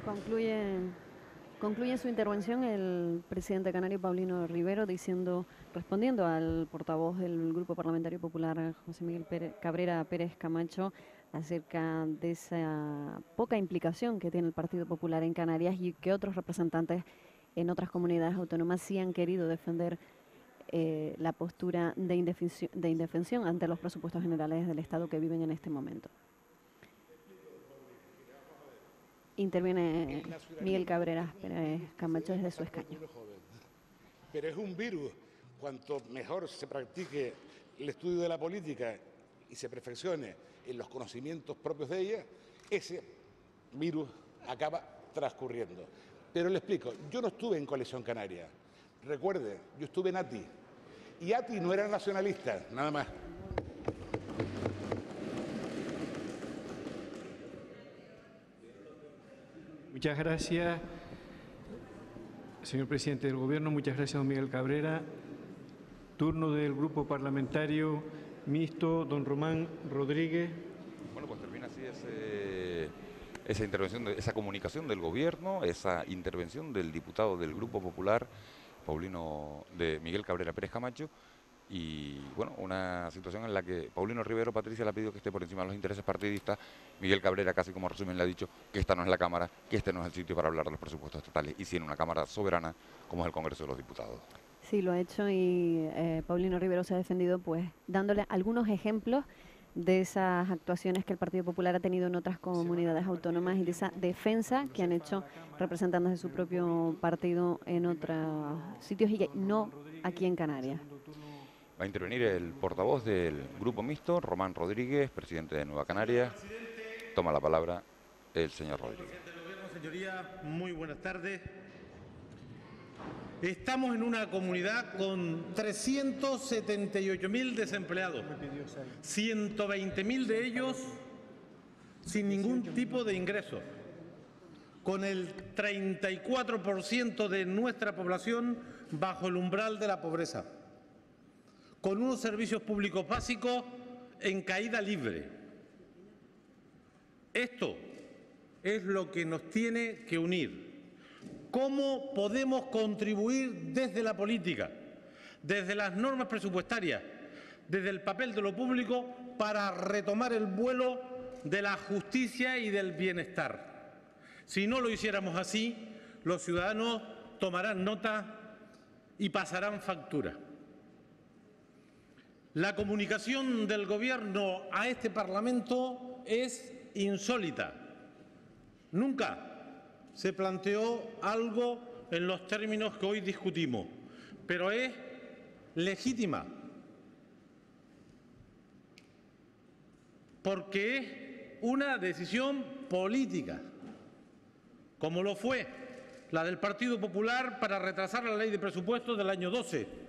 Concluye su intervención el presidente canario Paulino Rivero respondiendo al portavoz del Grupo Parlamentario Popular, José Miguel Cabrera Pérez Camacho, acerca de esa poca implicación que tiene el Partido Popular en Canarias y que otros representantes en otras comunidades autónomas sí han querido defender la postura de indefensión ante los presupuestos generales del Estado que viven en este momento. Interviene Miguel Cabrera Pérez Camacho desde su escaño. Pero es un virus. Cuanto mejor se practique el estudio de la política y se perfeccione en los conocimientos propios de ella, ese virus acaba transcurriendo. Pero le explico, yo no estuve en Coalición Canaria. Recuerde, yo estuve en ATI. Y ATI no era nacionalista, nada más. Muchas gracias, señor presidente del Gobierno. Muchas gracias, don Miguel Cabrera. Turno del Grupo Parlamentario Mixto, don Román Rodríguez. Bueno, pues termina así esa intervención, esa comunicación del Gobierno, esa intervención del diputado del Grupo Popular, Miguel Cabrera Pérez Camacho. Y bueno, una situación en la que Paulino Rivero, Patricia, le ha pedido que esté por encima de los intereses partidistas. Miguel Cabrera, casi como resumen, le ha dicho que esta no es la Cámara, que este no es el sitio para hablar de los presupuestos estatales, y sí en una Cámara soberana como es el Congreso de los Diputados. Sí, lo ha hecho y Paulino Rivero se ha defendido pues dándole algunos ejemplos de esas actuaciones que el Partido Popular ha tenido en otras comunidades autónomas y de esa defensa que han hecho representantes de su propio partido en otros sitios y no aquí en Canarias. Va a intervenir el portavoz del Grupo Mixto, Román Rodríguez, presidente de Nueva Canarias. Toma la palabra el señor Rodríguez. Presidente del Gobierno, señorías, muy buenas tardes. Estamos en una comunidad con 378.000 desempleados, 120.000 de ellos sin ningún tipo de ingreso, con el 34% de nuestra población bajo el umbral de la pobreza, con unos servicios públicos básicos en caída libre. Esto es lo que nos tiene que unir. ¿Cómo podemos contribuir desde la política, desde las normas presupuestarias, desde el papel de lo público para retomar el vuelo de la justicia y del bienestar? Si no lo hiciéramos así, los ciudadanos tomarán nota y pasarán factura. La comunicación del Gobierno a este Parlamento es insólita. Nunca se planteó algo en los términos que hoy discutimos, pero es legítima, porque es una decisión política, como lo fue la del Partido Popular para retrasar la ley de presupuestos del año 12,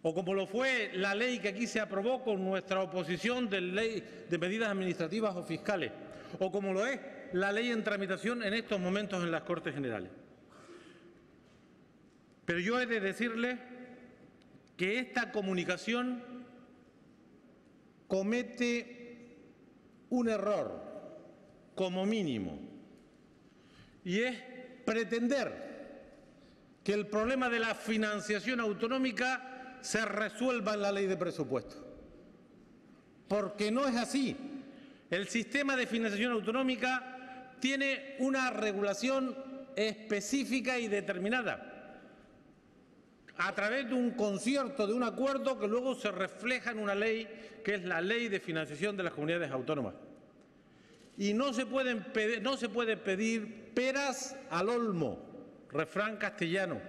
o como lo fue la ley que aquí se aprobó con nuestra oposición de ley de medidas administrativas o fiscales, o como lo es la ley en tramitación en estos momentos en las Cortes Generales. Pero yo he de decirle que esta comunicación comete un error, como mínimo, y es pretender que el problema de la financiación autonómica se resuelva en la ley de presupuestos. Porque no es así. El sistema de financiación autonómica tiene una regulación específica y determinada a través de un concierto, de un acuerdo que luego se refleja en una ley, que es la Ley de Financiación de las Comunidades Autónomas. Y no se puede pedir peras al olmo, refrán castellano.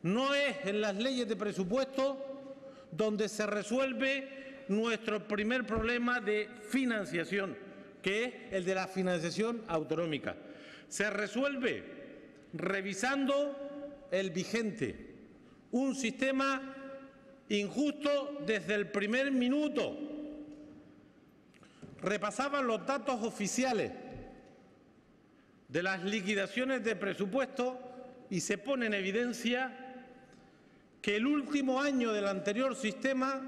No es en las leyes de presupuesto donde se resuelve nuestro primer problema de financiación, que es el de la financiación autonómica. Se resuelve revisando el vigente, un sistema injusto desde el primer minuto. Repasaban los datos oficiales de las liquidaciones de presupuesto y se pone en evidencia que el último año del anterior sistema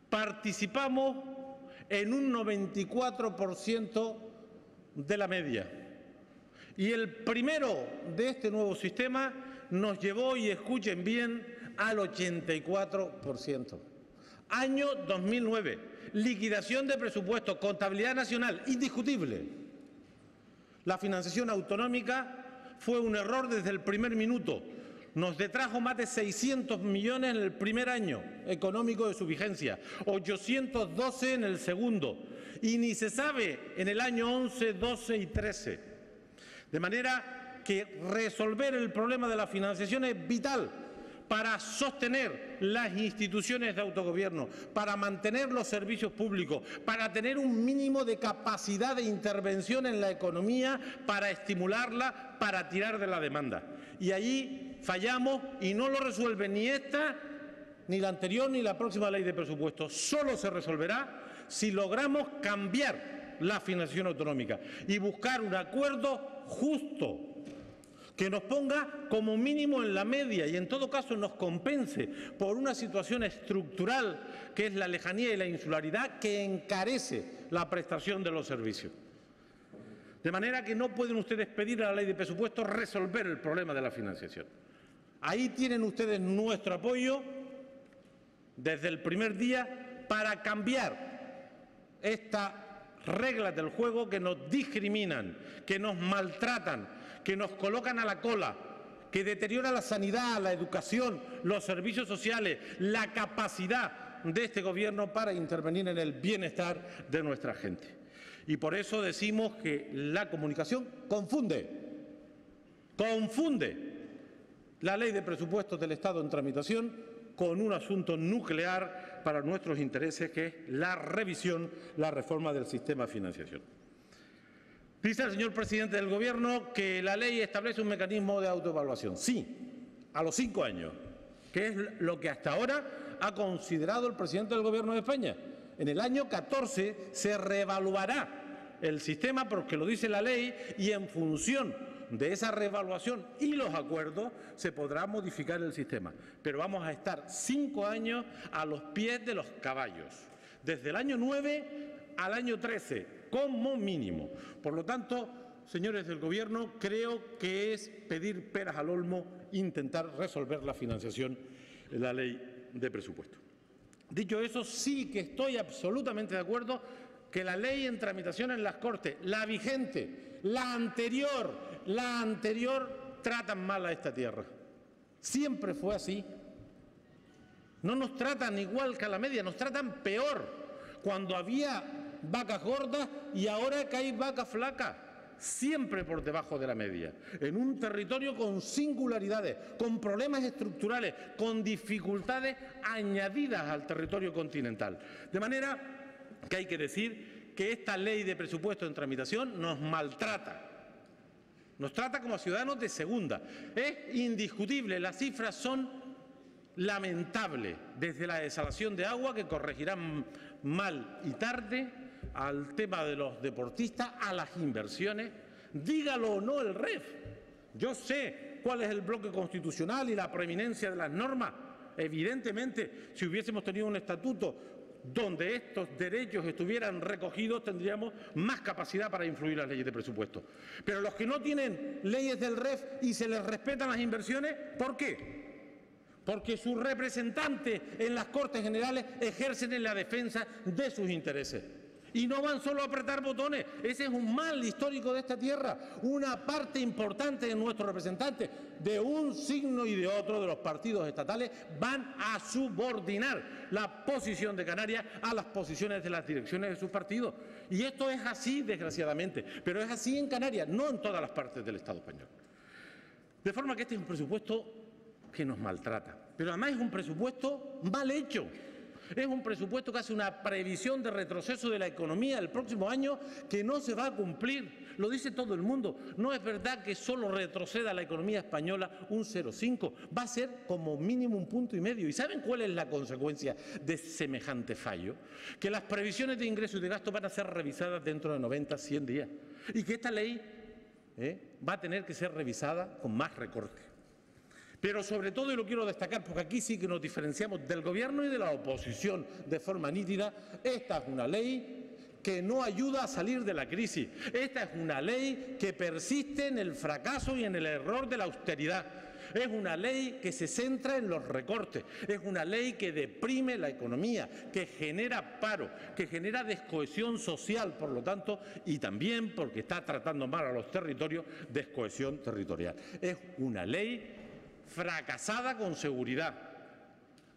participamos en un 94% de la media. Y el primero de este nuevo sistema nos llevó, y escuchen bien, al 84%. Año 2009, liquidación de presupuestos, contabilidad nacional, indiscutible. La financiación autonómica fue un error desde el primer minuto. Nos detrajo más de 600 millones en el primer año económico de su vigencia, 812 en el segundo, y ni se sabe en el año 11, 12 y 13. De manera que resolver el problema de la financiación es vital para sostener las instituciones de autogobierno, para mantener los servicios públicos, para tener un mínimo de capacidad de intervención en la economía, para estimularla, para tirar de la demanda. Y allí fallamos y no lo resuelve ni esta, ni la anterior, ni la próxima ley de presupuestos. Solo se resolverá si logramos cambiar la financiación autonómica y buscar un acuerdo justo que nos ponga como mínimo en la media y en todo caso nos compense por una situación estructural que es la lejanía y la insularidad que encarece la prestación de los servicios. De manera que no pueden ustedes pedir a la ley de presupuestos resolver el problema de la financiación. Ahí tienen ustedes nuestro apoyo desde el primer día para cambiar estas reglas del juego que nos discriminan, que nos maltratan, que nos colocan a la cola, que deteriora la sanidad, la educación, los servicios sociales, la capacidad de este Gobierno para intervenir en el bienestar de nuestra gente. Y por eso decimos que la comunicación confunde la ley de presupuestos del Estado en tramitación con un asunto nuclear para nuestros intereses, que es la revisión, la reforma del sistema de financiación. Dice el señor presidente del Gobierno que la ley establece un mecanismo de autoevaluación. Sí, a los 5 años, que es lo que hasta ahora ha considerado el presidente del Gobierno de España. En el año 14 se reevaluará el sistema porque lo dice la ley y en función de esa reevaluación y los acuerdos se podrá modificar el sistema. Pero vamos a estar 5 años a los pies de los caballos, desde el año 9 al año 13, como mínimo. Por lo tanto, señores del Gobierno, creo que es pedir peras al olmo intentar resolver la financiación en la ley de presupuesto. Dicho eso, sí que estoy absolutamente de acuerdo que la ley en tramitación en las Cortes, la vigente, la anterior, tratan mal a esta tierra. Siempre fue así. No nos tratan igual que a la media, nos tratan peor. Cuando había vacas gordas y ahora que hay vacas flacas, siempre por debajo de la media, en un territorio con singularidades, con problemas estructurales, con dificultades añadidas al territorio continental. De manera que hay que decir que esta ley de presupuesto en tramitación nos maltrata. Nos trata como ciudadanos de segunda. Es indiscutible, las cifras son lamentables, desde la desalación de agua, que corregirán mal y tarde, al tema de los deportistas, a las inversiones, dígalo o no el REF. Yo sé cuál es el bloque constitucional y la preeminencia de las normas. Evidentemente, si hubiésemos tenido un estatuto donde estos derechos estuvieran recogidos, tendríamos más capacidad para influir en las leyes de presupuesto. Pero los que no tienen leyes del REF y se les respetan las inversiones, ¿por qué? Porque sus representantes en las Cortes Generales ejercen en la defensa de sus intereses. Y no van solo a apretar botones, ese es un mal histórico de esta tierra. Una parte importante de nuestros representantes, de un signo y de otro de los partidos estatales, van a subordinar la posición de Canarias a las posiciones de las direcciones de sus partidos. Y esto es así, desgraciadamente, pero es así en Canarias, no en todas las partes del Estado español. De forma que este es un presupuesto que nos maltrata, pero además es un presupuesto mal hecho. Es un presupuesto que hace una previsión de retroceso de la economía el próximo año que no se va a cumplir. Lo dice todo el mundo. No es verdad que solo retroceda la economía española un 0,5. Va a ser como mínimo 1,5 puntos. ¿Y saben cuál es la consecuencia de semejante fallo? Que las previsiones de ingresos y de gasto van a ser revisadas dentro de 90, 100 días. Y que esta ley va a tener que ser revisada con más recortes. Pero sobre todo, y lo quiero destacar porque aquí sí que nos diferenciamos del Gobierno y de la oposición de forma nítida, esta es una ley que no ayuda a salir de la crisis. Esta es una ley que persiste en el fracaso y en el error de la austeridad. Es una ley que se centra en los recortes, es una ley que deprime la economía, que genera paro, que genera descohesión social, por lo tanto, y también porque está tratando mal a los territorios, descohesión territorial. Es una ley fracasada con seguridad,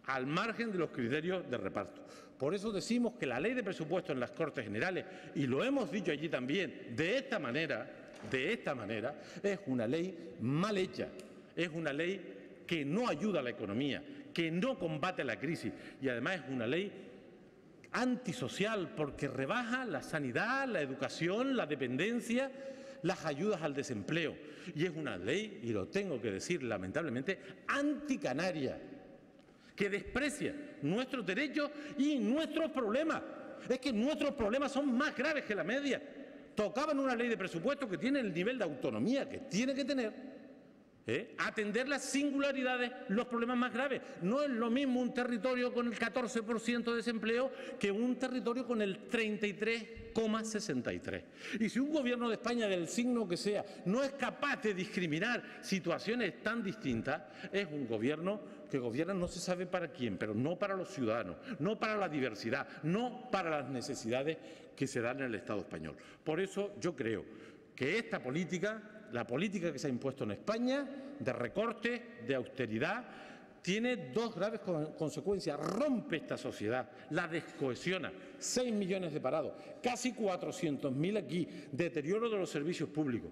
al margen de los criterios de reparto. Por eso decimos que la ley de presupuestos en las Cortes Generales, y lo hemos dicho allí también, de esta manera, es una ley mal hecha. Es una ley que no ayuda a la economía, que no combate la crisis y además es una ley antisocial porque rebaja la sanidad, la educación, la dependencia, las ayudas al desempleo. Y es una ley, y lo tengo que decir lamentablemente, anticanaria, que desprecia nuestros derechos y nuestros problemas. Es que nuestros problemas son más graves que la media. Tocaban una ley de presupuesto que tiene el nivel de autonomía que tiene que tener. Atender las singularidades, los problemas más graves. No es lo mismo un territorio con el 14% de desempleo que un territorio con el 33,63%. Y si un gobierno de España, del signo que sea, no es capaz de discriminar situaciones tan distintas, es un gobierno que gobierna no se sabe para quién, pero no para los ciudadanos, no para la diversidad, no para las necesidades que se dan en el Estado español. Por eso yo creo que esta política, la política que se ha impuesto en España, de recorte, de austeridad, tiene dos graves consecuencias. Rompe esta sociedad, la descohesiona. 6 millones de parados, casi 400.000 aquí, deterioro de los servicios públicos.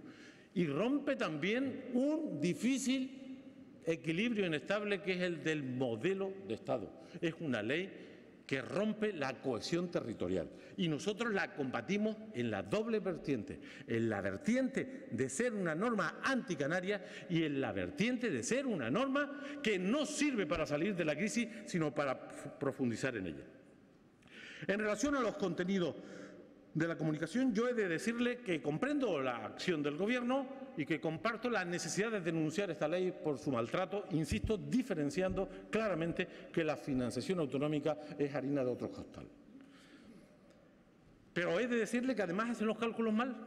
Y rompe también un difícil equilibrio inestable que es el del modelo de Estado. Es una ley que rompe la cohesión territorial. Y nosotros la combatimos en la doble vertiente, en la vertiente de ser una norma anticanaria y en la vertiente de ser una norma que no sirve para salir de la crisis, sino para profundizar en ella. En relación a los contenidos de la comunicación, yo he de decirle que comprendo la acción del Gobierno y que comparto la necesidad de denunciar esta ley por su maltrato, insisto, diferenciando claramente que la financiación autonómica es harina de otro costal. Pero he de decirle que además hacen los cálculos mal.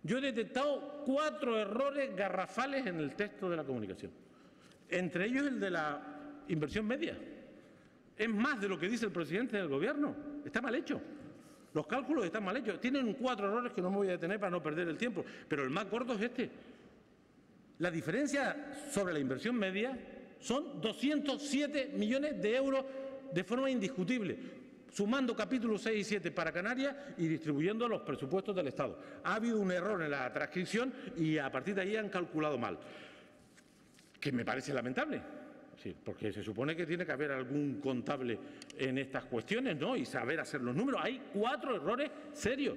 Yo he detectado 4 errores garrafales en el texto de la comunicación, entre ellos el de la inversión media. Es más de lo que dice el presidente del Gobierno, está mal hecho. Los cálculos están mal hechos. Tienen 4 errores que no me voy a detener para no perder el tiempo, pero el más gordo es este. La diferencia sobre la inversión media son 207 millones de euros de forma indiscutible, sumando capítulos 6 y 7 para Canarias y distribuyendo los presupuestos del Estado. Ha habido un error en la transcripción y a partir de ahí han calculado mal, que me parece lamentable. Sí, porque se supone que tiene que haber algún contable en estas cuestiones, ¿no? Y saber hacer los números. Hay 4 errores serios,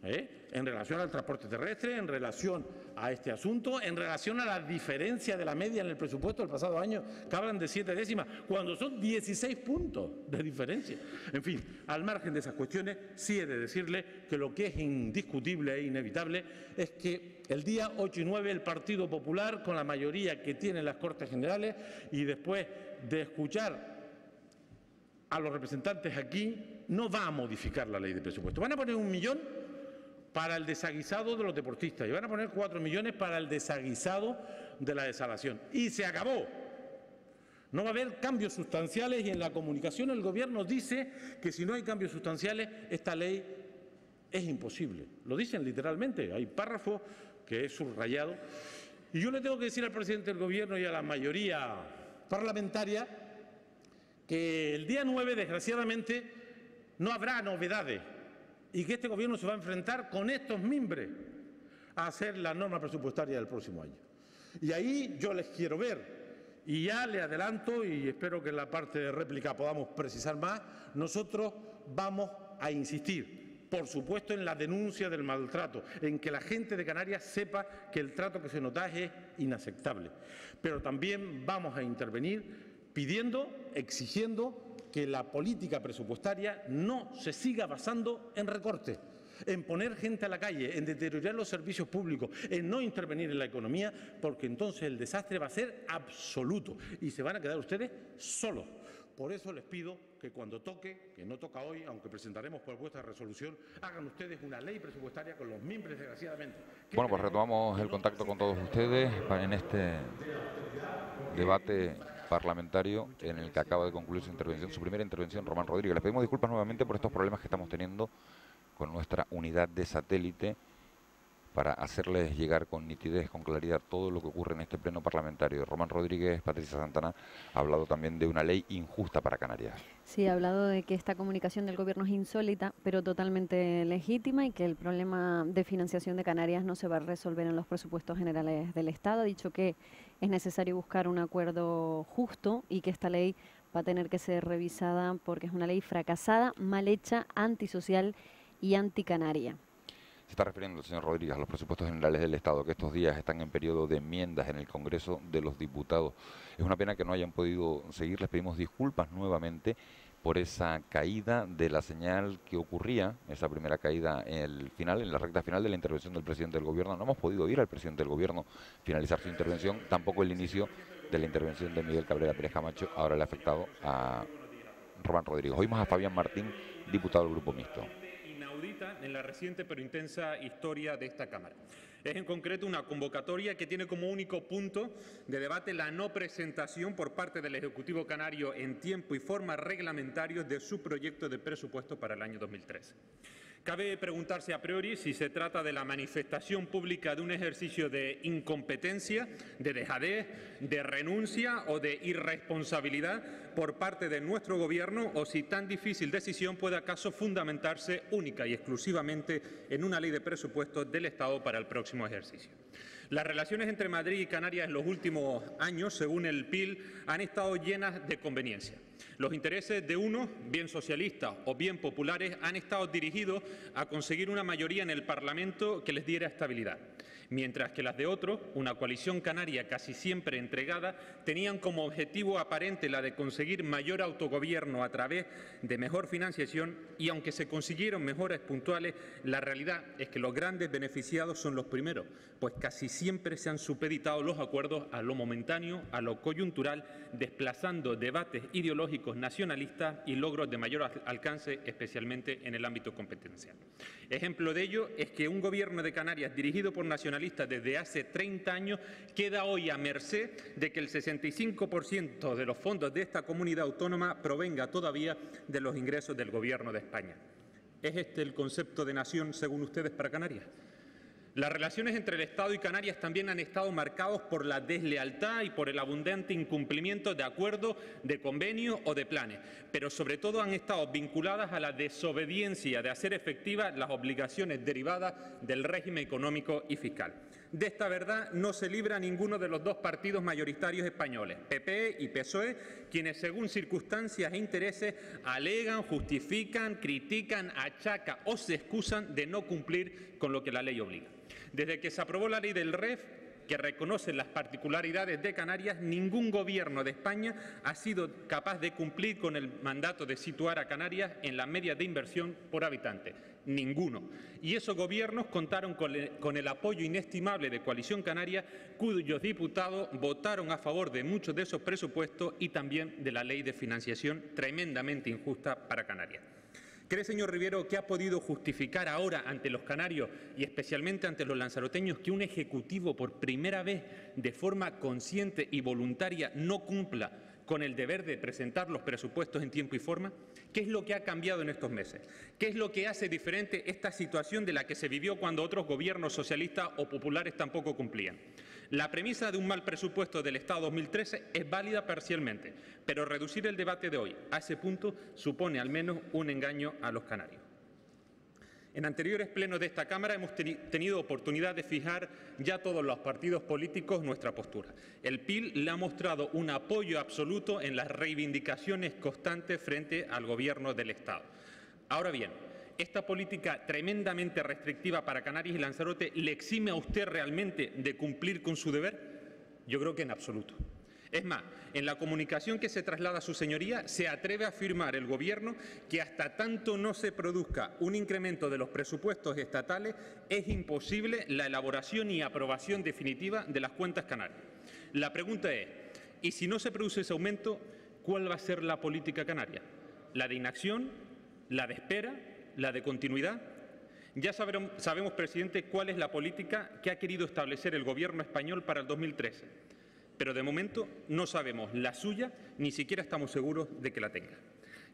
en relación al transporte terrestre, en relación a este asunto, en relación a la diferencia de la media en el presupuesto del pasado año, que hablan de 7 décimas, cuando son 16 puntos de diferencia. En fin, al margen de esas cuestiones, sí he de decirle que lo que es indiscutible e inevitable es que el día 8 y 9 el Partido Popular, con la mayoría que tiene en las Cortes Generales, y después de escuchar a los representantes aquí, no va a modificar la ley de presupuesto. Van a poner 1 millón para el desaguisado de los deportistas y van a poner 4 millones para el desaguisado de la desalación. Y se acabó. No va a haber cambios sustanciales y en la comunicación el Gobierno dice que si no hay cambios sustanciales esta ley es imposible. Lo dicen literalmente, hay párrafo que es subrayado. Y yo le tengo que decir al presidente del Gobierno y a la mayoría parlamentaria que el día 9, desgraciadamente, no habrá novedades y que este Gobierno se va a enfrentar con estos mimbres a hacer la norma presupuestaria del próximo año. Y ahí yo les quiero ver. Y ya le adelanto, y espero que en la parte de réplica podamos precisar más, nosotros vamos a insistir, por supuesto, en la denuncia del maltrato, en que la gente de Canarias sepa que el trato que se nos da es inaceptable. Pero también vamos a intervenir pidiendo, exigiendo que la política presupuestaria no se siga basando en recortes, en poner gente a la calle, en deteriorar los servicios públicos, en no intervenir en la economía, porque entonces el desastre va a ser absoluto y se van a quedar ustedes solos, Por eso les pido que cuando toque, que no toca hoy, aunque presentaremos propuesta de resolución, hagan ustedes una ley presupuestaria con los mimbres, desgraciadamente. Bueno, pues retomamos el contacto con todos ustedes en este debate parlamentario en el que acaba de concluir su intervención, su primera intervención, Román Rodríguez. Le pedimos disculpas nuevamente por estos problemas que estamos teniendo con nuestra unidad de satélite para hacerles llegar con nitidez, con claridad, todo lo que ocurre en este pleno parlamentario. Román Rodríguez, Patricia Santana, ha hablado también de una ley injusta para Canarias. Sí, ha hablado de que esta comunicación del gobierno es insólita, pero totalmente legítima, y que el problema de financiación de Canarias no se va a resolver en los presupuestos generales del Estado. Ha dicho que es necesario buscar un acuerdo justo y que esta ley va a tener que ser revisada porque es una ley fracasada, mal hecha, antisocial y anticanaria. Se está refiriendo el señor Rodríguez a los presupuestos generales del Estado, que estos días están en periodo de enmiendas en el Congreso de los Diputados. Es una pena que no hayan podido seguir. Les pedimos disculpas nuevamente por esa caída de la señal que ocurría, esa primera caída en la recta final de la intervención del presidente del Gobierno. No hemos podido oír al presidente del Gobierno finalizar su intervención, tampoco el inicio de la intervención de Miguel Cabrera Pérez Camacho. Ahora le ha afectado a Román Rodríguez. Oímos a Fabián Martín, diputado del Grupo Mixto. En la reciente pero intensa historia de esta Cámara. Es en concreto una convocatoria que tiene como único punto de debate la no presentación por parte del Ejecutivo canario en tiempo y forma reglamentarios de su proyecto de presupuesto para el año 2013. Cabe preguntarse a priori si se trata de la manifestación pública de un ejercicio de incompetencia, de dejadez, de renuncia o de irresponsabilidad por parte de nuestro Gobierno, o si tan difícil decisión puede acaso fundamentarse única y exclusivamente en una ley de presupuestos del Estado para el próximo ejercicio. Las relaciones entre Madrid y Canarias en los últimos años, según el PIL, han estado llenas de conveniencia. Los intereses de unos, bien socialistas o bien populares, han estado dirigidos a conseguir una mayoría en el Parlamento que les diera estabilidad, mientras que las de otros, una coalición canaria casi siempre entregada, tenían como objetivo aparente la de conseguir mayor autogobierno a través de mejor financiación, y aunque se consiguieron mejoras puntuales, la realidad es que los grandes beneficiados son los primeros, pues casi siempre se han supeditado los acuerdos a lo momentáneo, a lo coyuntural, desplazando debates ideológicos nacionalistas y logros de mayor alcance, especialmente en el ámbito competencial. Ejemplo de ello es que un gobierno de Canarias dirigido por nacionalistas desde hace 30 años queda hoy a merced de que el 65% de los fondos de esta comunidad autónoma provenga todavía de los ingresos del Gobierno de España. ¿Es este el concepto de nación, según ustedes, para Canarias? Las relaciones entre el Estado y Canarias también han estado marcados por la deslealtad y por el abundante incumplimiento de acuerdos, de convenios o de planes, pero sobre todo han estado vinculadas a la desobediencia de hacer efectivas las obligaciones derivadas del régimen económico y fiscal. De esta verdad no se libra ninguno de los dos partidos mayoritarios españoles, PP y PSOE, quienes según circunstancias e intereses alegan, justifican, critican, achacan o se excusan de no cumplir con lo que la ley obliga. Desde que se aprobó la ley del REF, que reconoce las particularidades de Canarias, ningún gobierno de España ha sido capaz de cumplir con el mandato de situar a Canarias en la media de inversión por habitante. Ninguno. Y esos gobiernos contaron con el apoyo inestimable de Coalición Canaria, cuyos diputados votaron a favor de muchos de esos presupuestos y también de la ley de financiación tremendamente injusta para Canarias. ¿Cree, señor Rivero, que ha podido justificar ahora ante los canarios y especialmente ante los lanzaroteños que un Ejecutivo por primera vez de forma consciente y voluntaria no cumpla con el deber de presentar los presupuestos en tiempo y forma? ¿Qué es lo que ha cambiado en estos meses? ¿Qué es lo que hace diferente esta situación de la que se vivió cuando otros gobiernos socialistas o populares tampoco cumplían? La premisa de un mal presupuesto del Estado 2013 es válida parcialmente, pero reducir el debate de hoy a ese punto supone al menos un engaño a los canarios. En anteriores plenos de esta Cámara hemos tenido oportunidad de fijar ya todos los partidos políticos nuestra postura. El PIL le ha mostrado un apoyo absoluto en las reivindicaciones constantes frente al Gobierno del Estado. Ahora bien, ¿esta política tremendamente restrictiva para Canarias y Lanzarote le exime a usted realmente de cumplir con su deber? Yo creo que en absoluto. Es más, en la comunicación que se traslada a su señoría se atreve a afirmar el Gobierno que hasta tanto no se produzca un incremento de los presupuestos estatales es imposible la elaboración y aprobación definitiva de las cuentas canarias. La pregunta es, ¿y si no se produce ese aumento, ¿cuál va a ser la política canaria? ¿La de inacción? ¿La de espera? ¿La de continuidad? Ya sabemos, presidente, cuál es la política que ha querido establecer el Gobierno español para el 2013, pero de momento no sabemos la suya, ni siquiera estamos seguros de que la tenga.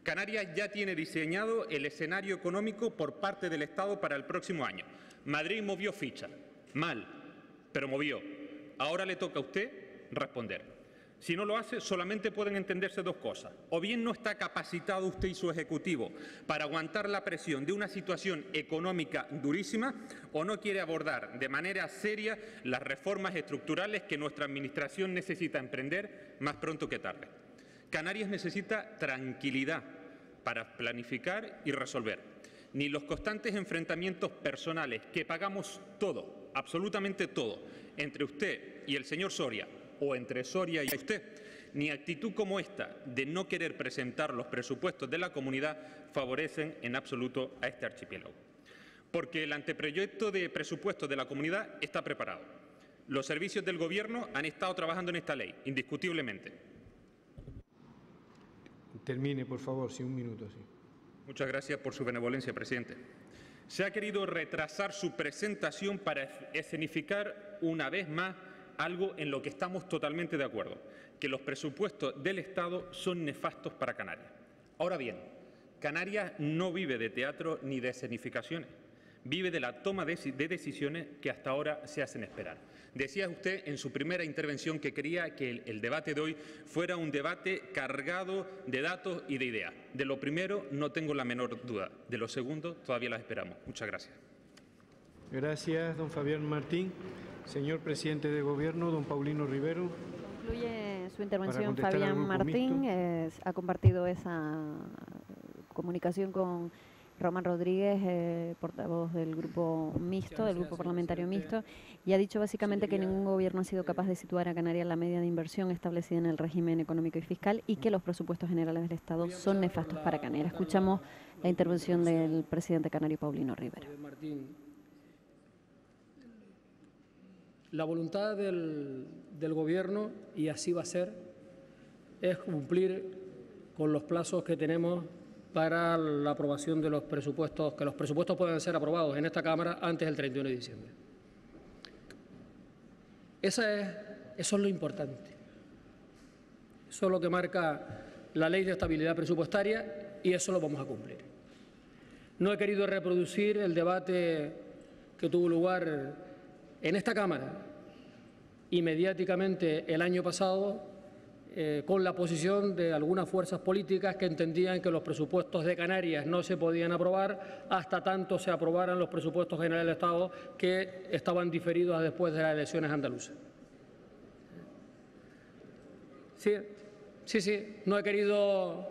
Canarias ya tiene diseñado el escenario económico por parte del Estado para el próximo año. Madrid movió ficha, mal, pero movió. Ahora le toca a usted responder. Si no lo hace, solamente pueden entenderse dos cosas. O bien no está capacitado usted y su Ejecutivo para aguantar la presión de una situación económica durísima, o no quiere abordar de manera seria las reformas estructurales que nuestra Administración necesita emprender más pronto que tarde. Canarias necesita tranquilidad para planificar y resolver. Ni los constantes enfrentamientos personales que pagamos todo, absolutamente todo, entre usted y el señor Soria, o entre Soria y usted, ni actitud como esta de no querer presentar los presupuestos de la comunidad favorecen en absoluto a este archipiélago. Porque el anteproyecto de presupuestos de la comunidad está preparado. Los servicios del Gobierno han estado trabajando en esta ley, indiscutiblemente. Termine, por favor, sí, un minuto. Sí. Muchas gracias por su benevolencia, presidente. Se ha querido retrasar su presentación para escenificar una vez más algo en lo que estamos totalmente de acuerdo, que los presupuestos del Estado son nefastos para Canarias. Ahora bien, Canarias no vive de teatro ni de escenificaciones, vive de la toma de decisiones que hasta ahora se hacen esperar. Decía usted en su primera intervención que quería que el debate de hoy fuera un debate cargado de datos y de ideas. De lo primero no tengo la menor duda, de lo segundo todavía las esperamos. Muchas gracias. Gracias, don Fabián Martín. Señor presidente de Gobierno, don Paulino Rivero. Concluye su intervención Fabián Martín. Ha compartido esa comunicación con Román Rodríguez, portavoz del Grupo Mixto, del Grupo Parlamentario Mixto, y ha dicho básicamente que ningún gobierno ha sido capaz de situar a Canarias en la media de inversión establecida en el régimen económico y fiscal y que los presupuestos generales del Estado son nefastos para Canarias. Escuchamos la intervención del presidente canario Paulino Rivero. La voluntad del Gobierno, y así va a ser, es cumplir con los plazos que tenemos para la aprobación de los presupuestos, que los presupuestos puedan ser aprobados en esta Cámara antes del 31 de diciembre. Eso es lo importante. Eso es lo que marca la Ley de Estabilidad Presupuestaria y eso lo vamos a cumplir. No he querido reproducir el debate que tuvo lugar en esta Cámara y mediáticamente el año pasado con la posición de algunas fuerzas políticas que entendían que los presupuestos de Canarias no se podían aprobar hasta tanto se aprobaran los presupuestos generales del Estado que estaban diferidos a después de las elecciones andaluzas. Sí, no he querido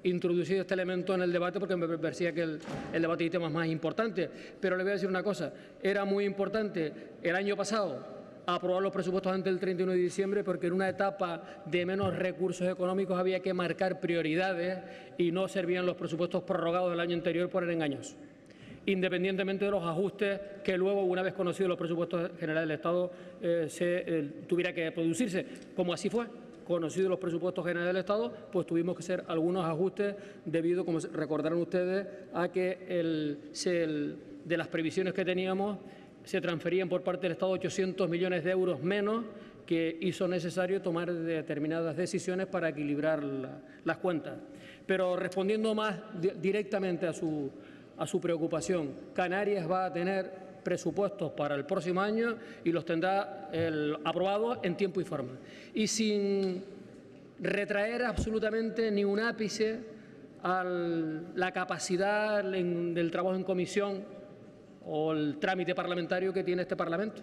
introducir este elemento en el debate porque me parecía que el debate y temas más importantes, pero le voy a decir una cosa, era muy importante el año pasado aprobar los presupuestos antes del 31 de diciembre porque en una etapa de menos recursos económicos había que marcar prioridades y no servían los presupuestos prorrogados del año anterior por engañosos, independientemente de los ajustes que luego, una vez conocidos los presupuestos generales del Estado, tuviera que producirse, como así fue. Conocidos los presupuestos generales del Estado, pues tuvimos que hacer algunos ajustes debido, como recordarán ustedes, a que de las previsiones que teníamos se transferían por parte del Estado 800 millones de euros menos, que hizo necesario tomar determinadas decisiones para equilibrar las cuentas. Pero respondiendo más directamente a su preocupación, Canarias va a tener presupuestos para el próximo año y los tendrá aprobados en tiempo y forma. Y sin retraer absolutamente ni un ápice a la capacidad del trabajo en comisión o el trámite parlamentario que tiene este Parlamento.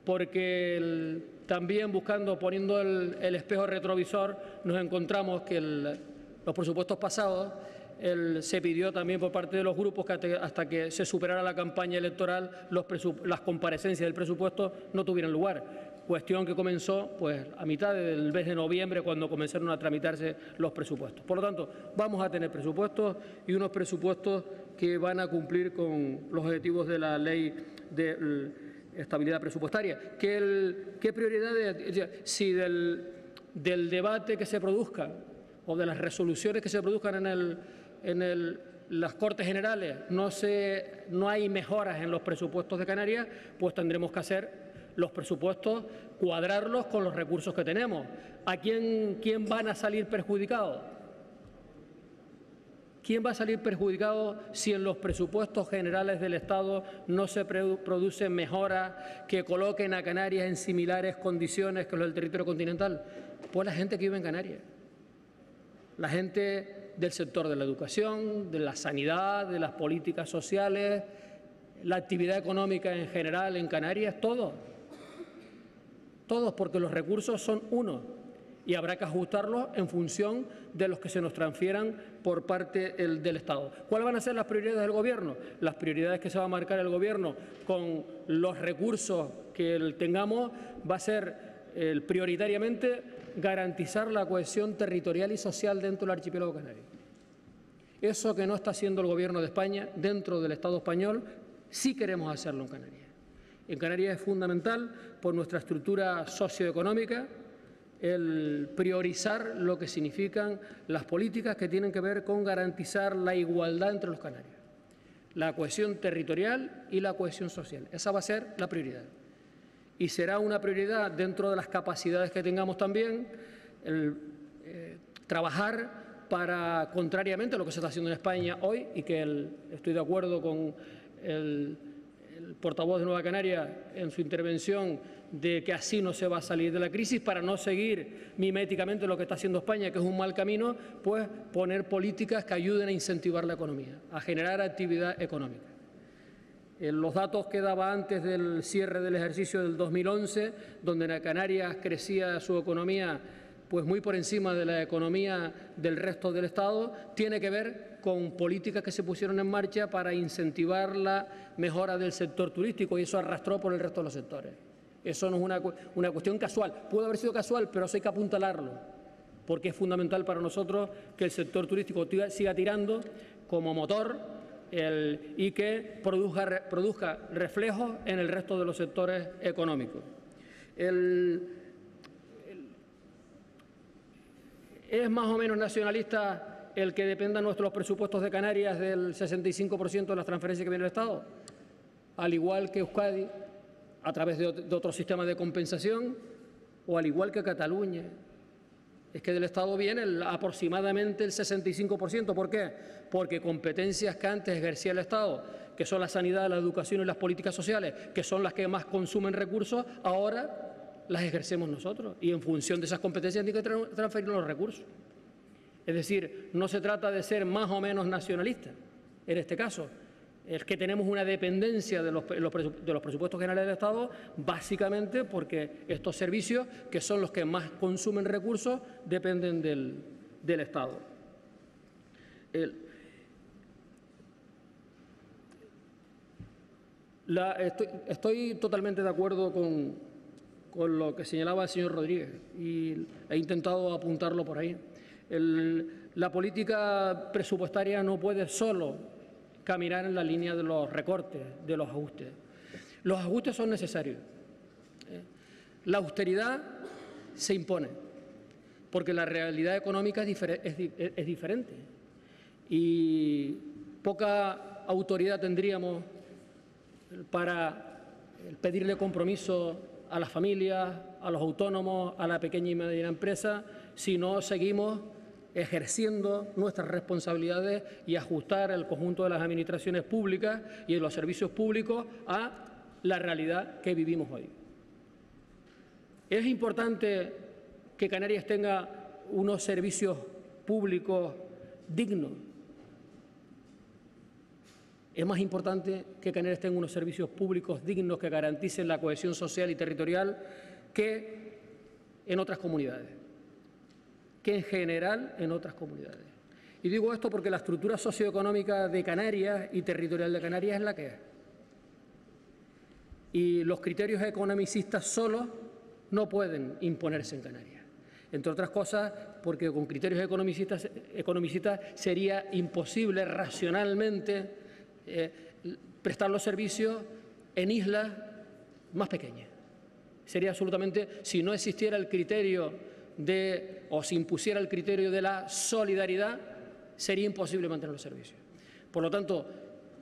Porque también poniendo el espejo retrovisor, nos encontramos que los presupuestos pasados se pidió también por parte de los grupos que hasta que se superara la campaña electoral las comparecencias del presupuesto no tuvieran lugar. Cuestión que comenzó pues a mitad del mes de noviembre cuando comenzaron a tramitarse los presupuestos. Por lo tanto, vamos a tener presupuestos y unos presupuestos que van a cumplir con los objetivos de la Ley de Estabilidad Presupuestaria. ¿Qué prioridades? Si del debate que se produzca o de las resoluciones que se produzcan en las Cortes Generales no hay mejoras en los presupuestos de Canarias, pues tendremos que hacer los presupuestos, cuadrarlos con los recursos que tenemos. ¿A quién van a salir perjudicados? ¿Quién va a salir perjudicado si en los presupuestos generales del Estado no se producen mejoras que coloquen a Canarias en similares condiciones que los del territorio continental? Pues la gente que vive en Canarias. La gente del sector de la educación, de la sanidad, de las políticas sociales, la actividad económica en general en Canarias, todos. Todos, porque los recursos son unos y habrá que ajustarlos en función de los que se nos transfieran por parte del Estado. ¿Cuáles van a ser las prioridades del Gobierno? Las prioridades que se va a marcar el Gobierno con los recursos que tengamos va a ser prioritariamente garantizar la cohesión territorial y social dentro del archipiélago canario. Eso que no está haciendo el Gobierno de España dentro del Estado español, sí queremos hacerlo en Canarias. En Canarias es fundamental, por nuestra estructura socioeconómica, el priorizar lo que significan las políticas que tienen que ver con garantizar la igualdad entre los canarios, la cohesión territorial y la cohesión social. Esa va a ser la prioridad. Y será una prioridad dentro de las capacidades que tengamos también trabajar para, contrariamente a lo que se está haciendo en España hoy, y que estoy de acuerdo con el portavoz de Nueva Canaria en su intervención, de que así no se va a salir de la crisis, para no seguir miméticamente lo que está haciendo España, que es un mal camino, pues poner políticas que ayuden a incentivar la economía, a generar actividad económica. Los datos que daba antes del cierre del ejercicio del 2011, donde en Canarias crecía su economía pues muy por encima de la economía del resto del Estado, tiene que ver con políticas que se pusieron en marcha para incentivar la mejora del sector turístico, y eso arrastró por el resto de los sectores. Eso no es una cuestión casual. Puede haber sido casual, pero eso hay que apuntalarlo, porque es fundamental para nosotros que el sector turístico siga tirando como motor y que produzca reflejos en el resto de los sectores económicos. ¿Es más o menos nacionalista el que dependan nuestros presupuestos de Canarias del 65% de las transferencias que viene del Estado? Al igual que Euskadi, a través de otro sistema de compensación, o al igual que Cataluña. Es que del Estado viene aproximadamente el 65%. ¿Por qué? Porque competencias que antes ejercía el Estado, que son la sanidad, la educación y las políticas sociales, que son las que más consumen recursos, ahora las ejercemos nosotros, y en función de esas competencias hay que transferir los recursos. Es decir, no se trata de ser más o menos nacionalistas. En este caso, es que tenemos una dependencia de los presupuestos generales del Estado, básicamente porque estos servicios, que son los que más consumen recursos, dependen del Estado. Estoy totalmente de acuerdo con lo que señalaba el señor Rodríguez, y he intentado apuntarlo por ahí. La política presupuestaria no puede solo caminar en la línea de los recortes, de los ajustes. Los ajustes son necesarios. La austeridad se impone, porque la realidad económica es diferente, y poca autoridad tendríamos para pedirle compromiso a las familias, a los autónomos, a la pequeña y mediana empresa, si no seguimos ejerciendo nuestras responsabilidades y ajustar el conjunto de las administraciones públicas y de los servicios públicos a la realidad que vivimos hoy. Es importante que Canarias tenga unos servicios públicos dignos. Es más importante que Canarias tenga unos servicios públicos dignos que garanticen la cohesión social y territorial que en otras comunidades, que en general en otras comunidades. Y digo esto porque la estructura socioeconómica de Canarias y territorial de Canarias es la que es. Y los criterios economicistas solos no pueden imponerse en Canarias. Entre otras cosas, porque con criterios economicistas sería imposible racionalmente prestar los servicios en islas más pequeñas. Sería absolutamente, si no existiera el criterio o se impusiera el criterio de la solidaridad, sería imposible mantener los servicios. Por lo tanto,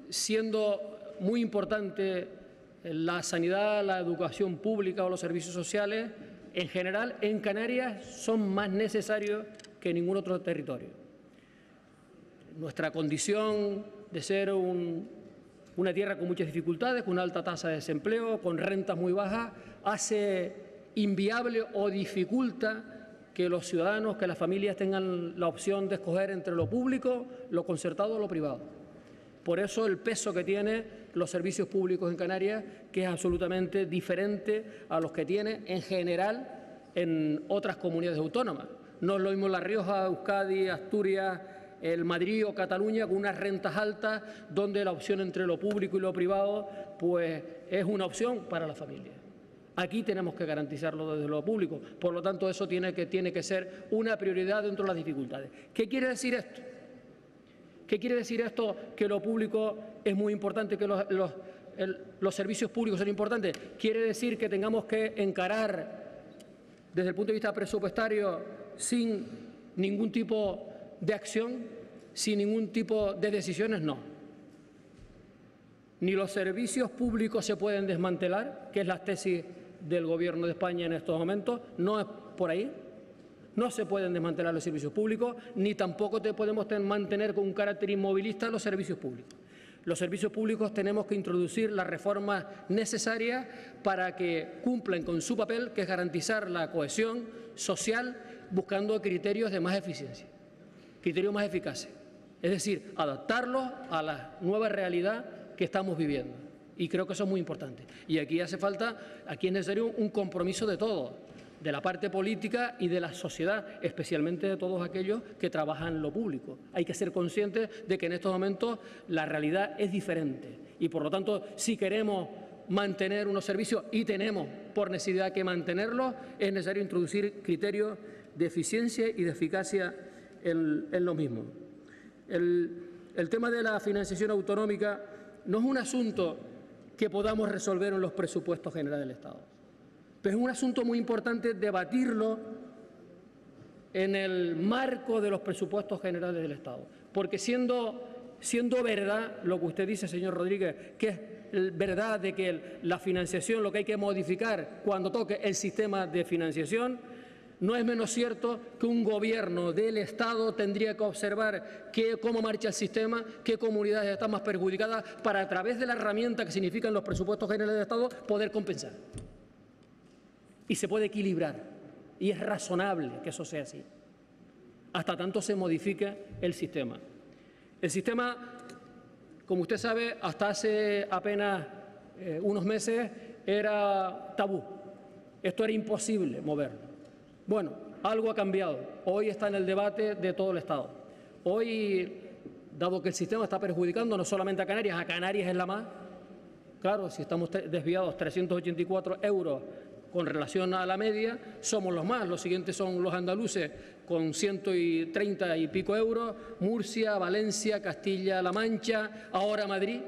siendo muy importante la sanidad, la educación pública o los servicios sociales, en general, en Canarias son más necesarios que en ningún otro territorio. Nuestra condición de ser una tierra con muchas dificultades, con una alta tasa de desempleo, con rentas muy bajas, hace inviable o dificulta que los ciudadanos, que las familias tengan la opción de escoger entre lo público, lo concertado o lo privado. Por eso el peso que tienen los servicios públicos en Canarias, que es absolutamente diferente a los que tiene en general en otras comunidades autónomas. No es lo mismo La Rioja, Euskadi, Asturias, el Madrid o Cataluña, con unas rentas altas, donde la opción entre lo público y lo privado pues es una opción para la familia. Aquí tenemos que garantizarlo desde lo público. Por lo tanto, eso tiene que ser una prioridad dentro de las dificultades. ¿Qué quiere decir esto? ¿Qué quiere decir esto? Que lo público es muy importante, que los servicios públicos son importantes. Quiere decir que tengamos que encarar desde el punto de vista presupuestario sin ningún tipo de acción, sin ningún tipo de decisiones, no. Ni los servicios públicos se pueden desmantelar, que es la tesis del Gobierno de España en estos momentos, no es por ahí. No se pueden desmantelar los servicios públicos, ni tampoco podemos mantener con un carácter inmovilista los servicios públicos. Los servicios públicos tenemos que introducir las reformas necesarias para que cumplan con su papel, que es garantizar la cohesión social, buscando criterios de más eficiencia, criterios más eficaces. Es decir, adaptarlos a la nueva realidad que estamos viviendo. Y creo que eso es muy importante. Y aquí hace falta, aquí es necesario un compromiso de todos, de la parte política y de la sociedad, especialmente de todos aquellos que trabajan en lo público. Hay que ser conscientes de que en estos momentos la realidad es diferente y, por lo tanto, si queremos mantener unos servicios, y tenemos por necesidad que mantenerlos, es necesario introducir criterios de eficiencia y de eficacia en lo mismo. El tema de la financiación autonómica no es un asunto que podamos resolver en los presupuestos generales del Estado. Pero es un asunto muy importante debatirlo en el marco de los presupuestos generales del Estado. Porque siendo verdad lo que usted dice, señor Rodríguez, que es verdad de que la financiación, lo que hay que modificar cuando toque el sistema de financiación, no es menos cierto que un gobierno del Estado tendría que observar cómo marcha el sistema, qué comunidades están más perjudicadas, para a través de la herramienta que significan los presupuestos generales del Estado poder compensar. Y se puede equilibrar, y es razonable que eso sea así, hasta tanto se modifique el sistema. El sistema, como usted sabe, hasta hace apenas unos meses era tabú. Esto era imposible moverlo. Bueno, algo ha cambiado. Hoy está en el debate de todo el Estado. Hoy, dado que el sistema está perjudicando no solamente a Canarias es la más. Claro, si estamos desviados 384 euros con relación a la media, somos los más. Los siguientes son los andaluces con 130 y pico euros, Murcia, Valencia, Castilla-La Mancha, ahora Madrid,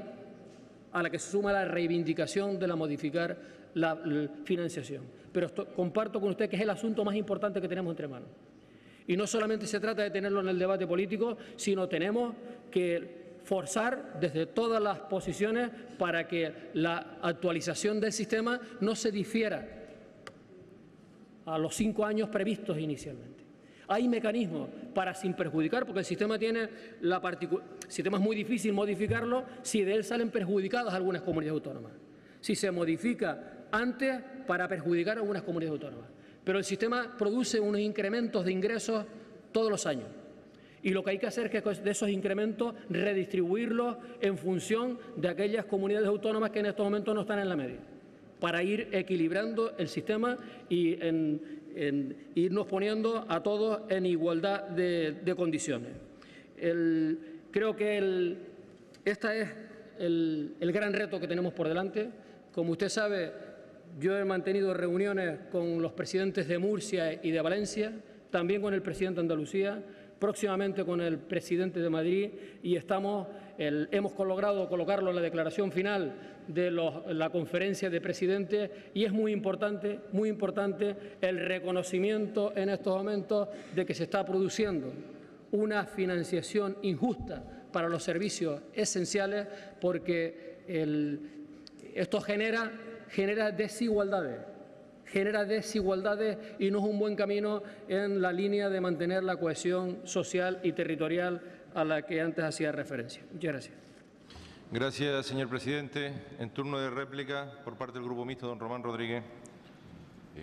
a la que se suma la reivindicación de modificar la financiación. Pero comparto con usted que es el asunto más importante que tenemos entre manos. Y no solamente se trata de tenerlo en el debate político, sino tenemos que forzar desde todas las posiciones para que la actualización del sistema no se difiera a los 5 años previstos inicialmente. Hay mecanismos para, sin perjudicar, porque el sistema tiene el sistema es muy difícil modificarlo si de él salen perjudicadas algunas comunidades autónomas. Si se modifica antes para perjudicar a algunas comunidades autónomas. Pero el sistema produce unos incrementos de ingresos todos los años. Y lo que hay que hacer es que de esos incrementos redistribuirlos en función de aquellas comunidades autónomas que en estos momentos no están en la media, para ir equilibrando el sistema y irnos poniendo a todos en igualdad de condiciones. Creo que este es el gran reto que tenemos por delante. Como usted sabe, yo he mantenido reuniones con los presidentes de Murcia y de Valencia, también con el presidente de Andalucía, próximamente con el presidente de Madrid y hemos logrado colocarlo en la declaración final de la conferencia de presidentes, y es muy importante el reconocimiento en estos momentos de que se está produciendo una financiación injusta para los servicios esenciales, porque esto genera desigualdades y no es un buen camino en la línea de mantener la cohesión social y territorial a la que antes hacía referencia. Muchas gracias. Gracias, señor presidente. En turno de réplica, por parte del Grupo Mixto, don Román Rodríguez.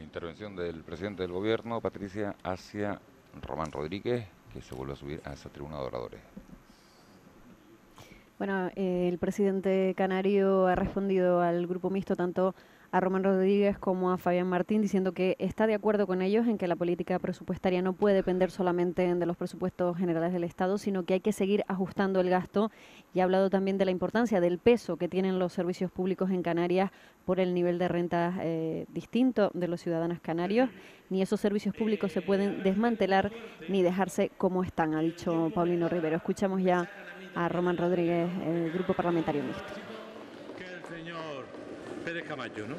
Intervención del presidente del Gobierno, Patricia, hacia Román Rodríguez, que se vuelve a subir a esa tribuna de oradores. Bueno, el presidente canario ha respondido al Grupo Mixto tanto a Román Rodríguez como a Fabián Martín, diciendo que está de acuerdo con ellos en que la política presupuestaria no puede depender solamente de los presupuestos generales del Estado, sino que hay que seguir ajustando el gasto, y ha hablado también de la importancia del peso que tienen los servicios públicos en Canarias por el nivel de rentas distinto de los ciudadanos canarios. Ni esos servicios públicos se pueden desmantelar ni dejarse como están, ha dicho Paulino Rivero. Escuchamos ya a Román Rodríguez, el Grupo Parlamentario Mixto. Pérez Camacho, ¿no?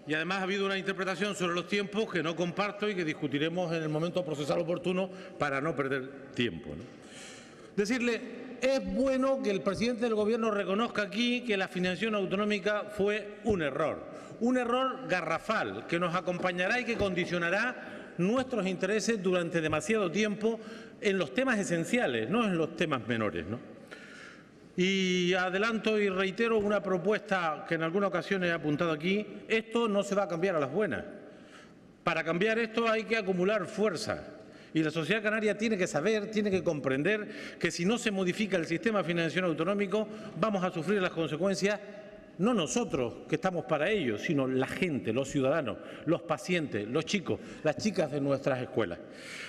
Y además ha habido una interpretación sobre los tiempos que no comparto y que discutiremos en el momento procesal oportuno para no perder tiempo, ¿no? Decirle, es bueno que el presidente del Gobierno reconozca aquí que la financiación autonómica fue un error garrafal, que nos acompañará y que condicionará nuestros intereses durante demasiado tiempo en los temas esenciales, no en los temas menores, ¿no? Y adelanto y reitero una propuesta que en alguna ocasión he apuntado aquí: esto no se va a cambiar a las buenas. Para cambiar esto hay que acumular fuerza. Y la sociedad canaria tiene que saber, tiene que comprender que si no se modifica el sistema de financiación autonómico vamos a sufrir las consecuencias, no nosotros, que estamos para ello, sino la gente, los ciudadanos, los pacientes, los chicos, las chicas de nuestras escuelas.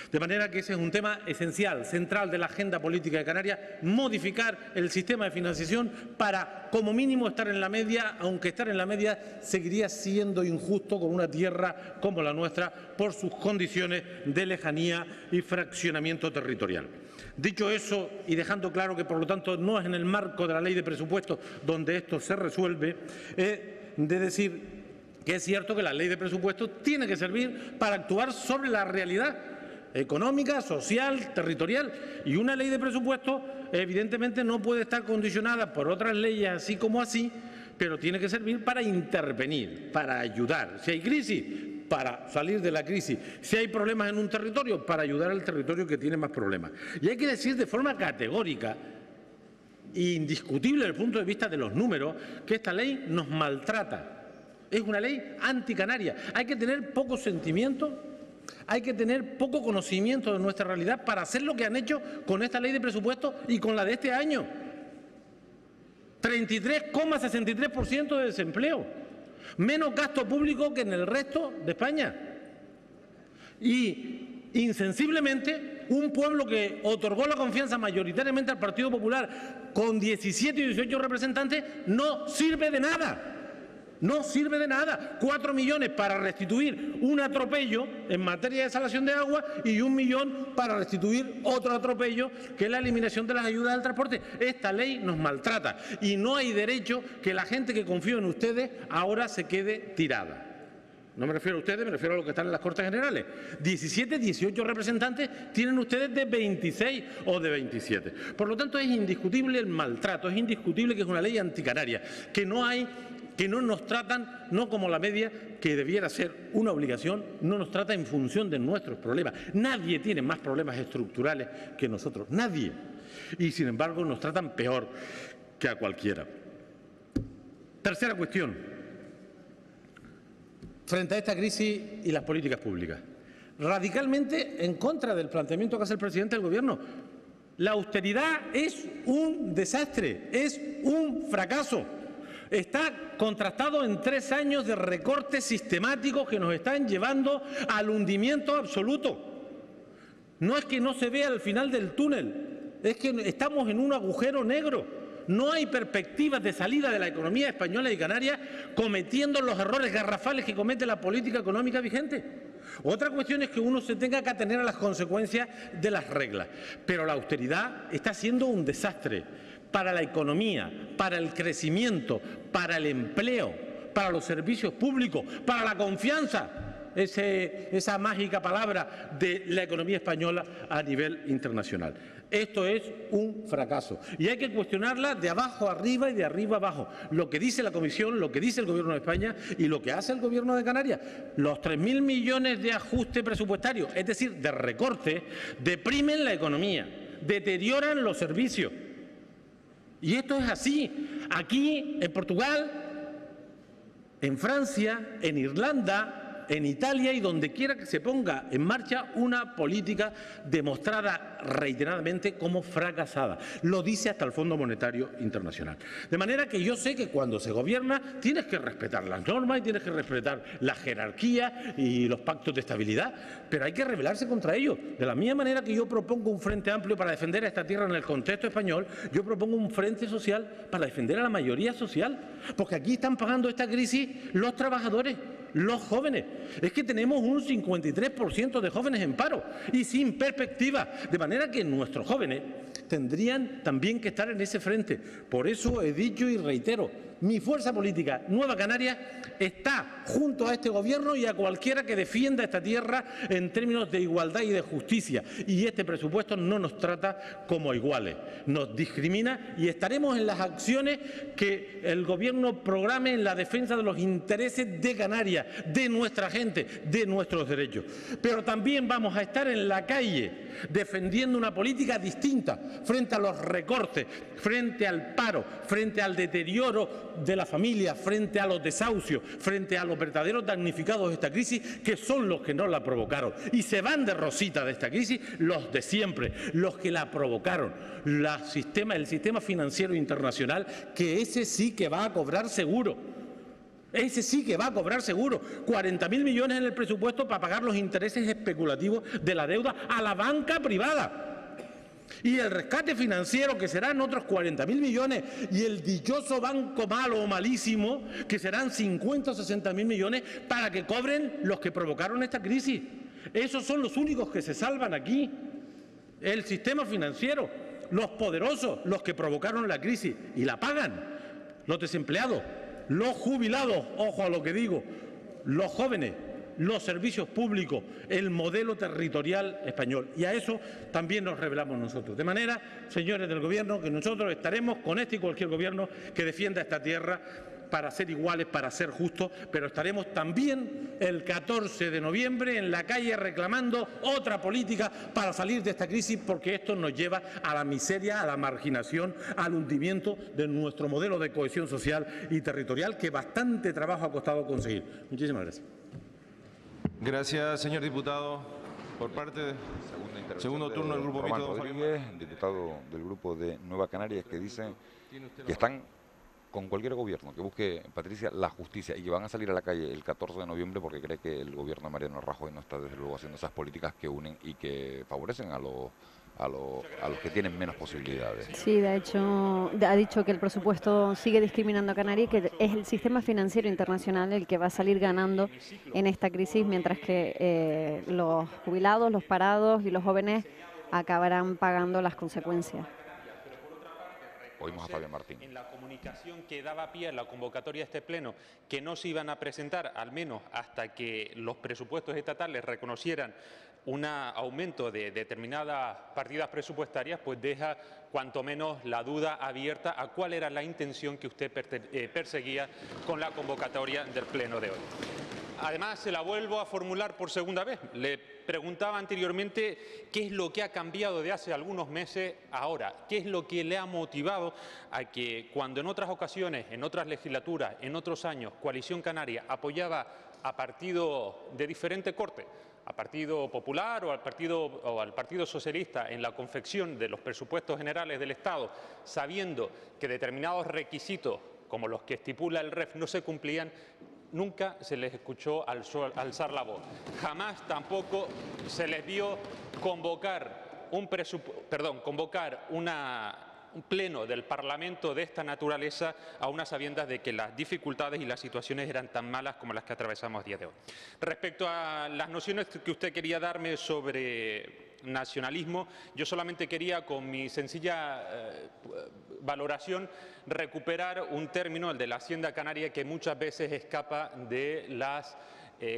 De manera que ese es un tema esencial, central de la agenda política de Canarias: modificar el sistema de financiación para, como mínimo, estar en la media, aunque estar en la media seguiría siendo injusto con una tierra como la nuestra por sus condiciones de lejanía y fraccionamiento territorial. Dicho eso, y dejando claro que, por lo tanto, no es en el marco de la Ley de Presupuestos donde esto se resuelve, de decir que es cierto que la Ley de Presupuestos tiene que servir para actuar sobre la realidad económica, social, territorial, y una Ley de Presupuestos evidentemente no puede estar condicionada por otras leyes así como así, pero tiene que servir para intervenir, para ayudar. Si hay crisis, para salir de la crisis. Si hay problemas en un territorio, para ayudar al territorio que tiene más problemas. Y hay que decir de forma categórica e indiscutible desde el punto de vista de los números que esta ley nos maltrata. Es una ley anticanaria. Hay que tener poco sentimiento, hay que tener poco conocimiento de nuestra realidad para hacer lo que han hecho con esta ley de presupuestos y con la de este año. 33,63% de desempleo. Menos gasto público que en el resto de España. Y, insensiblemente, un pueblo que otorgó la confianza mayoritariamente al Partido Popular con 17 y 18 representantes no sirve de nada. No sirve de nada. 4 millones para restituir un atropello en materia de desalación de agua y 1 millón para restituir otro atropello, que es la eliminación de las ayudas al transporte. Esta ley nos maltrata y no hay derecho que la gente que confió en ustedes ahora se quede tirada. No me refiero a ustedes, me refiero a los que están en las Cortes Generales. 17, 18 representantes tienen ustedes de 26 o de 27. Por lo tanto, es indiscutible el maltrato, es indiscutible que es una ley anticanaria, que no nos tratan, no como la media, que debiera ser una obligación, no nos trata en función de nuestros problemas. Nadie tiene más problemas estructurales que nosotros, nadie. Y sin embargo nos tratan peor que a cualquiera. Tercera cuestión, frente a esta crisis y las políticas públicas. Radicalmente en contra del planteamiento que hace el presidente del Gobierno. La austeridad es un desastre, es un fracaso. Está contrastado en 3 años de recortes sistemáticos que nos están llevando al hundimiento absoluto. No es que no se vea el final del túnel, es que estamos en un agujero negro. No hay perspectivas de salida de la economía española y canaria cometiendo los errores garrafales que comete la política económica vigente. Otra cuestión es que uno se tenga que atener a las consecuencias de las reglas, pero la austeridad está siendo un desastre para la economía, para el crecimiento, para el empleo, para los servicios públicos, para la confianza. Esa mágica palabra de la economía española a nivel internacional. Esto es un fracaso y hay que cuestionarla de abajo arriba y de arriba abajo. Lo que dice la Comisión, lo que dice el Gobierno de España y lo que hace el Gobierno de Canarias. Los 3.000 millones de ajuste presupuestario, es decir, de recorte, deprimen la economía, deterioran los servicios. Y esto es así. Aquí, en Portugal, en Francia, en Irlanda, en Italia y donde quiera que se ponga en marcha una política demostrada reiteradamente como fracasada. Lo dice hasta el Fondo Monetario Internacional. De manera que yo sé que cuando se gobierna tienes que respetar las normas y tienes que respetar la jerarquía y los pactos de estabilidad, pero hay que rebelarse contra ellos. De la misma manera que yo propongo un frente amplio para defender a esta tierra en el contexto español, yo propongo un frente social para defender a la mayoría social, porque aquí están pagando esta crisis los trabajadores, los jóvenes. Es que tenemos un 53% de jóvenes en paro y sin perspectiva, de manera que nuestros jóvenes tendrían también que estar en ese frente. Por eso he dicho y reitero, mi fuerza política, Nueva Canarias, está junto a este Gobierno y a cualquiera que defienda esta tierra en términos de igualdad y de justicia. Y este presupuesto no nos trata como iguales, nos discrimina y estaremos en las acciones que el Gobierno programe en la defensa de los intereses de Canarias, de nuestra gente, de nuestros derechos. Pero también vamos a estar en la calle defendiendo una política distinta frente a los recortes, frente al paro, frente al deterioro de la familia, frente a los desahucios, frente a los verdaderos damnificados de esta crisis, que son los que no la provocaron. Y se van de rosita de esta crisis los de siempre, los que la provocaron, el sistema financiero internacional, que ese sí que va a cobrar seguro. Ese sí que va a cobrar seguro. 40.000 millones en el presupuesto para pagar los intereses especulativos de la deuda a la banca privada. Y el rescate financiero, que serán otros 40.000 millones, y el dichoso banco malo o malísimo, que serán 50 o 60.000 millones, para que cobren los que provocaron esta crisis. Esos son los únicos que se salvan aquí. El sistema financiero, los poderosos, los que provocaron la crisis, y la pagan los desempleados, los jubilados, ojo a lo que digo, los jóvenes, los servicios públicos, el modelo territorial español. Y a eso también nos rebelamos nosotros. De manera, señores del Gobierno, que nosotros estaremos con este y cualquier Gobierno que defienda esta tierra para ser iguales, para ser justos, pero estaremos también el 14 de noviembre en la calle reclamando otra política para salir de esta crisis, porque esto nos lleva a la miseria, a la marginación, al hundimiento de nuestro modelo de cohesión social y territorial, que bastante trabajo ha costado conseguir. Muchísimas gracias. Gracias, señor diputado. Por parte del segundo turno del Grupo Román Mixto. Rodríguez, diputado del Grupo de Nueva Canarias, que dice que están con cualquier gobierno que busque, Patricia, la justicia y que van a salir a la calle el 14 de noviembre porque cree que el gobierno de Mariano Rajoy no está desde luego haciendo esas políticas que unen y que favorecen a los que tienen menos posibilidades. Sí, de hecho, ha dicho que el presupuesto sigue discriminando a Canarias y que es el sistema financiero internacional el que va a salir ganando en esta crisis, mientras que los jubilados, los parados y los jóvenes acabarán pagando las consecuencias. Oímos a Fabián Martín. En la comunicación que daba pie a la convocatoria de este pleno, que no se iban a presentar, al menos hasta que los presupuestos estatales reconocieran un aumento de determinadas partidas presupuestarias, pues deja cuanto menos la duda abierta a cuál era la intención que usted perseguía con la convocatoria del pleno de hoy. Además, se la vuelvo a formular por segunda vez. Le preguntaba anteriormente qué es lo que ha cambiado de hace algunos meses a ahora, qué es lo que le ha motivado a que cuando en otras ocasiones, en otras legislaturas, en otros años, Coalición Canaria apoyaba a partidos de diferente corte, a Partido Popular o al Partido Socialista en la confección de los presupuestos generales del Estado, sabiendo que determinados requisitos, como los que estipula el REF, no se cumplían, nunca se les escuchó alzar la voz. Jamás tampoco se les vio convocar pleno del Parlamento de esta naturaleza a unas sabiendas de que las dificultades y las situaciones eran tan malas como las que atravesamos a día de hoy. Respecto a las nociones que usted quería darme sobre nacionalismo, yo solamente quería, con mi sencilla valoración, recuperar un término, el de la Hacienda Canaria, que muchas veces escapa de las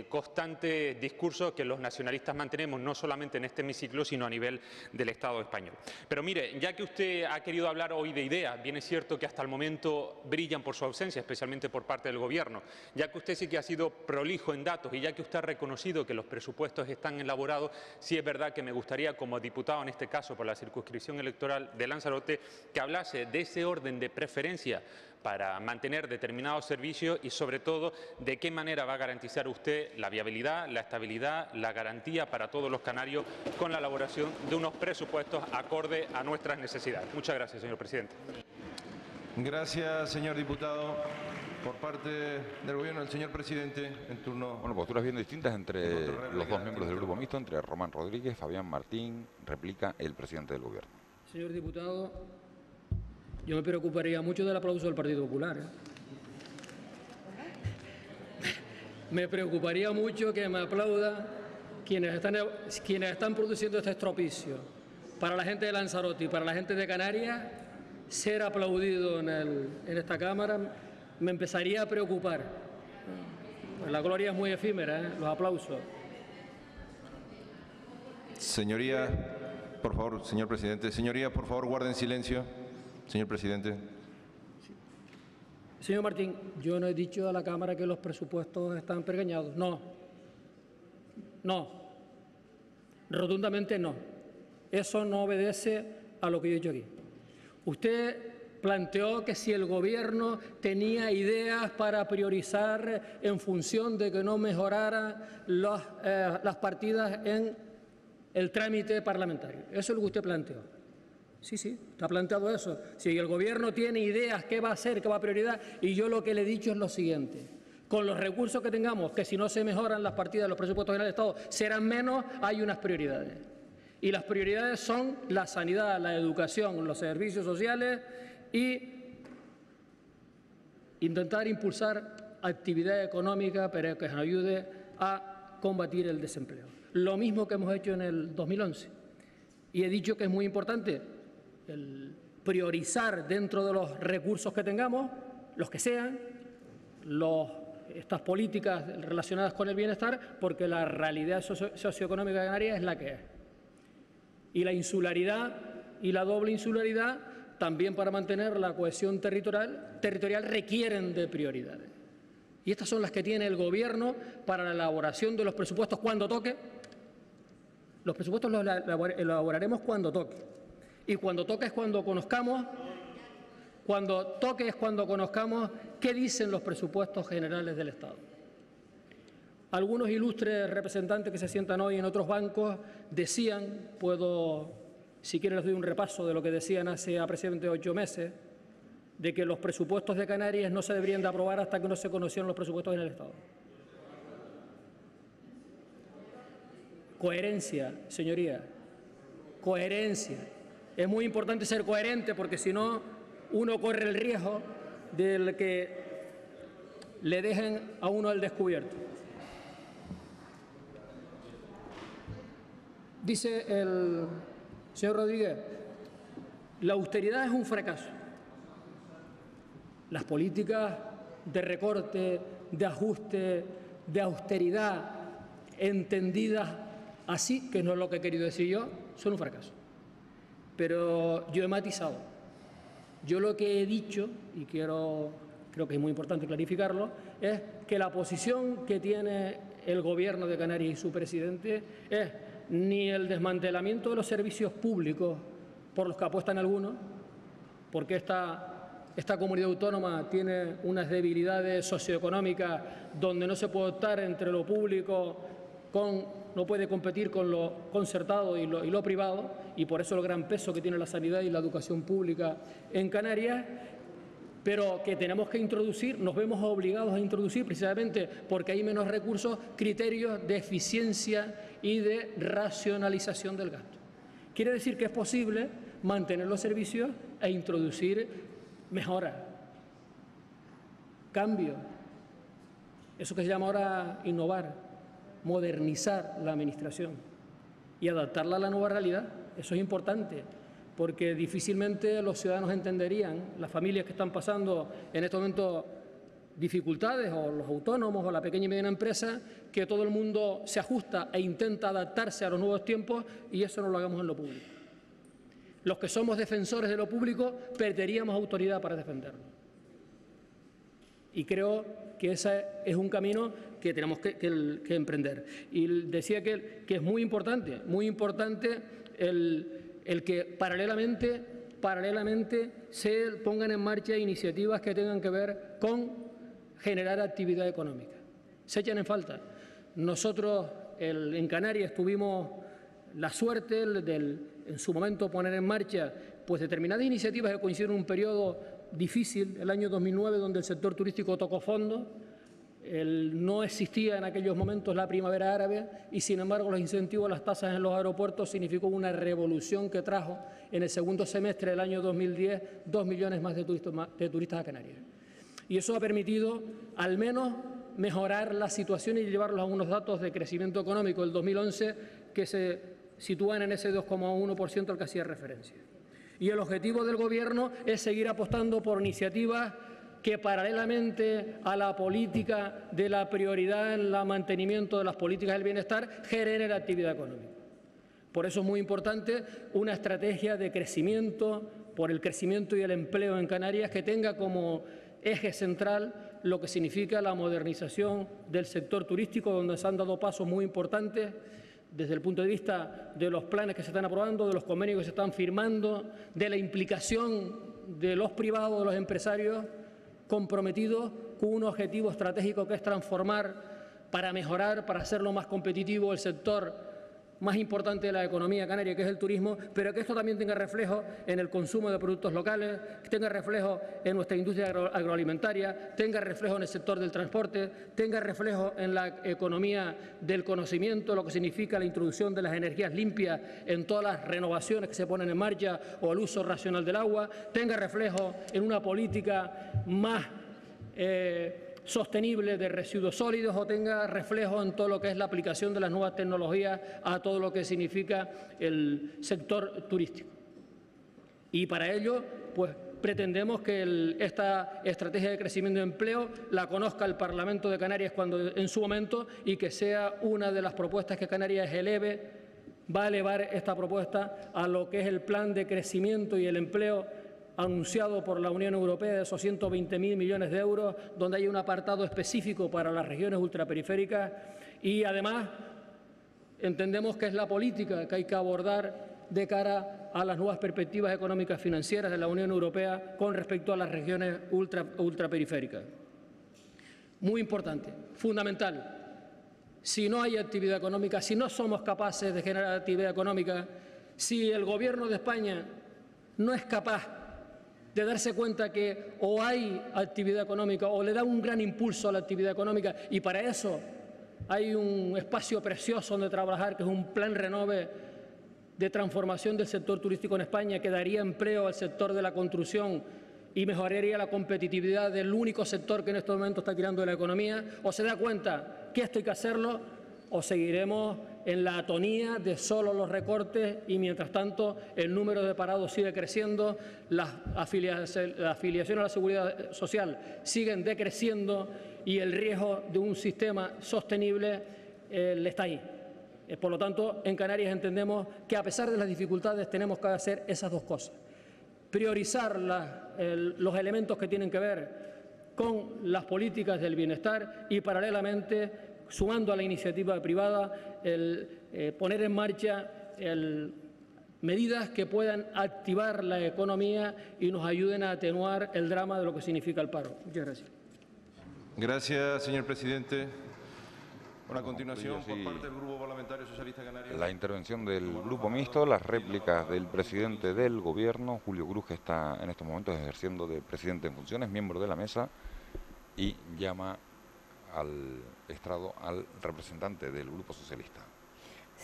constantes discursos que los nacionalistas mantenemos, no solamente en este hemiciclo, sino a nivel del Estado español. Pero mire, ya que usted ha querido hablar hoy de ideas, bien es cierto que hasta el momento brillan por su ausencia, especialmente por parte del Gobierno, ya que usted sí que ha sido prolijo en datos y ya que usted ha reconocido que los presupuestos están elaborados, sí es verdad que me gustaría, como diputado en este caso por la circunscripción electoral de Lanzarote, que hablase de ese orden de preferencia para mantener determinados servicios y, sobre todo, de qué manera va a garantizar usted la viabilidad, la estabilidad, la garantía para todos los canarios con la elaboración de unos presupuestos acorde a nuestras necesidades. Muchas gracias, señor presidente. Gracias, señor diputado. Por parte del Gobierno, el señor presidente, en turno. Bueno, posturas bien distintas entre los dos miembros del Grupo Mixto, entre Román Rodríguez, Fabián Martín. Replica el presidente del Gobierno. Señor diputado, yo me preocuparía mucho del aplauso del Partido Popular. Me preocuparía mucho que me aplaudan quienes están produciendo este estropicio. Para la gente de Lanzarote y para la gente de Canarias, ser aplaudido en esta Cámara me empezaría a preocupar. Pues la gloria es muy efímera, los aplausos. Señoría, por favor, señor presidente. Señoría, por favor, guarden silencio. Señor presidente. Señor Martín, yo no he dicho a la Cámara que los presupuestos están pergeñados. No. No. Rotundamente no. Eso no obedece a lo que yo he dicho aquí. Usted planteó que si el Gobierno tenía ideas para priorizar en función de que no mejoraran las partidas en el trámite parlamentario. Eso es lo que usted planteó. Sí, está planteado eso. Si el Gobierno tiene ideas, qué va a hacer, qué va a prioridad, y yo lo que le he dicho es lo siguiente. Con los recursos que tengamos, que si no se mejoran las partidas de los presupuestos generales del Estado serán menos, hay unas prioridades. Y las prioridades son la sanidad, la educación, los servicios sociales y intentar impulsar actividad económica para que nos ayude a combatir el desempleo. Lo mismo que hemos hecho en el 2011. Y he dicho que es muy importante el priorizar dentro de los recursos que tengamos, los que sean, estas políticas relacionadas con el bienestar, porque la realidad socioeconómica de Canarias es la que es. Y la insularidad y la doble insularidad, también para mantener la cohesión territorial requieren de prioridades. Y estas son las que tiene el Gobierno para la elaboración de los presupuestos cuando toque. Los presupuestos los elaboraremos cuando toque. Y cuando toque es cuando conozcamos, qué dicen los presupuestos generales del Estado. Algunos ilustres representantes que se sientan hoy en otros bancos decían, si quieren les doy un repaso de lo que decían hace aproximadamente 8 meses, de que los presupuestos de Canarias no se deberían de aprobar hasta que no se conocieran los presupuestos en el Estado. Coherencia, señoría, coherencia. Es muy importante ser coherente porque si no, uno corre el riesgo de que le dejen a uno al descubierto. Dice el señor Rodríguez, la austeridad es un fracaso. Las políticas de recorte, de ajuste, de austeridad, entendidas así, que no es lo que he querido decir yo, son un fracaso. Pero yo he matizado. Yo lo que he dicho, y creo que es muy importante clarificarlo, es que la posición que tiene el Gobierno de Canarias y su presidente es ni el desmantelamiento de los servicios públicos por los que apuestan algunos, porque esta comunidad autónoma tiene unas debilidades socioeconómicas donde no se puede optar entre lo público no puede competir con lo concertado y lo privado, y por eso el gran peso que tiene la sanidad y la educación pública en Canarias, pero que tenemos que introducir, nos vemos obligados a introducir, precisamente porque hay menos recursos, criterios de eficiencia y de racionalización del gasto. Quiere decir que es posible mantener los servicios e introducir mejoras, cambios, eso que se llama ahora innovar, modernizar la administración y adaptarla a la nueva realidad. Eso es importante, porque difícilmente los ciudadanos entenderían, las familias que están pasando en estos momentos dificultades, o los autónomos o la pequeña y mediana empresa, que todo el mundo se ajusta e intenta adaptarse a los nuevos tiempos, y eso no lo hagamos en lo público. Los que somos defensores de lo público perderíamos autoridad para defenderlo. Y creo que ese es un camino que tenemos que emprender. Y decía que es muy importante el que paralelamente se pongan en marcha iniciativas que tengan que ver con generar actividad económica. Se echan en falta. Nosotros en Canarias tuvimos la suerte en su momento poner en marcha pues determinadas iniciativas que coinciden en un periodo difícil, el año 2009, donde el sector turístico tocó fondo. No existía en aquellos momentos la primavera árabe y, sin embargo, los incentivos a las tasas en los aeropuertos significó una revolución que trajo en el segundo semestre del año 2010 2 millones más de turistas a Canarias. Y eso ha permitido, al menos, mejorar la situación y llevarlos a unos datos de crecimiento económico del 2011 que se sitúan en ese 2,1% al que hacía referencia. Y el objetivo del Gobierno es seguir apostando por iniciativas que, paralelamente a la política de la prioridad en el mantenimiento de las políticas del bienestar, generen actividad económica. Por eso es muy importante una estrategia de crecimiento, por el crecimiento y el empleo en Canarias, que tenga como eje central lo que significa la modernización del sector turístico, donde se han dado pasos muy importantes desde el punto de vista de los planes que se están aprobando, de los convenios que se están firmando, de la implicación de los privados, de los empresarios comprometidos con un objetivo estratégico que es transformar para mejorar, para hacerlo más competitivo el sector más importante de la economía canaria, que es el turismo, pero que esto también tenga reflejo en el consumo de productos locales, que tenga reflejo en nuestra industria agroalimentaria, tenga reflejo en el sector del transporte, tenga reflejo en la economía del conocimiento, lo que significa la introducción de las energías limpias en todas las renovaciones que se ponen en marcha o el uso racional del agua, tenga reflejo en una política más sostenible de residuos sólidos, o tenga reflejo en todo lo que es la aplicación de las nuevas tecnologías a todo lo que significa el sector turístico. Y para ello, pues pretendemos que esta estrategia de crecimiento de empleo la conozca el Parlamento de Canarias en su momento, y que sea una de las propuestas que Canarias va a elevar esta propuesta a lo que es el plan de crecimiento y el empleo anunciado por la Unión Europea, de esos 120.000 millones de euros, donde hay un apartado específico para las regiones ultraperiféricas. Y además entendemos que es la política que hay que abordar de cara a las nuevas perspectivas económicas financieras de la Unión Europea con respecto a las regiones ultraperiféricas. Muy importante, fundamental. Si no hay actividad económica, si no somos capaces de generar actividad económica, si el Gobierno de España no es capaz de darse cuenta que o hay actividad económica o le da un gran impulso a la actividad económica, y para eso hay un espacio precioso donde trabajar, que es un plan Renove de transformación del sector turístico en España, que daría empleo al sector de la construcción y mejoraría la competitividad del único sector que en estos momentos está tirando de la economía. O se da cuenta que esto hay que hacerlo, o seguiremos en la atonía de solo los recortes, y mientras tanto el número de parados sigue creciendo, las afiliaciones a la seguridad social siguen decreciendo y el riesgo de un sistema sostenible está ahí. Por lo tanto, en Canarias entendemos que, a pesar de las dificultades, tenemos que hacer esas dos cosas: priorizar los elementos que tienen que ver con las políticas del bienestar y, paralelamente, sumando a la iniciativa privada, poner en marcha medidas que puedan activar la economía y nos ayuden a atenuar el drama de lo que significa el paro. Muchas gracias. Gracias, señor presidente. A continuación, por parte del Grupo Parlamentario Socialista Canario. La intervención del Grupo Mixto, las réplicas del presidente del Gobierno, Julio Cruz, que está en estos momentos ejerciendo de presidente en funciones, miembro de la mesa, y llama al estrado al representante del Grupo Socialista.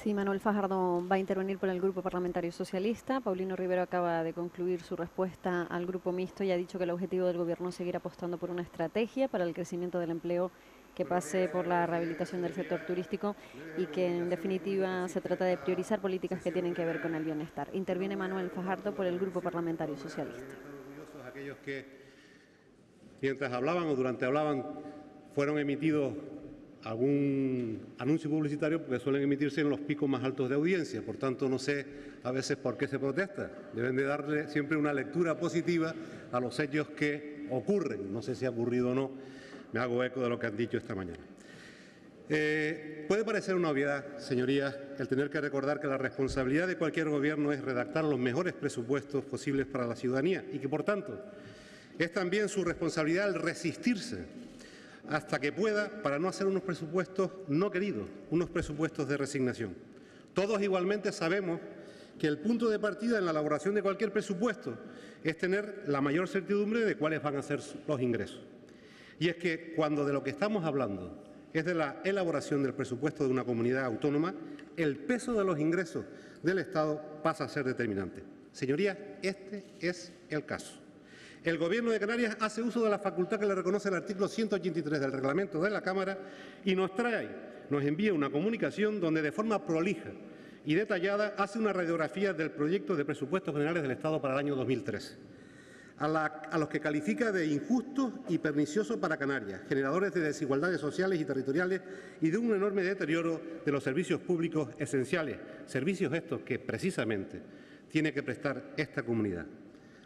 Sí, Manuel Fajardo va a intervenir por el Grupo Parlamentario Socialista. Paulino Rivero acaba de concluir su respuesta al Grupo Mixto y ha dicho que el objetivo del Gobierno es seguir apostando por una estrategia para el crecimiento del empleo que pase por la rehabilitación del sector turístico y que en definitiva se trata de priorizar políticas que tienen que ver con el bienestar. Interviene Manuel Fajardo por el Grupo Parlamentario Socialista. Aquellos que mientras hablaban o durante hablaban fueron emitidos algún anuncio publicitario, porque suelen emitirse en los picos más altos de audiencia. Por tanto, no sé a veces por qué se protesta. Deben de darle siempre una lectura positiva a los hechos que ocurren. No sé si ha ocurrido o no. Me hago eco de lo que han dicho esta mañana. Puede parecer una obviedad, señorías, el tener que recordar que la responsabilidad de cualquier gobierno es redactar los mejores presupuestos posibles para la ciudadanía y que, por tanto, es también su responsabilidad el resistirse hasta que pueda para no hacer unos presupuestos no queridos, unos presupuestos de resignación. Todos igualmente sabemos que el punto de partida en la elaboración de cualquier presupuesto es tener la mayor certidumbre de cuáles van a ser los ingresos. Y es que cuando de lo que estamos hablando es de la elaboración del presupuesto de una comunidad autónoma, el peso de los ingresos del Estado pasa a ser determinante. Señorías, este es el caso. El Gobierno de Canarias hace uso de la facultad que le reconoce el artículo 183 del reglamento de la Cámara y nos envía una comunicación donde de forma prolija y detallada hace una radiografía del proyecto de presupuestos generales del Estado para el año 2013, a los que califica de injustos y perniciosos para Canarias, generadores de desigualdades sociales y territoriales y de un enorme deterioro de los servicios públicos esenciales, servicios estos que precisamente tiene que prestar esta comunidad.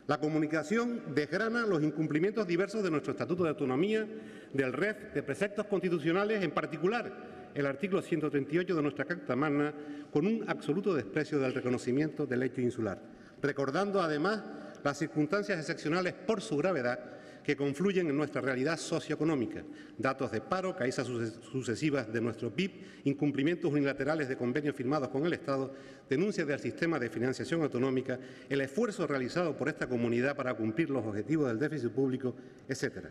La comunicación desgrana los incumplimientos diversos de nuestro Estatuto de Autonomía, del REF, de preceptos constitucionales, en particular el artículo 138 de nuestra Carta Magna, con un absoluto desprecio del reconocimiento del hecho insular, recordando además las circunstancias excepcionales por su gravedad que confluyen en nuestra realidad socioeconómica, datos de paro, caídas sucesivas de nuestro PIB, incumplimientos unilaterales de convenios firmados con el Estado, denuncias del sistema de financiación autonómica, el esfuerzo realizado por esta comunidad para cumplir los objetivos del déficit público, etcétera.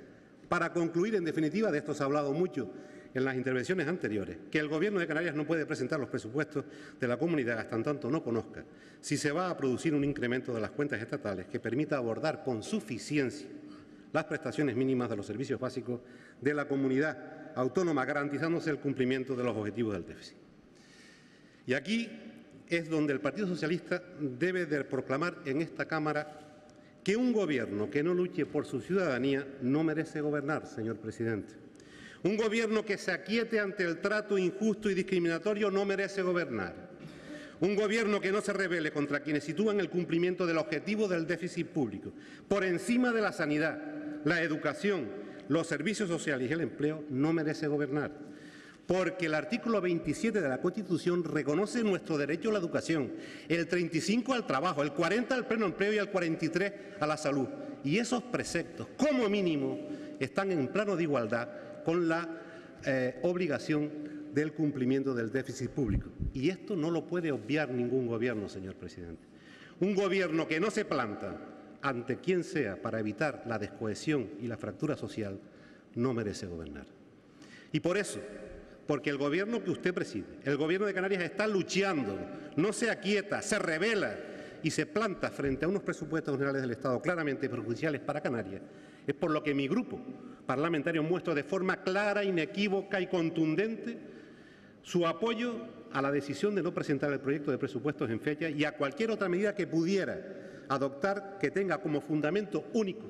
Para concluir, en definitiva, de esto se ha hablado mucho en las intervenciones anteriores, que el Gobierno de Canarias no puede presentar los presupuestos de la comunidad hasta tanto no conozca si se va a producir un incremento de las cuentas estatales que permita abordar con suficiencia las prestaciones mínimas de los servicios básicos de la comunidad autónoma, garantizándose el cumplimiento de los objetivos del déficit. Y aquí es donde el Partido Socialista debe de proclamar en esta Cámara que un Gobierno que no luche por su ciudadanía no merece gobernar, señor presidente. Un Gobierno que se aquiete ante el trato injusto y discriminatorio no merece gobernar. Un Gobierno que no se rebele contra quienes sitúan el cumplimiento del objetivo del déficit público por encima de la sanidad, la educación, los servicios sociales y el empleo no merece gobernar. Porque el artículo 27 de la Constitución reconoce nuestro derecho a la educación, el 35 al trabajo, el 40 al pleno empleo y el 43 a la salud. Y esos preceptos, como mínimo, están en plano de igualdad con la obligación del cumplimiento del déficit público. Y esto no lo puede obviar ningún gobierno, señor presidente. Un gobierno que no se planta ante quien sea para evitar la descohesión y la fractura social no merece gobernar. Y por eso, porque el gobierno que usted preside, el Gobierno de Canarias, está luchando, no se aquieta, se rebela y se planta frente a unos presupuestos generales del Estado claramente perjudiciales para Canarias, es por lo que mi grupo parlamentario muestra de forma clara, inequívoca y contundente su apoyo a la decisión de no presentar el proyecto de presupuestos en fecha y a cualquier otra medida que pudiera adoptar que tenga como fundamento único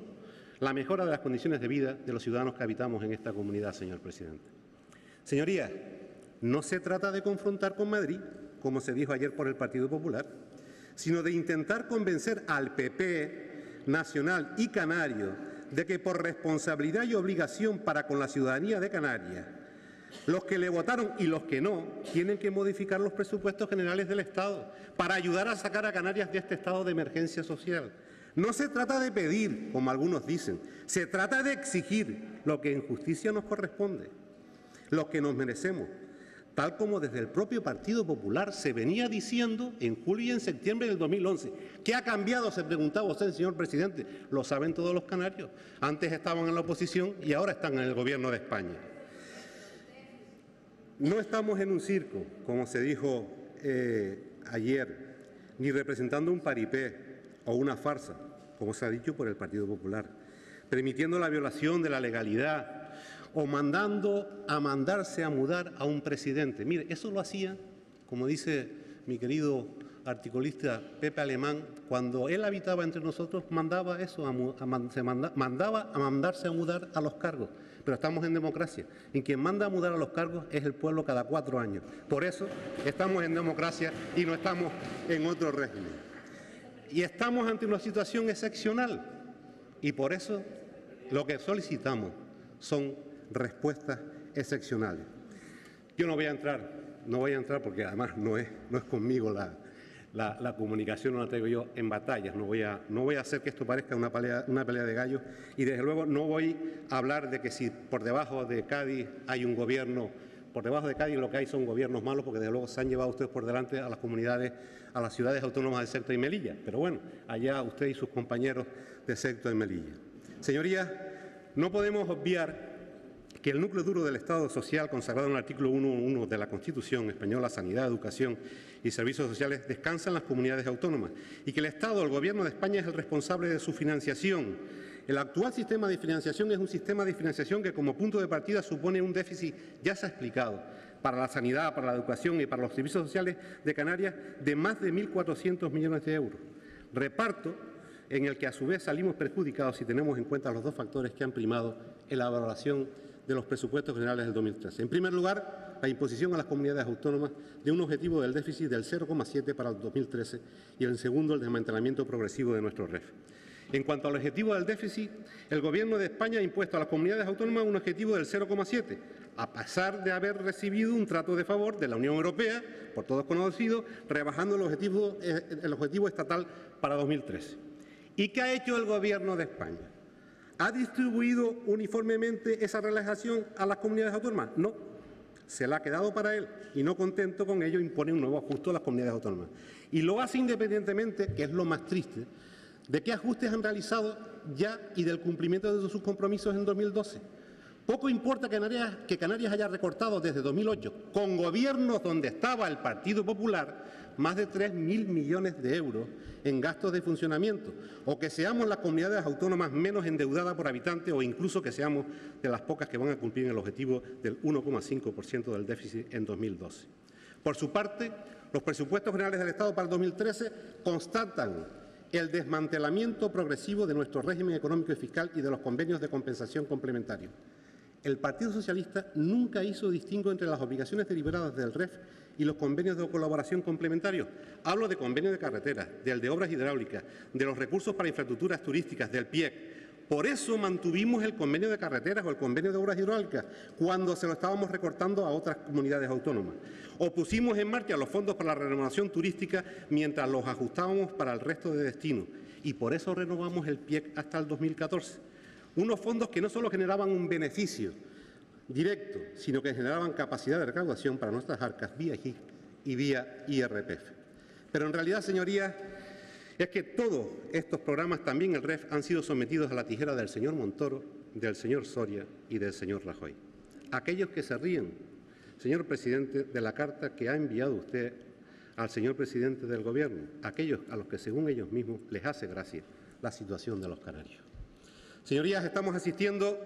la mejora de las condiciones de vida de los ciudadanos que habitamos en esta comunidad, señor presidente. Señorías, no se trata de confrontar con Madrid, como se dijo ayer por el Partido Popular, sino de intentar convencer al PP nacional y canario de que por responsabilidad y obligación para con la ciudadanía de Canarias, los que le votaron y los que no, tienen que modificar los presupuestos generales del Estado para ayudar a sacar a Canarias de este estado de emergencia social. No se trata de pedir, como algunos dicen, se trata de exigir lo que en justicia nos corresponde, lo que nos merecemos, tal como desde el propio Partido Popular se venía diciendo en julio y en septiembre del 2011. ¿Qué ha cambiado?, se preguntaba usted, señor presidente. Lo saben todos los canarios. Antes estaban en la oposición y ahora están en el Gobierno de España. No estamos en un circo, como se dijo ayer, ni representando un paripé o una farsa, como se ha dicho por el Partido Popular, permitiendo la violación de la legalidad o mandando a mandarse a mudar a un presidente. Mire, eso lo hacía, como dice mi querido articulista Pepe Alemán, cuando él habitaba entre nosotros, mandaba eso, mandaba a mandarse a mudar a los cargos. Pero estamos en democracia. Y quien manda a mudar a los cargos es el pueblo cada 4 años. Por eso estamos en democracia y no estamos en otro régimen. Y estamos ante una situación excepcional. Y por eso lo que solicitamos son respuestas excepcionales. Yo no voy a entrar porque además no es conmigo la comunicación, no la traigo yo en batallas. No voy a hacer que esto parezca una pelea de gallos y desde luego no voy a hablar de que si por debajo de Cádiz hay un gobierno, por debajo de Cádiz lo que hay son gobiernos malos, porque desde luego se han llevado ustedes por delante a las comunidades, a las ciudades autónomas de Ceuta y Melilla. Pero bueno, allá usted y sus compañeros de Ceuta y Melilla. Señorías, no podemos obviar que el núcleo duro del Estado social consagrado en el artículo 1.1 de la Constitución española, sanidad, educación y servicios sociales, descansa en las comunidades autónomas y que el Estado, el Gobierno de España, es el responsable de su financiación. El actual sistema de financiación es un sistema de financiación que como punto de partida supone un déficit, ya se ha explicado, para la sanidad, para la educación y para los servicios sociales de Canarias de más de 1.400 millones de euros. Reparto en el que a su vez salimos perjudicados si tenemos en cuenta los dos factores que han primado en la valoración de los presupuestos generales del 2013. En primer lugar, la imposición a las comunidades autónomas de un objetivo del déficit del 0,7 para el 2013 y en segundo, el desmantelamiento progresivo de nuestro REF. En cuanto al objetivo del déficit, el Gobierno de España ha impuesto a las comunidades autónomas un objetivo del 0,7, a pesar de haber recibido un trato de favor de la Unión Europea, por todos conocido, rebajando el objetivo estatal para 2013. ¿Y qué ha hecho el Gobierno de España? ¿Ha distribuido uniformemente esa relajación a las comunidades autónomas? No, se la ha quedado para él y no contento con ello impone un nuevo ajuste a las comunidades autónomas. Y lo hace independientemente, que es lo más triste, de qué ajustes han realizado ya y del cumplimiento de sus compromisos en 2012. Poco importa que Canarias haya recortado desde 2008, con gobiernos donde estaba el Partido Popular, más de 3.000 millones de euros en gastos de funcionamiento, o que seamos las comunidades autónomas menos endeudadas por habitante o incluso que seamos de las pocas que van a cumplir el objetivo del 1,5% del déficit en 2012. Por su parte, los presupuestos generales del Estado para el 2013 constatan el desmantelamiento progresivo de nuestro régimen económico y fiscal y de los convenios de compensación complementarios. El Partido Socialista nunca hizo distingo entre las obligaciones deliberadas del REF y los convenios de colaboración complementarios. Hablo de convenio de carreteras, del de obras hidráulicas, de los recursos para infraestructuras turísticas, del PIEC. Por eso mantuvimos el convenio de carreteras o el convenio de obras hidráulicas cuando se lo estábamos recortando a otras comunidades autónomas. O pusimos en marcha los fondos para la renovación turística mientras los ajustábamos para el resto de destinos. Y por eso renovamos el PIEC hasta el 2014. Unos fondos que no solo generaban un beneficio directo, sino que generaban capacidad de recaudación para nuestras arcas vía GIC y vía IRPF. Pero en realidad, señorías, es que todos estos programas, también el REF, han sido sometidos a la tijera del señor Montoro, del señor Soria y del señor Rajoy. Aquellos que se ríen, señor presidente, de la carta que ha enviado usted al señor presidente del Gobierno, aquellos a los que, según ellos mismos, les hace gracia la situación de los canarios. Señorías, estamos asistiendo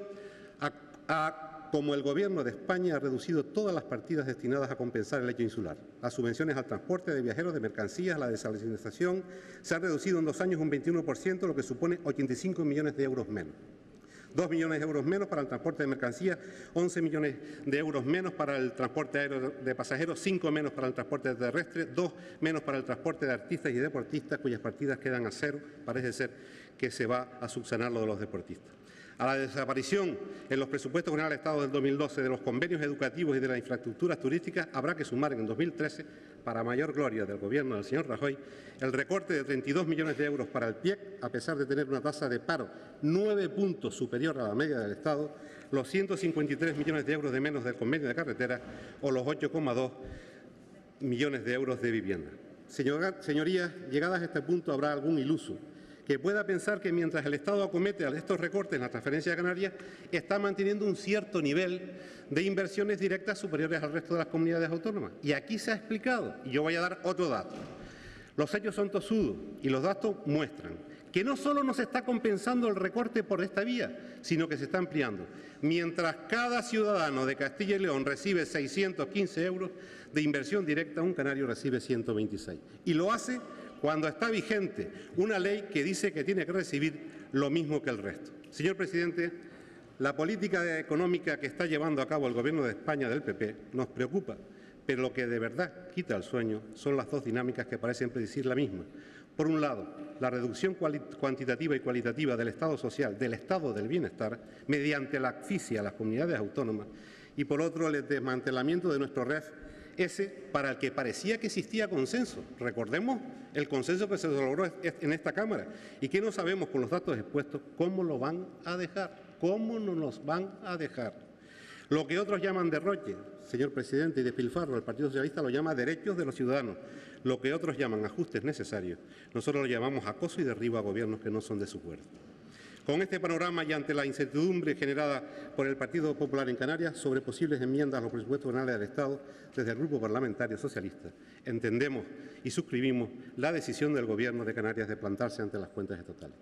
a cómo el Gobierno de España ha reducido todas las partidas destinadas a compensar el hecho insular. Las subvenciones al transporte de viajeros, de mercancías, la desalinización, se han reducido en 2 años un 21%, lo que supone 85 millones de euros menos. 2 millones de euros menos para el transporte de mercancías, 11 millones de euros menos para el transporte aéreo de pasajeros, 5 menos para el transporte terrestre, 2 menos para el transporte de artistas y deportistas, cuyas partidas quedan a cero. Parece ser que se va a subsanar lo de los deportistas. A la desaparición en los presupuestos generales del Estado del 2012 de los convenios educativos y de las infraestructuras turísticas habrá que sumar en 2013, para mayor gloria del Gobierno del señor Rajoy, el recorte de 32 millones de euros para el PIEC, a pesar de tener una tasa de paro 9 puntos superior a la media del Estado, los 153 millones de euros de menos del convenio de carretera o los 8,2 millones de euros de vivienda. Señorías, llegadas a este punto habrá algún iluso que pueda pensar que mientras el Estado acomete estos recortes en la transferencia de Canarias, está manteniendo un cierto nivel de inversiones directas superiores al resto de las comunidades autónomas. Y aquí se ha explicado, y yo voy a dar otro dato. Los hechos son tozudos y los datos muestran que no solo no se está compensando el recorte por esta vía, sino que se está ampliando. Mientras cada ciudadano de Castilla y León recibe 615 euros de inversión directa, un canario recibe 126. Y lo hace cuando está vigente una ley que dice que tiene que recibir lo mismo que el resto. Señor presidente, la política económica que está llevando a cabo el Gobierno de España del PP nos preocupa, pero lo que de verdad quita el sueño son las dos dinámicas que parecen predecir la misma. Por un lado, la reducción cuantitativa y cualitativa del Estado social, del Estado del bienestar, mediante la asfixia a las comunidades autónomas, y por otro, el desmantelamiento de nuestro REF, ese para el que parecía que existía consenso. Recordemos el consenso que se logró en esta Cámara y que no sabemos con los datos expuestos cómo lo van a dejar, cómo no nos van a dejar. Lo que otros llaman derroche, señor presidente, y despilfarro, el Partido Socialista lo llama derechos de los ciudadanos. Lo que otros llaman ajustes necesarios, nosotros lo llamamos acoso y derribo a gobiernos que no son de su cuerda. Con este panorama y ante la incertidumbre generada por el Partido Popular en Canarias sobre posibles enmiendas a los presupuestos generales del Estado, desde el Grupo Parlamentario Socialista entendemos y suscribimos la decisión del Gobierno de Canarias de plantarse ante las cuentas estatales.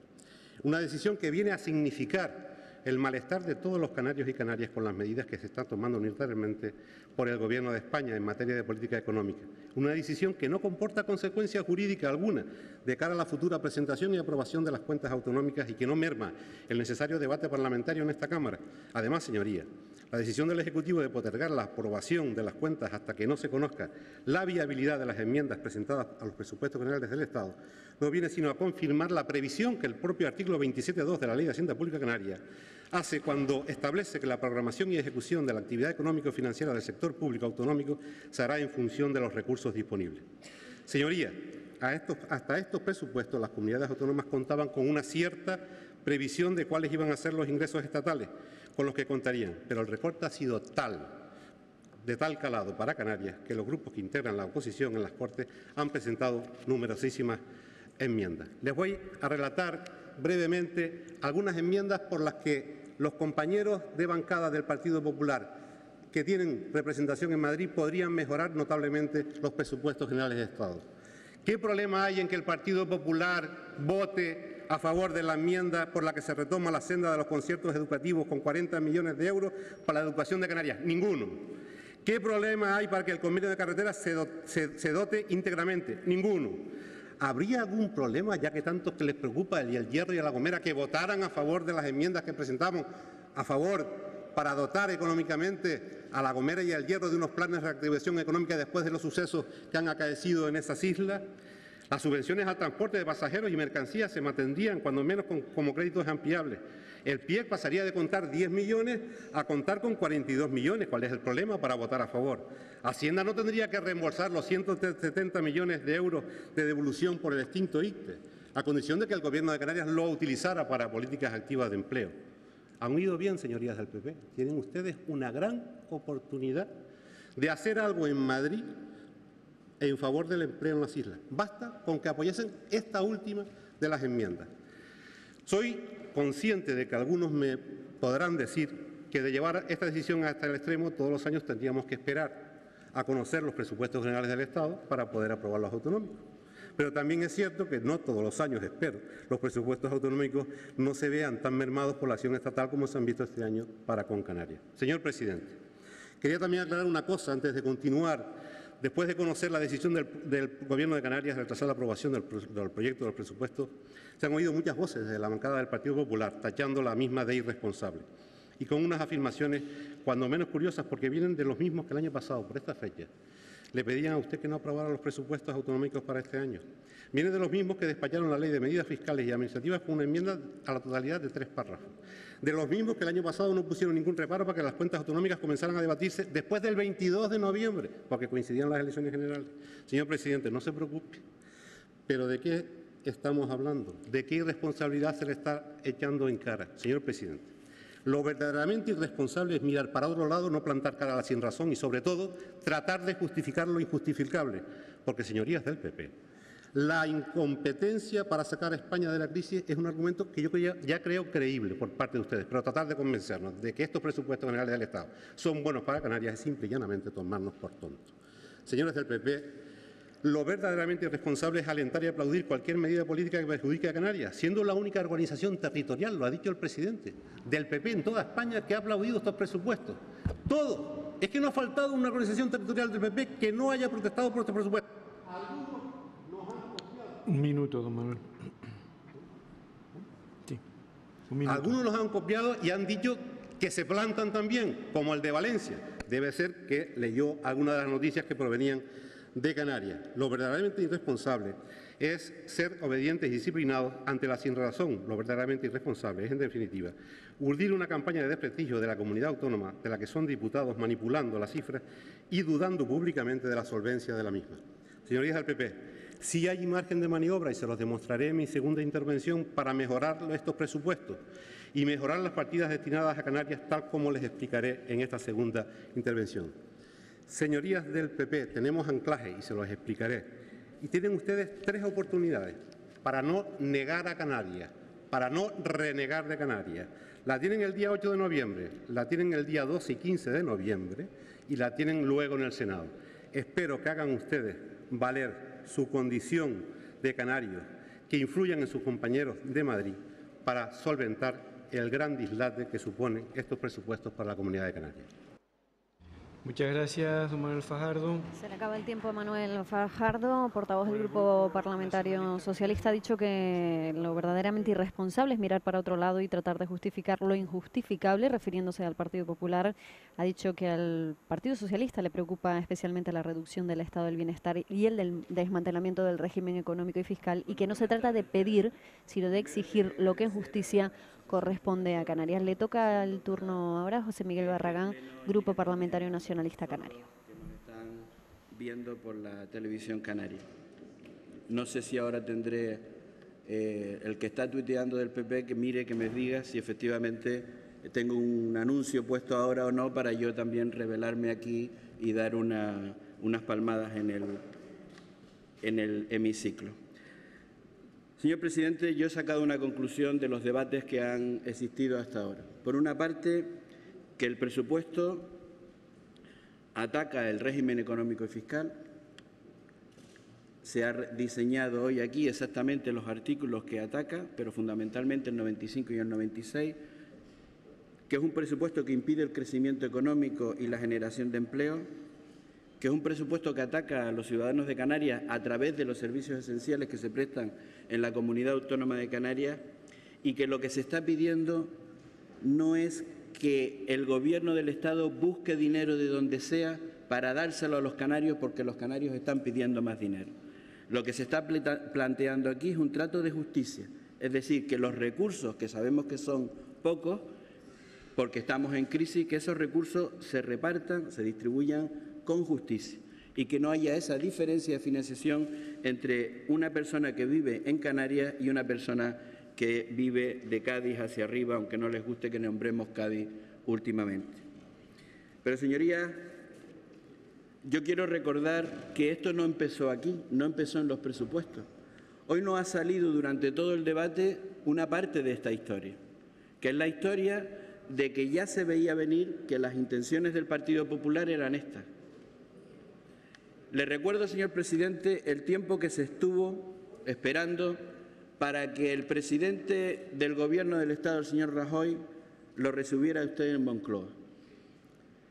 Una decisión que viene a significar el malestar de todos los canarios y canarias con las medidas que se están tomando unilateralmente por el Gobierno de España en materia de política económica. Una decisión que no comporta consecuencia jurídica alguna de cara a la futura presentación y aprobación de las cuentas autonómicas y que no merma el necesario debate parlamentario en esta Cámara. Además, señorías, la decisión del Ejecutivo de postergar la aprobación de las cuentas hasta que no se conozca la viabilidad de las enmiendas presentadas a los presupuestos generales del Estado no viene sino a confirmar la previsión que el propio artículo 27.2 de la Ley de Hacienda Pública Canaria hace cuando establece que la programación y ejecución de la actividad económico-financiera del sector público autonómico se hará en función de los recursos disponibles. Señorías, hasta estos presupuestos las comunidades autónomas contaban con una cierta previsión de cuáles iban a ser los ingresos estatales con los que contarían, pero el recorte ha sido de tal calado para Canarias que los grupos que integran la oposición en las Cortes han presentado numerosísimas enmiendas. Les voy a relatar brevemente algunas enmiendas por las que los compañeros de bancada del Partido Popular que tienen representación en Madrid podrían mejorar notablemente los presupuestos generales de Estado. ¿Qué problema hay en que el Partido Popular vote a favor de la enmienda por la que se retoma la senda de los conciertos educativos con 40 millones de euros para la educación de Canarias? Ninguno. ¿Qué problema hay para que el convenio de carreteras se dote íntegramente? Ninguno. ¿Habría algún problema, ya que tanto que les preocupa el Hierro y a La Gomera, que votaran a favor de las enmiendas que presentamos a favor para dotar económicamente a La Gomera y al Hierro de unos planes de reactivación económica después de los sucesos que han acaecido en esas islas? Las subvenciones al transporte de pasajeros y mercancías se mantendrían, cuando menos como créditos ampliables. El PIEC pasaría de contar 10 millones a contar con 42 millones. ¿Cuál es el problema para votar a favor? Hacienda no tendría que reembolsar los 170 millones de euros de devolución por el extinto ICTE, a condición de que el Gobierno de Canarias lo utilizara para políticas activas de empleo. ¿Han oído bien, señorías del PP? Tienen ustedes una gran oportunidad de hacer algo en Madrid en favor del empleo en las islas. Basta con que apoyesen esta última de las enmiendas. Soy consciente de que algunos me podrán decir que de llevar esta decisión hasta el extremo todos los años tendríamos que esperar a conocer los presupuestos generales del Estado para poder aprobar los autonómicos. Pero también es cierto que no todos los años, espero, los presupuestos autonómicos no se vean tan mermados por la acción estatal como se han visto este año para con Canarias. Señor presidente, quería también aclarar una cosa antes de continuar. Después de conocer la decisión del Gobierno de Canarias de retrasar la aprobación del proyecto del presupuesto, se han oído muchas voces desde la bancada del Partido Popular tachando la misma de irresponsable y con unas afirmaciones cuando menos curiosas porque vienen de los mismos que el año pasado, por esta fecha, le pedían a usted que no aprobara los presupuestos autonómicos para este año. Vienen de los mismos que despacharon la ley de medidas fiscales y administrativas con una enmienda a la totalidad de 3 párrafos. De los mismos que el año pasado no pusieron ningún reparo para que las cuentas autonómicas comenzaran a debatirse después del 22 de noviembre, porque coincidían las elecciones generales. Señor presidente, no se preocupe, pero ¿de qué estamos hablando? ¿De qué irresponsabilidad se le está echando en cara? Señor presidente, lo verdaderamente irresponsable es mirar para otro lado, no plantar cara a la sinrazón y, sobre todo, tratar de justificar lo injustificable, porque, señorías del PP, La incompetencia para sacar a España de la crisis es un argumento que yo ya creo creíble por parte de ustedes, pero tratar de convencernos de que estos presupuestos generales del Estado son buenos para Canarias es simple y llanamente tomarnos por tontos. Señores del PP, lo verdaderamente irresponsable es alentar y aplaudir cualquier medida política que perjudique a Canarias, siendo la única organización territorial, lo ha dicho el presidente, del PP en toda España que ha aplaudido estos presupuestos. Todo. Es que no ha faltado una organización territorial del PP que no haya protestado por estos presupuestos. Un minuto, don Manuel. Sí, un minuto. Algunos los han copiado y han dicho que se plantan también, como el de Valencia. Debe ser que leyó alguna de las noticias que provenían de Canarias. Lo verdaderamente irresponsable es ser obedientes y disciplinados ante la sinrazón. Lo verdaderamente irresponsable es, en definitiva, urdir una campaña de desprestigio de la comunidad autónoma de la que son diputados manipulando las cifras y dudando públicamente de la solvencia de la misma. Señorías del PP, sí hay margen de maniobra, y se los demostraré en mi segunda intervención, para mejorar estos presupuestos y mejorar las partidas destinadas a Canarias, tal como les explicaré en esta segunda intervención. Señorías del PP, tenemos anclaje y se los explicaré. Y tienen ustedes 3 oportunidades para no negar a Canarias, para no renegar de Canarias. La tienen el día 8 de noviembre, la tienen el día 12 y 15 de noviembre y la tienen luego en el Senado. Espero que hagan ustedes valer su condición de canarios, que influyan en sus compañeros de Madrid para solventar el gran dislate que suponen estos presupuestos para la Comunidad de Canarias. Muchas gracias, don Manuel Fajardo. Se le acaba el tiempo a Manuel Fajardo, portavoz del Grupo Parlamentario Socialista. Ha dicho que lo verdaderamente irresponsable es mirar para otro lado y tratar de justificar lo injustificable, refiriéndose al Partido Popular. Ha dicho que al Partido Socialista le preocupa especialmente la reducción del estado del bienestar y el del desmantelamiento del régimen económico y fiscal, y que no se trata de pedir, sino de exigir lo que en justicia corresponde a Canarias. Le toca el turno ahora a José Miguel Barragán, Grupo Parlamentario Nacionalista Canario. Que nos están viendo por la televisión canaria. No sé si ahora tendré el que está tuiteando del PP que mire, que me diga si efectivamente tengo un anuncio puesto ahora o no, para yo también revelarme aquí y dar unas palmadas en el hemiciclo. Señor presidente, yo he sacado una conclusión de los debates que han existido hasta ahora. Por una parte, que el presupuesto ataca el régimen económico y fiscal. Se ha diseñado hoy aquí exactamente los artículos que ataca, pero fundamentalmente el 95 y el 96, que es un presupuesto que impide el crecimiento económico y la generación de empleo, que es un presupuesto que ataca a los ciudadanos de Canarias a través de los servicios esenciales que se prestan en la Comunidad Autónoma de Canarias, y que lo que se está pidiendo no es que el Gobierno del Estado busque dinero de donde sea para dárselo a los canarios, porque los canarios están pidiendo más dinero. Lo que se está planteando aquí es un trato de justicia, es decir, que los recursos, que sabemos que son pocos, porque estamos en crisis, que esos recursos se repartan, se distribuyan con justicia, y que no haya esa diferencia de financiación entre una persona que vive en Canarias y una persona que vive de Cádiz hacia arriba, aunque no les guste que nombremos Cádiz últimamente. Pero, señorías, yo quiero recordar que esto no empezó aquí, no empezó en los presupuestos. Hoy no ha salido durante todo el debate una parte de esta historia, que es la historia de que ya se veía venir que las intenciones del Partido Popular eran estas. Le recuerdo, señor presidente, el tiempo que se estuvo esperando para que el presidente del Gobierno del Estado, el señor Rajoy, lo recibiera usted en Moncloa.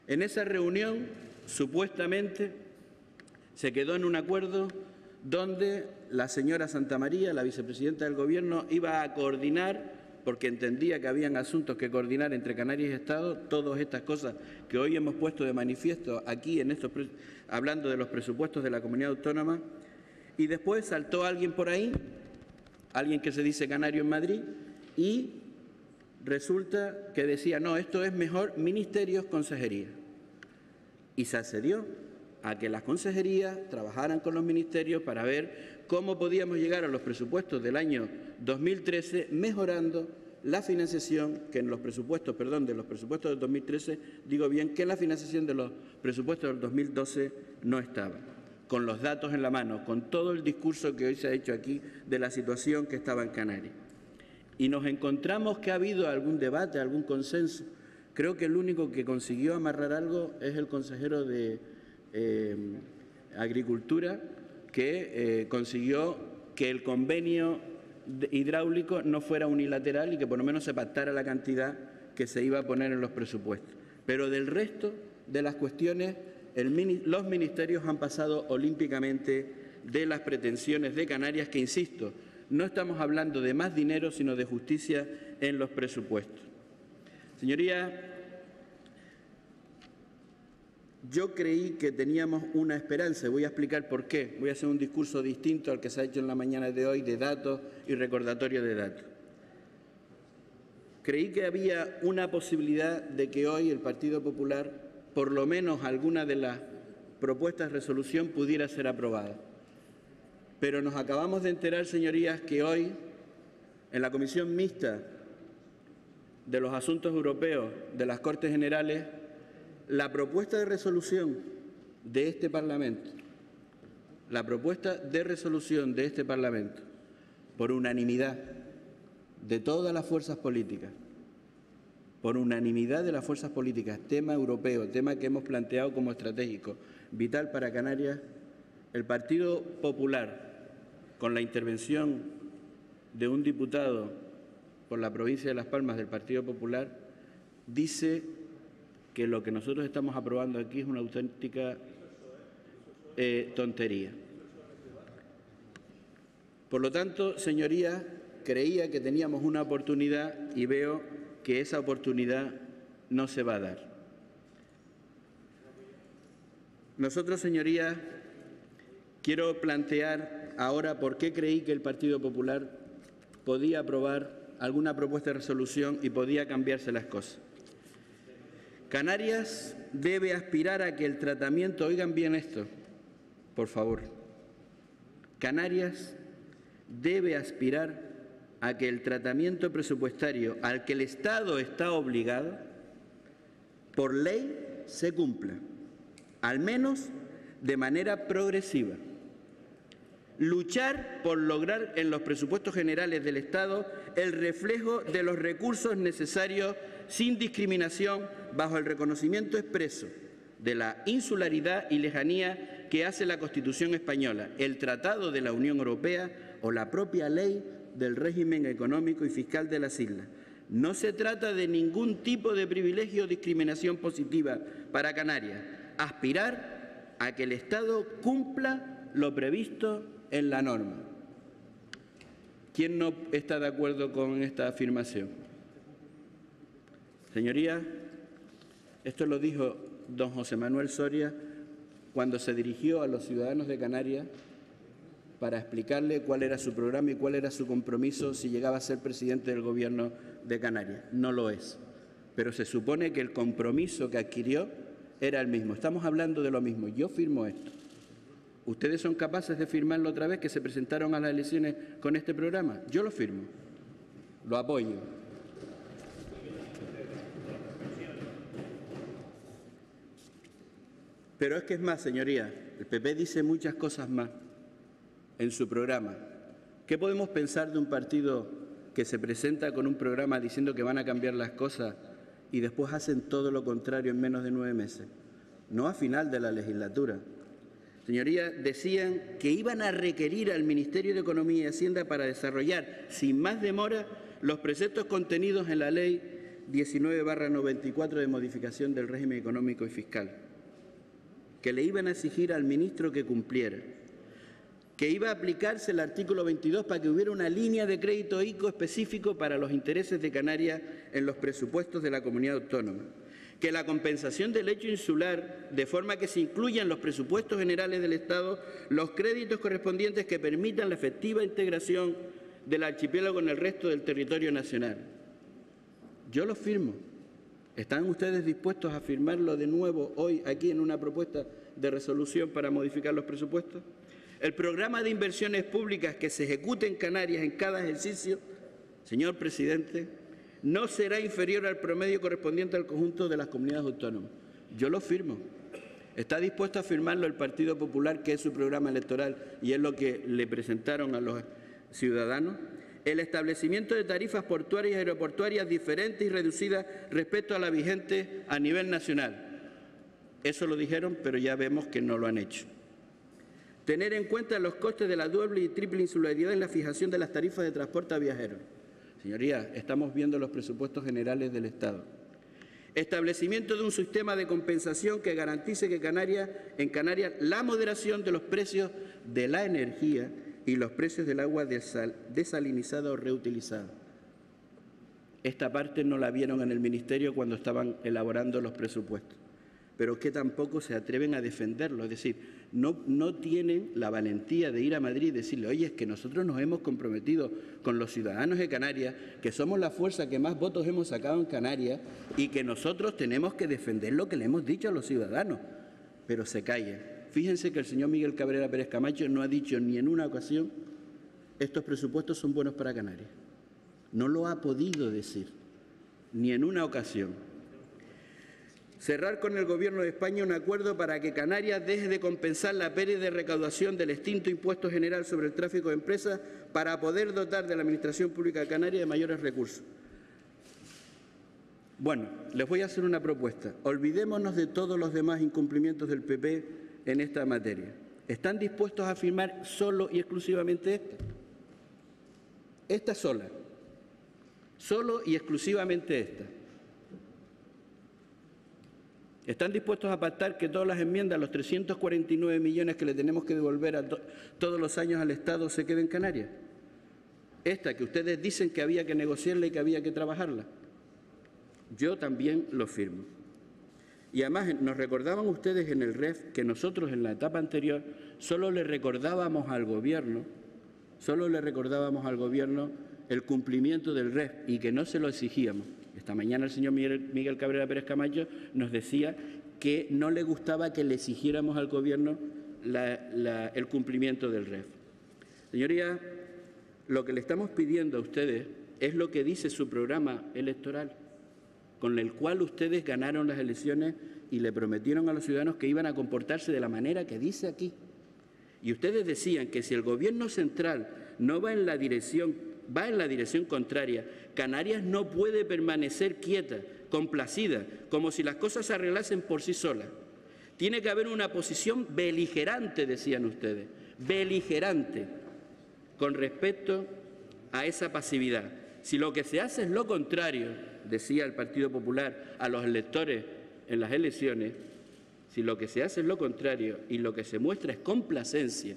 En esa reunión, supuestamente, se quedó en un acuerdo donde la señora Santamaría, la vicepresidenta del Gobierno, iba a coordinar, porque entendía que habían asuntos que coordinar entre Canarias y Estado, todas estas cosas que hoy hemos puesto de manifiesto aquí, hablando de los presupuestos de la Comunidad Autónoma, y después saltó alguien por ahí, alguien que se dice canario en Madrid, y resulta que decía, no, esto es mejor ministerios, consejerías. Y se accedió a que las consejerías trabajaran con los ministerios para ver cómo podíamos llegar a los presupuestos del año 2013 mejorando la financiación, que en los presupuestos, de los presupuestos del 2013, digo bien, que en la financiación de los presupuestos del 2012 no estaba. con los datos en la mano, con todo el discurso que hoy se ha hecho aquí de la situación que estaba en Canarias. Y nos encontramos que ha habido algún debate, algún consenso. Creo que el único que consiguió amarrar algo es el consejero de Agricultura, que consiguió que el convenio hidráulico no fuera unilateral y que por lo menos se pactara la cantidad que se iba a poner en los presupuestos. Pero del resto de las cuestiones, los ministerios han pasado olímpicamente de las pretensiones de Canarias, que, insisto, no estamos hablando de más dinero, sino de justicia en los presupuestos. Señorías, yo creí que teníamos una esperanza, y voy a explicar por qué. Voy a hacer un discurso distinto al que se ha hecho en la mañana de hoy, de datos y recordatorio de datos. Creí que había una posibilidad de que hoy el Partido Popular, por lo menos alguna de las propuestas de resolución, pudiera ser aprobada. Pero nos acabamos de enterar, señorías, que hoy, en la Comisión Mixta de los Asuntos Europeos de las Cortes Generales, la propuesta de resolución de este Parlamento, por unanimidad de todas las fuerzas políticas, tema europeo, tema que hemos planteado como estratégico, vital para Canarias, el Partido Popular, con la intervención de un diputado por la provincia de Las Palmas del Partido Popular, dice que lo que nosotros estamos aprobando aquí es una auténtica tontería. Por lo tanto, señorías, creía que teníamos una oportunidad y veo que esa oportunidad no se va a dar. Nosotros, señorías, quiero plantear ahora por qué creí que el Partido Popular podía aprobar alguna propuesta de resolución y podía cambiarse las cosas. Canarias debe aspirar a que el tratamiento, oigan bien esto, por favor, Canarias debe aspirar a que el tratamiento presupuestario al que el Estado está obligado, por ley, se cumpla, al menos de manera progresiva. Luchar por lograr en los presupuestos generales del Estado el reflejo de los recursos necesarios sin discriminación, bajo el reconocimiento expreso de la insularidad y lejanía que hace la Constitución española, el Tratado de la Unión Europea o la propia ley del régimen económico y fiscal de las islas. No se trata de ningún tipo de privilegio o discriminación positiva para Canarias. Aspirar a que el Estado cumpla lo previsto en la norma. ¿Quién no está de acuerdo con esta afirmación? Señorías, esto lo dijo don José Manuel Soria cuando se dirigió a los ciudadanos de Canarias para explicarle cuál era su programa y cuál era su compromiso si llegaba a ser presidente del Gobierno de Canarias. No lo es, pero se supone que el compromiso que adquirió era el mismo. Estamos hablando de lo mismo. Yo firmo esto. ¿Ustedes son capaces de firmarlo otra vez, que se presentaron a las elecciones con este programa? Yo lo firmo, lo apoyo. Pero es que es más, señorías, el PP dice muchas cosas más en su programa. ¿Qué podemos pensar de un partido que se presenta con un programa diciendo que van a cambiar las cosas y después hacen todo lo contrario en menos de 9 meses? No a final de la legislatura. Señorías, decían que iban a requerir al Ministerio de Economía y Hacienda para desarrollar, sin más demora, los preceptos contenidos en la Ley 19/94 de modificación del régimen económico y fiscal, que le iban a exigir al ministro que cumpliera, que iba a aplicarse el artículo 22 para que hubiera una línea de crédito ICO específico para los intereses de Canarias en los presupuestos de la comunidad autónoma, que la compensación del hecho insular, de forma que se incluyan en los presupuestos generales del Estado los créditos correspondientes que permitan la efectiva integración del archipiélago en el resto del territorio nacional. Yo lo firmo. ¿Están ustedes dispuestos a firmarlo de nuevo hoy aquí en una propuesta de resolución para modificar los presupuestos? El programa de inversiones públicas que se ejecute en Canarias en cada ejercicio, señor presidente, no será inferior al promedio correspondiente al conjunto de las comunidades autónomas. Yo lo firmo. ¿Está dispuesto a firmarlo el Partido Popular, que es su programa electoral y es lo que le presentaron a los ciudadanos? El establecimiento de tarifas portuarias y aeroportuarias diferentes y reducidas respecto a la vigente a nivel nacional. Eso lo dijeron, pero ya vemos que no lo han hecho. Tener en cuenta los costes de la doble y triple insularidad en la fijación de las tarifas de transporte a viajeros. Señorías, estamos viendo los presupuestos generales del Estado. Establecimiento de un sistema de compensación que garantice que en Canarias la moderación de los precios de la energía y los precios del agua desalinizada o reutilizada. Esta parte no la vieron en el Ministerio cuando estaban elaborando los presupuestos, pero que tampoco se atreven a defenderlo. Es decir, no tienen la valentía de ir a Madrid y decirle, oye, es que nosotros nos hemos comprometido con los ciudadanos de Canarias, que somos la fuerza que más votos hemos sacado en Canarias y que nosotros tenemos que defender lo que le hemos dicho a los ciudadanos. Pero se callan. Fíjense que el señor Miguel Cabrera Pérez Camacho no ha dicho ni en una ocasión estos presupuestos son buenos para Canarias. No lo ha podido decir, ni en una ocasión. Cerrar con el Gobierno de España un acuerdo para que Canarias deje de compensar la pérdida de recaudación del extinto Impuesto General sobre el Tráfico de Empresas para poder dotar de la Administración Pública de Canarias de mayores recursos. Bueno, les voy a hacer una propuesta. Olvidémonos de todos los demás incumplimientos del PP en esta materia. ¿Están dispuestos a firmar solo y exclusivamente esta? Esta sola. Solo y exclusivamente esta. ¿Están dispuestos a pactar que todas las enmiendas, los 349 millones que le tenemos que devolver todos los años al Estado, se queden en Canarias? Esta que ustedes dicen que había que negociarla y que había que trabajarla. Yo también lo firmo. Y además nos recordaban ustedes en el REF que nosotros en la etapa anterior solo le recordábamos al Gobierno el cumplimiento del REF y que no se lo exigíamos. Esta mañana el señor Miguel Cabrera Pérez Camacho nos decía que no le gustaba que le exigiéramos al Gobierno el cumplimiento del REF. Señorías, lo que le estamos pidiendo a ustedes es lo que dice su programa electoral, con el cual ustedes ganaron las elecciones y le prometieron a los ciudadanos que iban a comportarse de la manera que dice aquí. Y ustedes decían que si el Gobierno central no va en la dirección contraria, Canarias no puede permanecer quieta, complacida, como si las cosas se arreglasen por sí solas. Tiene que haber una posición beligerante, decían ustedes, beligerante, con respecto a esa pasividad. Si lo que se hace es lo contrario, decía el Partido Popular a los electores en las elecciones, si lo que se hace es lo contrario y lo que se muestra es complacencia,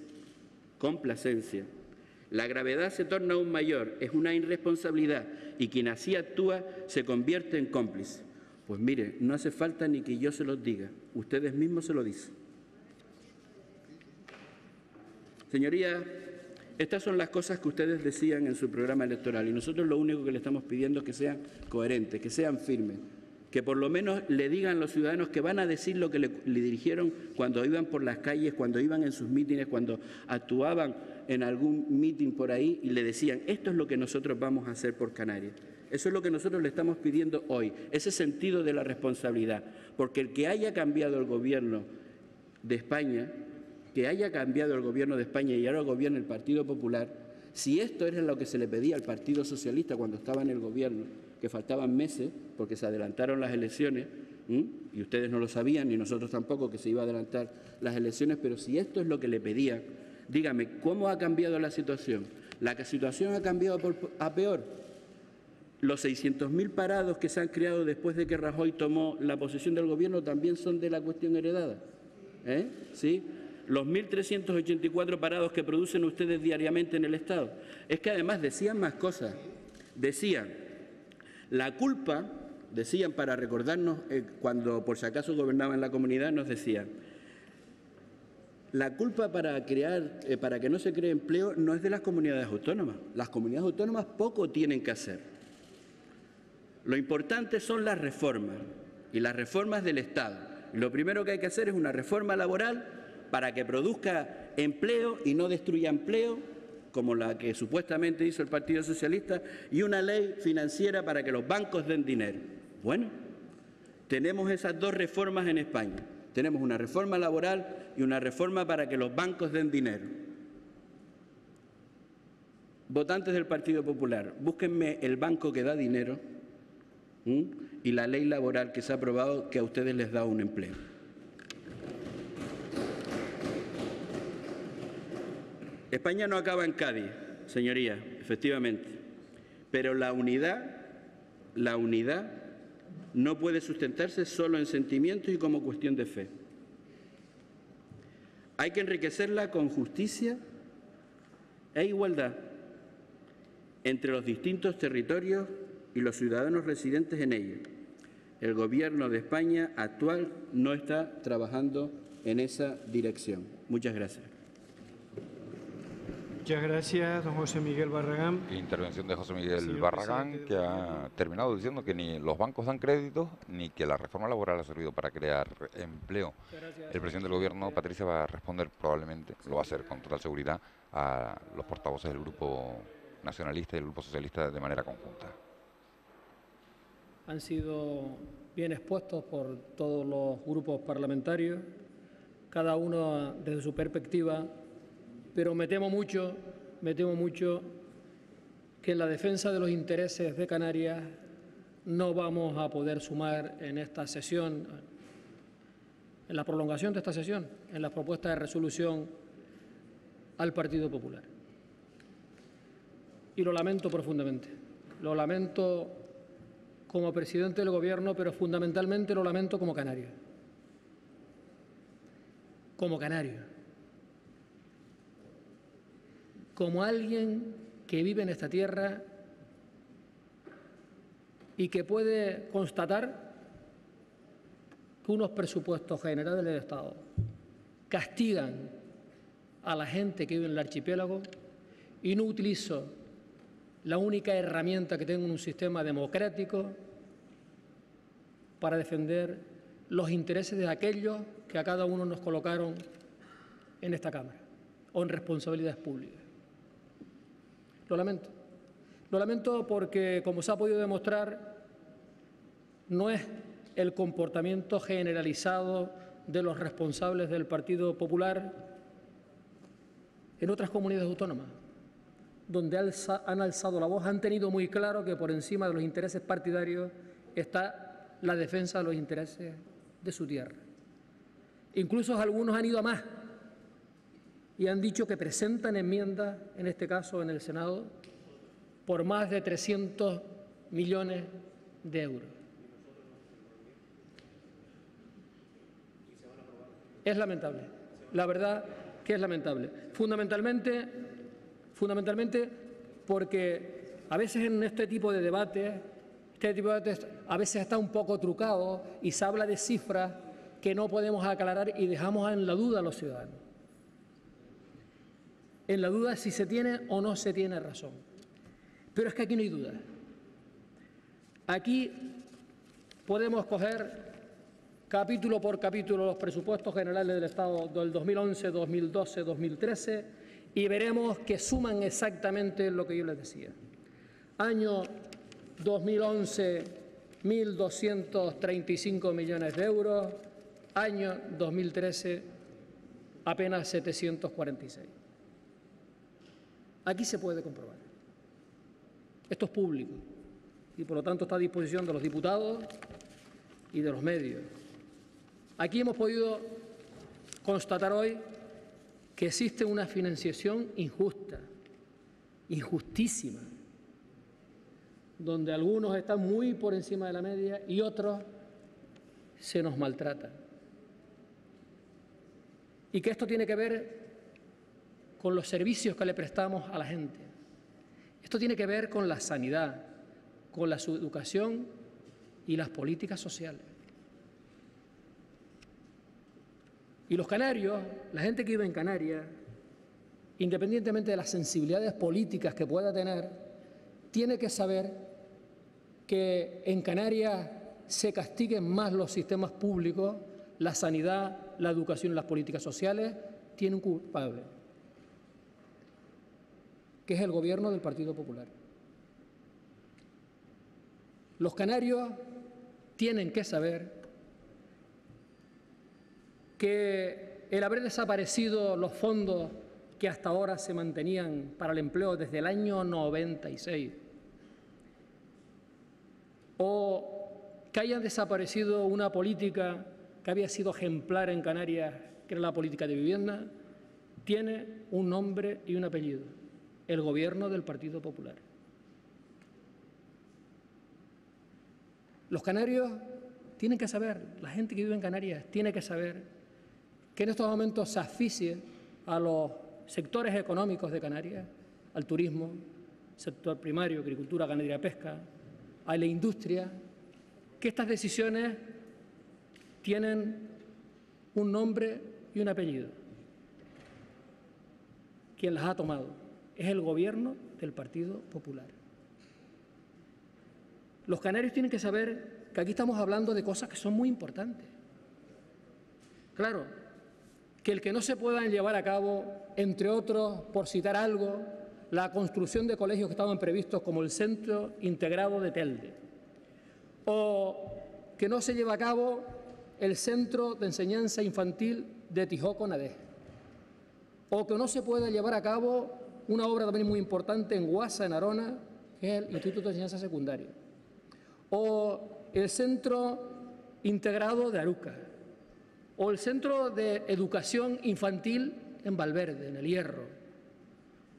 la gravedad se torna aún mayor, es una irresponsabilidad y quien así actúa se convierte en cómplice. Pues mire, no hace falta ni que yo se los diga, ustedes mismos se lo dicen. Señorías, estas son las cosas que ustedes decían en su programa electoral y nosotros lo único que le estamos pidiendo es que sean coherentes, que sean firmes, que por lo menos le digan a los ciudadanos que van a decir lo que le dirigieron cuando iban por las calles, cuando iban en sus mítines, cuando actuaban en algún mítin por ahí y le decían, esto es lo que nosotros vamos a hacer por Canarias. Eso es lo que nosotros le estamos pidiendo hoy, ese sentido de la responsabilidad, porque el que haya cambiado el Gobierno de España, y ahora gobierna el Partido Popular, si esto era lo que se le pedía al Partido Socialista cuando estaba en el Gobierno, que faltaban meses porque se adelantaron las elecciones, y ustedes no lo sabían ni nosotros tampoco que se iba a adelantar las elecciones, pero si esto es lo que le pedían, dígame, ¿cómo ha cambiado la situación? La situación ha cambiado a peor. Los 600.000 parados que se han creado después de que Rajoy tomó la posesión del Gobierno también son de la cuestión heredada. ¿Sí? Los 1.384 parados que producen ustedes diariamente en el Estado. Es que además decían más cosas. Decían, la culpa, decían para recordarnos, cuando por si acaso gobernaban la comunidad, nos decían, la culpa para que no se cree empleo no es de las comunidades autónomas. Las comunidades autónomas poco tienen que hacer. Lo importante son las reformas y las reformas del Estado. Y lo primero que hay que hacer es una reforma laboral para que produzca empleo y no destruya empleo, como la que supuestamente hizo el Partido Socialista, y una ley financiera para que los bancos den dinero. Bueno, tenemos esas dos reformas en España. Tenemos una reforma laboral y una reforma para que los bancos den dinero. Votantes del Partido Popular, búsquenme el banco que da dinero y la ley laboral que se ha aprobado que a ustedes les da un empleo. España no acaba en Cádiz, señorías, efectivamente, pero la unidad no puede sustentarse solo en sentimientos y como cuestión de fe. Hay que enriquecerla con justicia e igualdad entre los distintos territorios y los ciudadanos residentes en ellos. El Gobierno de España actual no está trabajando en esa dirección. Muchas gracias. Muchas gracias, don José Miguel Barragán. Intervención de José Miguel Señor Barragán, presidente, que ha terminado diciendo que ni los bancos dan créditos ni que la reforma laboral ha servido para crear empleo. El presidente del Gobierno, Patricia, va a responder probablemente, lo va a hacer con total seguridad, a los portavoces del Grupo Nacionalista y del Grupo Socialista de manera conjunta. Han sido bien expuestos por todos los grupos parlamentarios, cada uno desde su perspectiva, pero me temo mucho que en la defensa de los intereses de Canarias no vamos a poder sumar en esta sesión, en la prolongación de esta sesión, en la propuesta de resolución al Partido Popular. Y lo lamento profundamente. Lo lamento como presidente del Gobierno, pero fundamentalmente lo lamento como canario. Como canario. Como alguien que vive en esta tierra y que puede constatar que unos presupuestos generales del Estado castigan a la gente que vive en el archipiélago y no utilizo la única herramienta que tengo en un sistema democrático para defender los intereses de aquellos que a cada uno nos colocaron en esta Cámara o en responsabilidades públicas. Lo lamento. Lo lamento porque, como se ha podido demostrar, no es el comportamiento generalizado de los responsables del Partido Popular en otras comunidades autónomas, donde han alzado la voz, han tenido muy claro que por encima de los intereses partidarios está la defensa de los intereses de su tierra. Incluso algunos han ido a más y han dicho que presentan enmiendas, en este caso en el Senado, por más de 300 millones de euros. Es lamentable, la verdad que es lamentable. Fundamentalmente porque a veces en este tipo de debates a veces está un poco trucado y se habla de cifras que no podemos aclarar y dejamos en la duda a los ciudadanos. En la duda si se tiene o no se tiene razón. Pero es que aquí no hay duda. Aquí podemos coger capítulo por capítulo los presupuestos generales del Estado del 2011, 2012, 2013 y veremos que suman exactamente lo que yo les decía. Año 2011, 1.235 millones de euros. Año 2013, apenas 746. Aquí se puede comprobar. Esto es público y, por lo tanto, está a disposición de los diputados y de los medios. Aquí hemos podido constatar hoy que existe una financiación injusta, injustísima, donde algunos están muy por encima de la media y otros se nos maltratan. Y que esto tiene que ver con los servicios que le prestamos a la gente. Esto tiene que ver con la sanidad, con la educación y las políticas sociales. Y los canarios, la gente que vive en Canarias, independientemente de las sensibilidades políticas que pueda tener, tiene que saber que en Canarias se castiguen más los sistemas públicos, la sanidad, la educación y las políticas sociales, tiene un culpable, que es el Gobierno del Partido Popular. Los canarios tienen que saber que el haber desaparecido los fondos que hasta ahora se mantenían para el empleo desde el año 96, o que haya desaparecido una política que había sido ejemplar en Canarias, que era la política de vivienda, tiene un nombre y un apellido: el Gobierno del Partido Popular. Los canarios tienen que saber, la gente que vive en Canarias tiene que saber que en estos momentos se asfixie a los sectores económicos de Canarias, al turismo, sector primario, agricultura, ganadería, pesca, a la industria, que estas decisiones tienen un nombre y un apellido. Quien las ha tomado es el Gobierno del Partido Popular. Los canarios tienen que saber que aquí estamos hablando de cosas que son muy importantes. Claro, que el que no se puedan llevar a cabo, entre otros, por citar algo, la construcción de colegios que estaban previstos como el Centro Integrado de Telde, o que no se lleve a cabo el Centro de Enseñanza Infantil de Tijó-Conadé, o que no se pueda llevar a cabo una obra también muy importante en Guasa, en Arona, que es el Instituto de Enseñanza Secundaria, o el Centro Integrado de Aruca, o el Centro de Educación Infantil en Valverde, en El Hierro,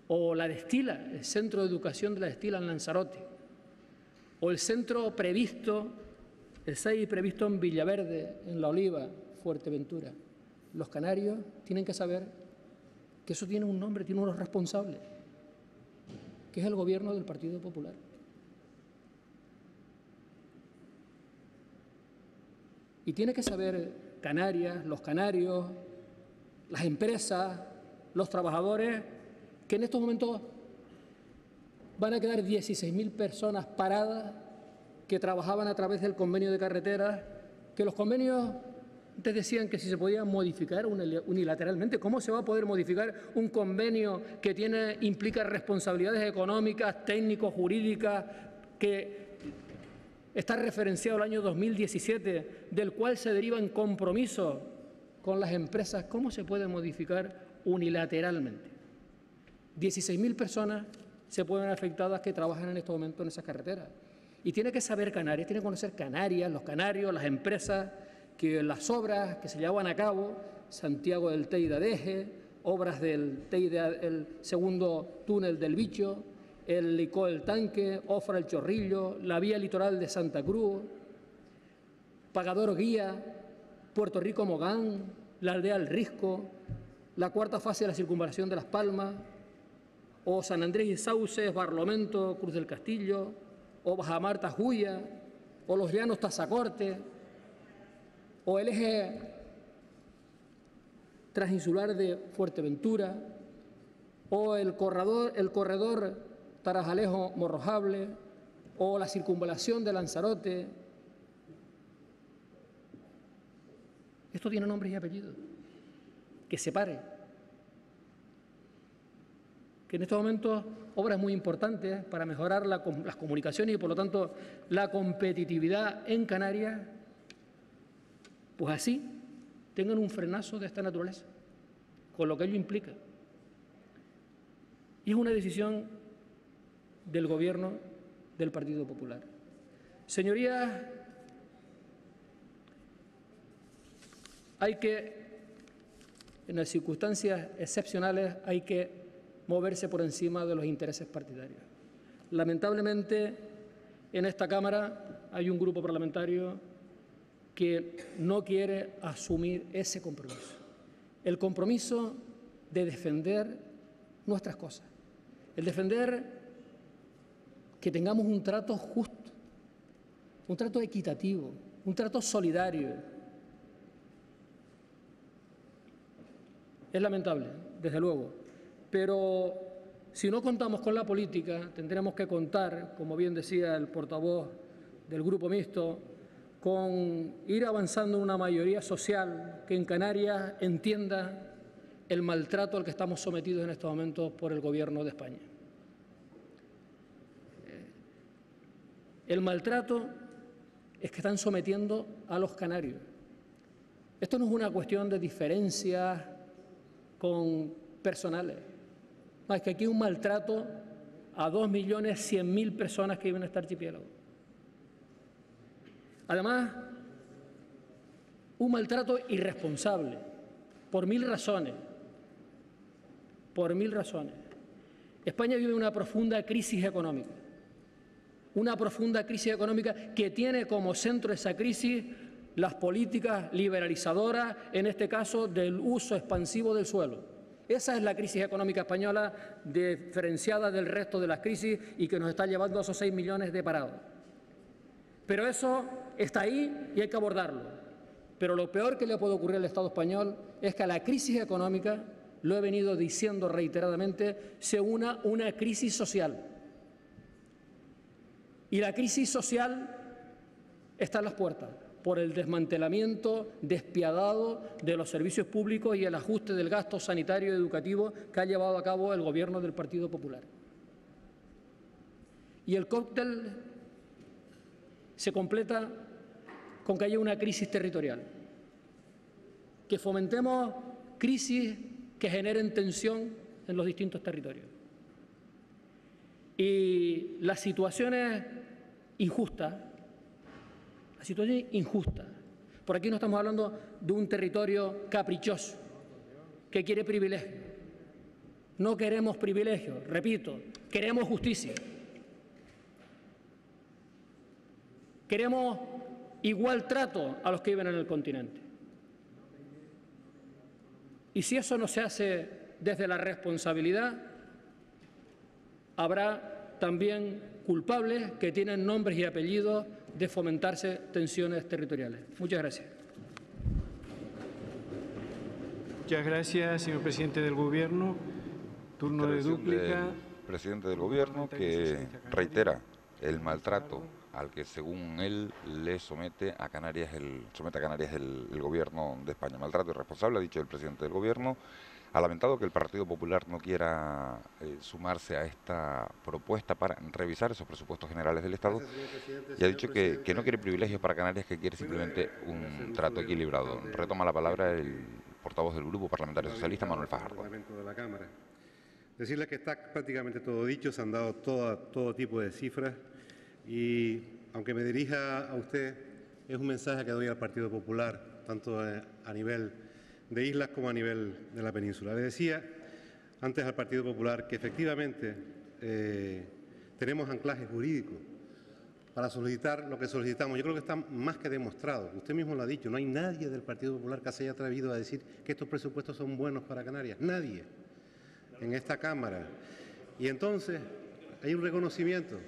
o la Destila, el Centro de Educación de la Destila en Lanzarote, o el centro previsto, el SEI previsto en Villaverde, en La Oliva, Fuerteventura. Los canarios tienen que saber que eso tiene un nombre, tiene unos responsables, que es el Gobierno del Partido Popular. Y tiene que saber Canarias, los canarios, las empresas, los trabajadores, que en estos momentos van a quedar 16.000 personas paradas que trabajaban a través del convenio de carreteras, que los convenios antes decían que si se podían modificar unilateralmente. ¿Cómo se va a poder modificar un convenio que implica responsabilidades económicas, técnicos, jurídicas, que está referenciado al año 2017, del cual se derivan compromisos con las empresas? ¿Cómo se puede modificar unilateralmente? 16.000 personas se pueden ver afectadas que trabajan en estos momentos en esas carreteras. Y tiene que saber Canarias, tiene que conocer Canarias, los canarios, las empresas, que las obras que se llevaban a cabo, Santiago del Teide Adeje, obras del Teide, el segundo túnel del Bicho, el Licó del Tanque, Ofra el Chorrillo, la vía litoral de Santa Cruz, Pagador Guía, Puerto Rico Mogán, la aldea El Risco, la cuarta fase de la circunvalación de Las Palmas, o San Andrés y Sauces, Barlovento, Cruz del Castillo, o Bajamarta Juya, o los Llanos Tazacorte, o el eje transinsular de Fuerteventura, o el corredor Tarajalejo-Morrojable, o la circunvalación de Lanzarote. Esto tiene nombres y apellidos. Que se pare. Que en estos momentos obras muy importantes para mejorar las comunicaciones y, por lo tanto, la competitividad en Canarias, pues así tengan un frenazo de esta naturaleza, con lo que ello implica. Y es una decisión del Gobierno del Partido Popular. Señorías, en las circunstancias excepcionales, hay que moverse por encima de los intereses partidarios. Lamentablemente, en esta Cámara hay un grupo parlamentario que no quiere asumir ese compromiso. El compromiso de defender nuestras cosas, el defender que tengamos un trato justo, un trato equitativo, un trato solidario. Es lamentable, desde luego, pero si no contamos con la política, tendremos que contar, como bien decía el portavoz del Grupo Mixto, con ir avanzando en una mayoría social que en Canarias entienda el maltrato al que estamos sometidos en estos momentos por el Gobierno de España. El maltrato es que están sometiendo a los canarios. Esto no es una cuestión de diferencias con personales. No, es que aquí hay un maltrato a 2.100.000 personas que viven en este archipiélago. Además, un maltrato irresponsable, por 1000 razones. Por 1000 razones. España vive una profunda crisis económica. Una profunda crisis económica que tiene como centro de esa crisis las políticas liberalizadoras, en este caso del uso expansivo del suelo. Esa es la crisis económica española, diferenciada del resto de las crisis y que nos está llevando a esos 6 millones de parados. Pero eso está ahí y hay que abordarlo. Pero lo peor que le puede ocurrir al Estado español es que a la crisis económica, lo he venido diciendo reiteradamente, se una una crisis social. Y la crisis social está en las puertas, por el desmantelamiento despiadado de los servicios públicos y el ajuste del gasto sanitario y educativo que ha llevado a cabo el Gobierno del Partido Popular. Y el cóctel se completa con que haya una crisis territorial, que fomentemos crisis que generen tensión en los distintos territorios. Y las situaciones injustas, por aquí no estamos hablando de un territorio caprichoso que quiere privilegios. No queremos privilegios, repito, queremos justicia. Queremos igual trato a los que viven en el continente. Y si eso no se hace desde la responsabilidad, habrá también culpables que tienen nombres y apellidos de fomentarse tensiones territoriales. Muchas gracias. Muchas gracias, señor presidente del Gobierno. Turno de dúplica. Presidente del Gobierno, que reitera el maltrato al que, según él, le somete a Canarias el Gobierno de España. Maltrato irresponsable, ha dicho el presidente del Gobierno. Ha lamentado que el Partido Popular no quiera sumarse a esta propuesta para revisar esos presupuestos generales del Estado y ha dicho que no quiere privilegios para Canarias, que quiere simplemente un trato equilibrado. Retoma la palabra el portavoz del Grupo Parlamentario Socialista, Manuel Fajardo. Decirle que está prácticamente todo dicho, se han dado todo tipo de cifras y, aunque me dirija a usted, es un mensaje que doy al Partido Popular, tanto a nivel de islas como a nivel de la península. Le decía antes al Partido Popular que efectivamente tenemos anclaje jurídico para solicitar lo que solicitamos. Yo creo que está más que demostrado. Usted mismo lo ha dicho, no hay nadie del Partido Popular que se haya atrevido a decir que estos presupuestos son buenos para Canarias. Nadie en esta Cámara. Y entonces hay un reconocimiento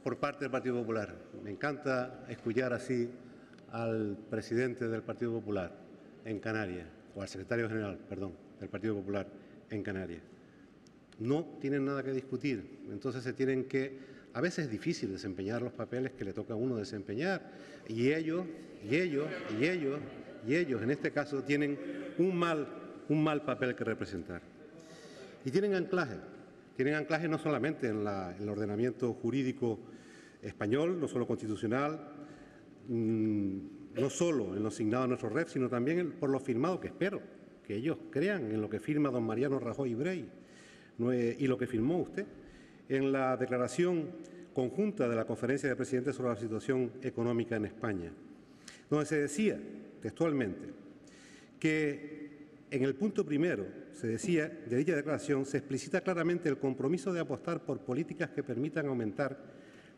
por parte del Partido Popular. Me encanta escuchar así al presidente del Partido Popular en Canarias, o al secretario general, perdón, del Partido Popular en Canarias. No tienen nada que discutir, entonces se tienen que, a veces es difícil desempeñar los papeles que le toca a uno desempeñar, y ellos, en este caso, tienen un mal papel que representar. Y tienen anclaje no solamente en el ordenamiento jurídico español, no solo constitucional, no solo en lo asignado a nuestro REF, sino también por lo firmado, que espero que ellos crean en lo que firma don Mariano Rajoy Brey y lo que firmó usted en la declaración conjunta de la Conferencia de Presidentes sobre la situación económica en España, donde se decía textualmente que en el punto primero se decía de dicha declaración se explicita claramente el compromiso de apostar por políticas que permitan aumentar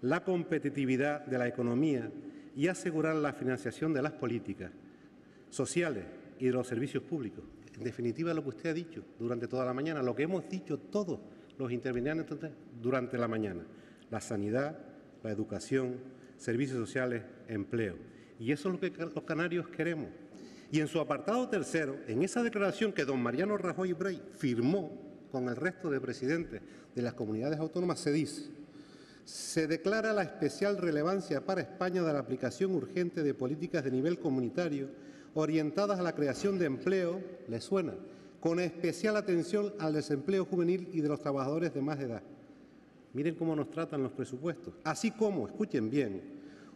la competitividad de la economía y asegurar la financiación de las políticas sociales y de los servicios públicos. En definitiva, lo que usted ha dicho durante toda la mañana, lo que hemos dicho todos los intervinientes durante la mañana: la sanidad, la educación, servicios sociales, empleo. Y eso es lo que los canarios queremos. Y en su apartado tercero, en esa declaración que don Mariano Rajoy Brey firmó con el resto de presidentes de las comunidades autónomas, se dice: se declara la especial relevancia para España de la aplicación urgente de políticas de nivel comunitario orientadas a la creación de empleo, ¿les suena?, con especial atención al desempleo juvenil y de los trabajadores de más edad. Miren cómo nos tratan los presupuestos. Así como, escuchen bien,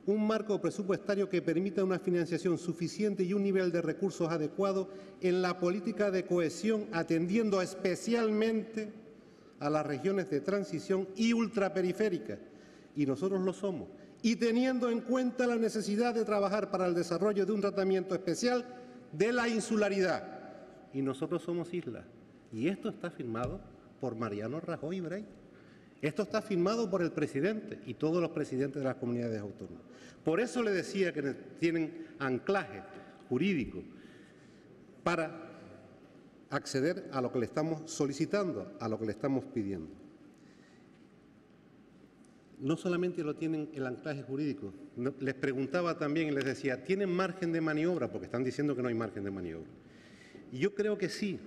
un marco presupuestario que permita una financiación suficiente y un nivel de recursos adecuado en la política de cohesión, atendiendo especialmente a las regiones de transición y ultraperiféricas, y nosotros lo somos, y teniendo en cuenta la necesidad de trabajar para el desarrollo de un tratamiento especial de la insularidad. Y nosotros somos islas. Y esto está firmado por Mariano Rajoy Brey. Esto está firmado por el presidente y todos los presidentes de las comunidades autónomas. Por eso le decía que tienen anclaje jurídico para acceder a lo que le estamos solicitando, a lo que le estamos pidiendo. No solamente lo tienen el anclaje jurídico, les preguntaba también y les decía, ¿tienen margen de maniobra? Porque están diciendo que no hay margen de maniobra. Y yo creo que sí.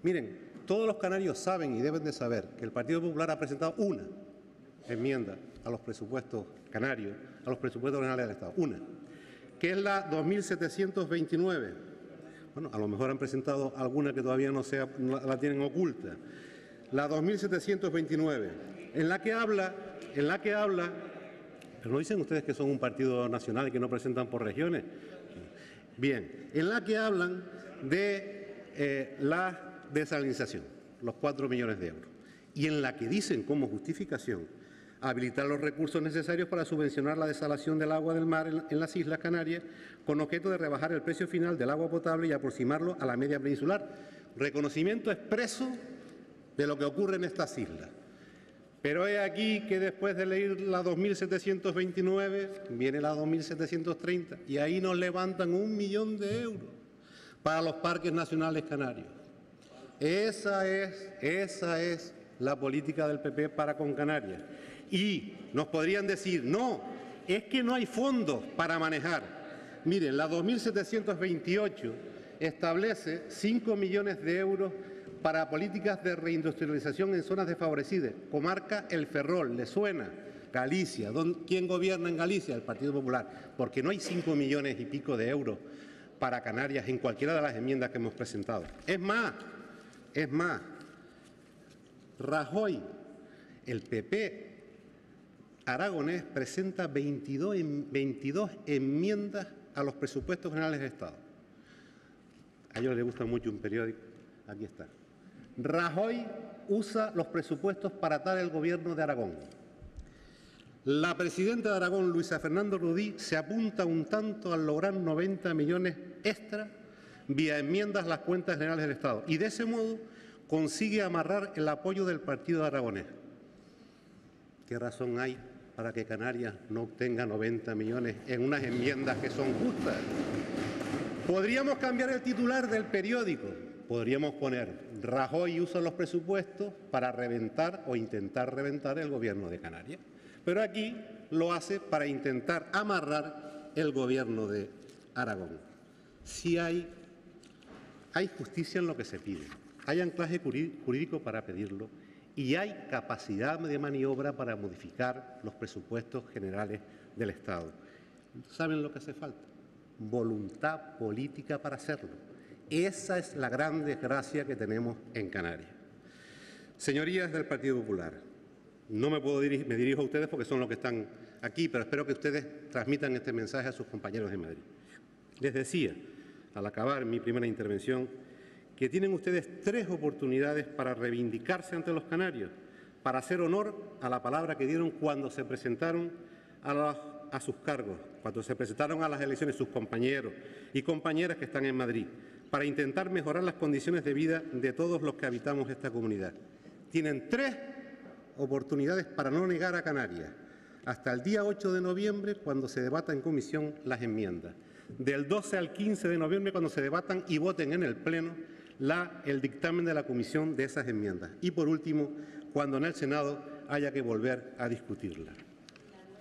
Miren, todos los canarios saben y deben de saber que el Partido Popular ha presentado una enmienda a los presupuestos canarios, a los presupuestos generales del Estado, una, que es la 2729. Bueno, a lo mejor han presentado alguna que todavía no la tienen oculta. La 2729, en la que habla, pero no dicen ustedes que son un partido nacional y que no presentan por regiones. Bien, en la que hablan de la desalinización, los 4 millones de euros, y en la que dicen como justificación habilitar los recursos necesarios para subvencionar la desalación del agua del mar en las Islas Canarias con objeto de rebajar el precio final del agua potable y aproximarlo a la media peninsular. Reconocimiento expreso de lo que ocurre en estas islas. Pero he aquí que después de leer la 2729 viene la 2730 y ahí nos levantan 1 millón de euros para los parques nacionales canarios. Esa es la política del PP para con Canarias. Y nos podrían decir, no, es que no hay fondos para manejar. Miren, la 2728 establece 5 millones de euros para políticas de reindustrialización en zonas desfavorecidas. Comarca El Ferrol, ¿le suena? Galicia. ¿Quién gobierna en Galicia? El Partido Popular. Porque no hay 5 millones y pico de euros para Canarias en cualquiera de las enmiendas que hemos presentado. Es más, Rajoy, el PP aragonés, presenta 22 enmiendas a los presupuestos generales del Estado. A ellos les gusta mucho un periódico, aquí está. Rajoy usa los presupuestos para atar el gobierno de Aragón. La presidenta de Aragón, Luisa Fernando Rudí, se apunta un tanto al lograr 90 millones extra vía enmiendas a las cuentas generales del Estado y de ese modo consigue amarrar el apoyo del partido aragonés. ¿Qué razón hay para que Canarias no obtenga 90 millones en unas enmiendas que son justas? Podríamos cambiar el titular del periódico, podríamos poner Rajoy usa los presupuestos para reventar o intentar reventar el gobierno de Canarias. Pero aquí lo hace para intentar amarrar el gobierno de Aragón. Si hay justicia en lo que se pide, hay anclaje jurídico para pedirlo y hay capacidad de maniobra para modificar los presupuestos generales del Estado. ¿Saben lo que hace falta? Voluntad política para hacerlo. Esa es la gran desgracia que tenemos en Canarias. Señorías del Partido Popular, no me dirijo a ustedes porque son los que están aquí, pero espero que ustedes transmitan este mensaje a sus compañeros de Madrid. Les decía, al acabar mi primera intervención, que tienen ustedes 3 oportunidades para reivindicarse ante los canarios, para hacer honor a la palabra que dieron cuando se presentaron a sus cargos, cuando se presentaron a las elecciones sus compañeros y compañeras que están en Madrid, para intentar mejorar las condiciones de vida de todos los que habitamos esta comunidad. Tienen 3 oportunidades para no negar a Canarias, hasta el día 8 de noviembre, cuando se debata en comisión las enmiendas, del 12 al 15 de noviembre, cuando se debatan y voten en el Pleno el dictamen de la comisión de esas enmiendas, y por último, cuando en el Senado haya que volver a discutirla.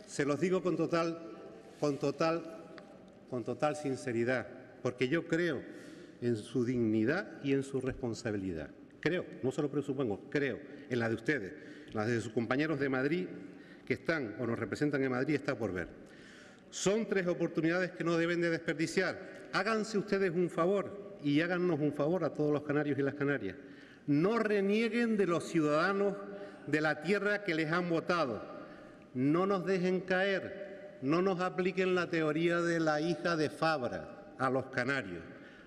Se los digo con total sinceridad, porque yo creo en su dignidad y en su responsabilidad. Creo, no solo presupongo, creo en la de ustedes, la de sus compañeros de Madrid que están o nos representan en Madrid, está por ver. Son 3 oportunidades que no deben de desperdiciar. Háganse ustedes un favor y háganos un favor a todos los canarios y las canarias. No renieguen de los ciudadanos de la tierra que les han votado. No nos dejen caer. no nos apliquen la teoría de la hija de Fabra a los canarios.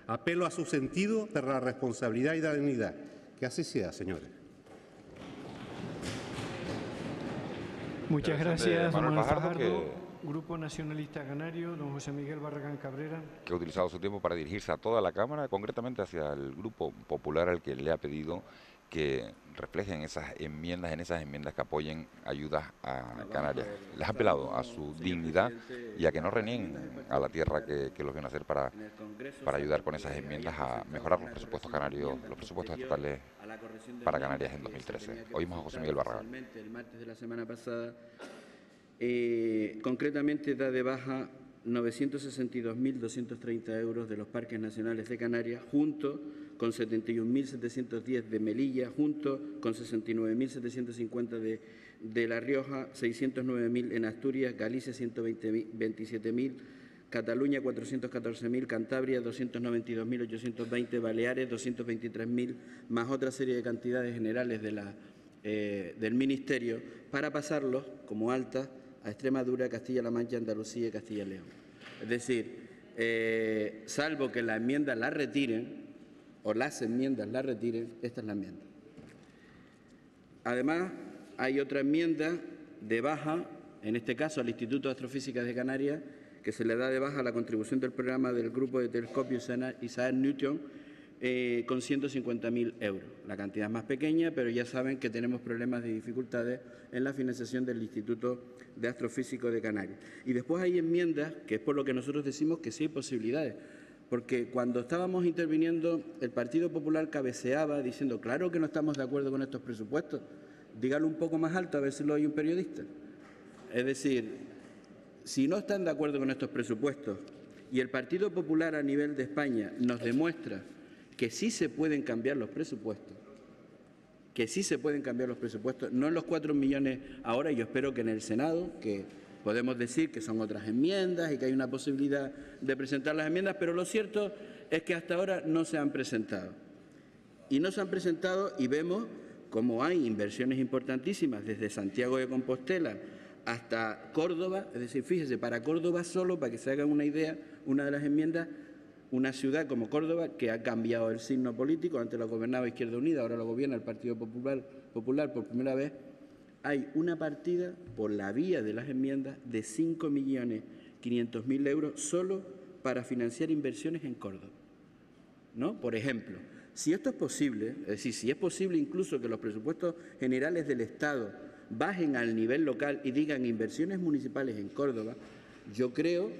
Apelo a su sentido de la responsabilidad y la dignidad. Que así sea, señores. Muchas gracias, don Manuel Fajardo. Fajardo, Grupo Nacionalista Canario, don José Miguel Barragán Cabrera. que ha utilizado su tiempo para dirigirse a toda la Cámara, concretamente hacia el Grupo Popular al que le ha pedido que reflejen en esas enmiendas que apoyen ayudas a Canarias. Les ha apelado a su dignidad y a que no renieguen a la tierra que los viene a hacer para ayudar con esas enmiendas a mejorar los presupuestos canarios, los presupuestos estatales para Canarias en 2013. Oímos a José Miguel Barragán. El martes de la semana pasada, concretamente da de baja 962.230 euros de los parques nacionales de Canarias, junto con 71.710 de Melilla, junto con 69.750 de La Rioja, 609.000 en Asturias, Galicia 127.000, Cataluña 414.000, Cantabria 292.820, Baleares 223.000, más otra serie de cantidades generales del Ministerio, para pasarlos como altas a Extremadura, Castilla-La Mancha, Andalucía y Castilla y León. Es decir, salvo que la enmienda la retiren, o las enmiendas la retiren, esta es la enmienda. Además, hay otra enmienda de baja, en este caso al Instituto de Astrofísica de Canarias, que se le da de baja la contribución del programa del Grupo de Telescopio Isaac Newton, con 150.000 euros. La cantidad es más pequeña, pero ya saben que tenemos problemas de dificultades en la financiación del Instituto de Astrofísico de Canarias. Y después hay enmiendas, que es por lo que nosotros decimos que sí hay posibilidades, porque cuando estábamos interviniendo, el Partido Popular cabeceaba diciendo, claro que no estamos de acuerdo con estos presupuestos, dígalo un poco más alto a ver si lo oye un periodista. Es decir, si no están de acuerdo con estos presupuestos y el Partido Popular a nivel de España nos demuestra que sí se pueden cambiar los presupuestos, no en los 4 millones ahora, y yo espero que en el Senado, que podemos decir que son otras enmiendas y que hay una posibilidad de presentar las enmiendas, pero lo cierto es que hasta ahora no se han presentado. Y no se han presentado y vemos cómo hay inversiones importantísimas desde Santiago de Compostela hasta Córdoba, es decir, fíjese, para Córdoba solo, para que se hagan una idea, una de las enmiendas, una ciudad como Córdoba, que ha cambiado el signo político, antes lo gobernaba Izquierda Unida, ahora lo gobierna el Partido Popular por primera vez, hay una partida por la vía de las enmiendas de 5.500.000 euros solo para financiar inversiones en Córdoba, ¿no? Por ejemplo, si esto es posible, es decir, si es posible incluso que los presupuestos generales del Estado bajen al nivel local y digan inversiones municipales en Córdoba, yo creo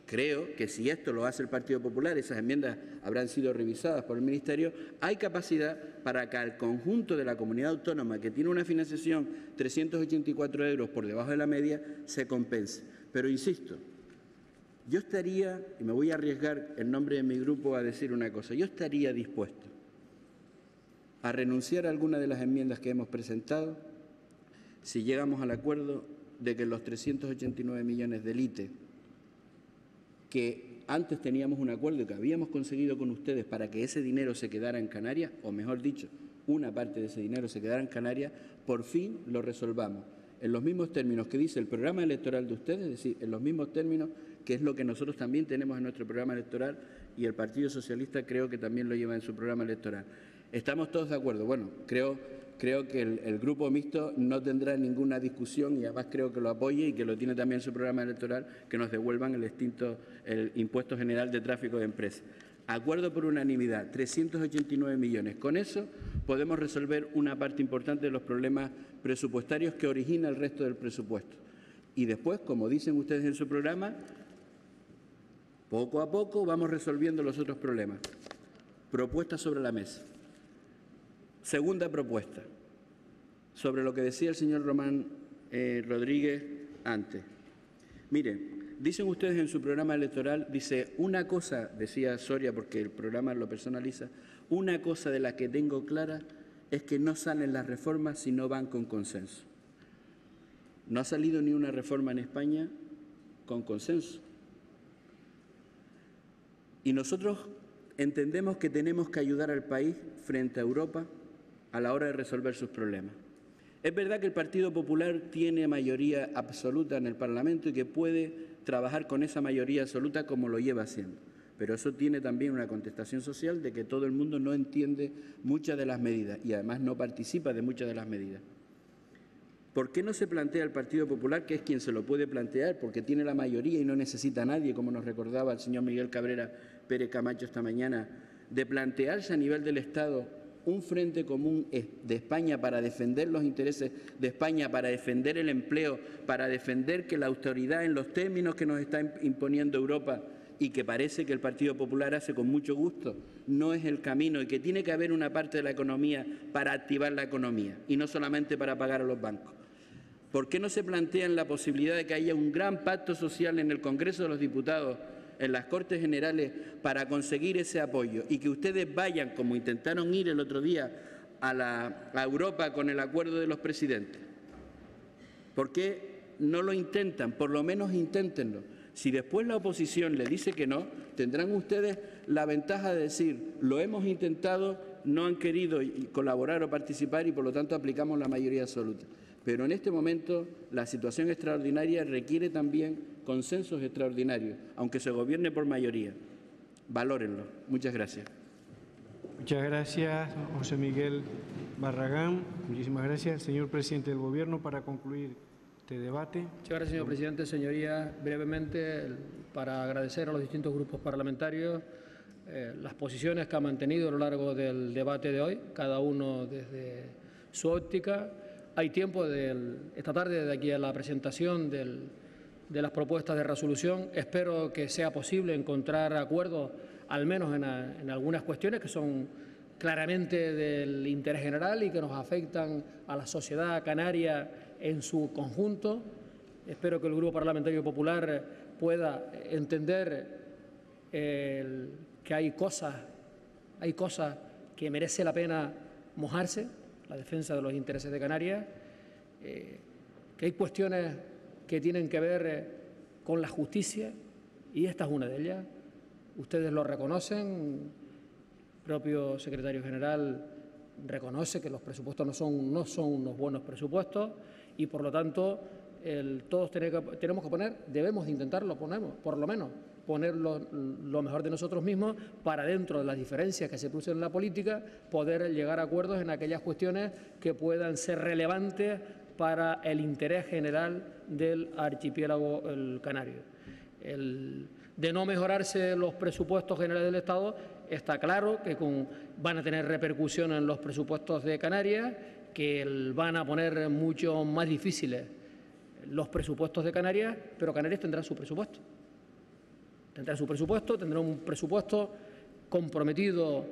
que si esto lo hace el Partido Popular, esas enmiendas habrán sido revisadas por el Ministerio, hay capacidad para que al conjunto de la comunidad autónoma que tiene una financiación 384 euros por debajo de la media, se compense. Pero insisto, yo estaría, y me voy a arriesgar en nombre de mi grupo a decir una cosa, yo estaría dispuesto a renunciar a alguna de las enmiendas que hemos presentado si llegamos al acuerdo de que los 389 millones del ITE, que antes teníamos un acuerdo que habíamos conseguido con ustedes para que ese dinero se quedara en Canarias, o mejor dicho, una parte de ese dinero se quedara en Canarias, por fin lo resolvamos en los mismos términos que dice el programa electoral de ustedes, es decir, en los mismos términos que es lo que nosotros también tenemos en nuestro programa electoral y el Partido Socialista creo que también lo lleva en su programa electoral. ¿Estamos todos de acuerdo? Bueno, creo que el Grupo Mixto no tendrá ninguna discusión y además creo que lo apoye y que lo tiene también en su programa electoral, que nos devuelvan el Impuesto General de Tráfico de Empresas. Acuerdo por unanimidad, 389 millones. Con eso podemos resolver una parte importante de los problemas presupuestarios que origina el resto del presupuesto. Y después, como dicen ustedes en su programa, poco a poco vamos resolviendo los otros problemas. Propuestas sobre la mesa. Segunda propuesta, sobre lo que decía el señor Román Rodríguez antes. Miren, dicen ustedes en su programa electoral, dice, una cosa, decía Soria porque el programa lo personaliza, una cosa de la que tengo clara es que no salen las reformas si no van con consenso. No ha salido ni una reforma en España con consenso. Y nosotros entendemos que tenemos que ayudar al país frente a Europa a la hora de resolver sus problemas. Es verdad que el Partido Popular tiene mayoría absoluta en el Parlamento y que puede trabajar con esa mayoría absoluta como lo lleva haciendo. Pero eso tiene también una contestación social de que todo el mundo no entiende muchas de las medidas y además no participa de muchas de las medidas. ¿Por qué no se plantea el Partido Popular, que es quien se lo puede plantear, porque tiene la mayoría y no necesita a nadie, como nos recordaba el señor Miguel Cabrera Pérez Camacho esta mañana, de plantearse a nivel del Estado un frente común de España para defender los intereses de España, para defender el empleo, para defender que la autoridad en los términos que nos está imponiendo Europa y que parece que el Partido Popular hace con mucho gusto, no es el camino y que tiene que haber una parte de la economía para activar la economía y no solamente para pagar a los bancos? ¿Por qué no se plantean la posibilidad de que haya un gran pacto social en el Congreso de los Diputados, en las Cortes Generales, para conseguir ese apoyo y que ustedes vayan, como intentaron ir el otro día, a Europa con el acuerdo de los presidentes? ¿Por qué no lo intentan? Por lo menos inténtenlo. Si después la oposición le dice que no, tendrán ustedes la ventaja de decir, lo hemos intentado, no han querido colaborar o participar y por lo tanto aplicamos la mayoría absoluta. Pero en este momento la situación extraordinaria requiere también consensos extraordinarios, aunque se gobierne por mayoría. Valórenlo. Muchas gracias. Muchas gracias, José Miguel Barragán. Muchísimas gracias. Señor presidente del Gobierno, para concluir este debate. Muchas gracias, señor presidente. Señorías, brevemente, para agradecer a los distintos grupos parlamentarios las posiciones que han mantenido a lo largo del debate de hoy, cada uno desde su óptica. Hay tiempo esta tarde, de aquí a la presentación de las propuestas de resolución. Espero que sea posible encontrar acuerdos, al menos en algunas cuestiones que son claramente del interés general y que nos afectan a la sociedad canaria en su conjunto. Espero que el Grupo Parlamentario Popular pueda entender que hay cosas que merece la pena mojarse, la defensa de los intereses de Canarias, que hay cuestiones que tienen que ver con la justicia y esta es una de ellas. Ustedes lo reconocen, el propio secretario general reconoce que los presupuestos no son unos buenos presupuestos y por lo tanto todos tenemos que poner, debemos de intentarlo, por lo menos poner lo mejor de nosotros mismos para, dentro de las diferencias que se producen en la política, poder llegar a acuerdos en aquellas cuestiones que puedan ser relevantes para el interés general del archipiélago canario. De no mejorarse los presupuestos generales del Estado, está claro que van a tener repercusión en los presupuestos de Canarias, que van a poner mucho más difíciles los presupuestos de Canarias, pero Canarias tendrá su presupuesto. Tendrá un presupuesto comprometido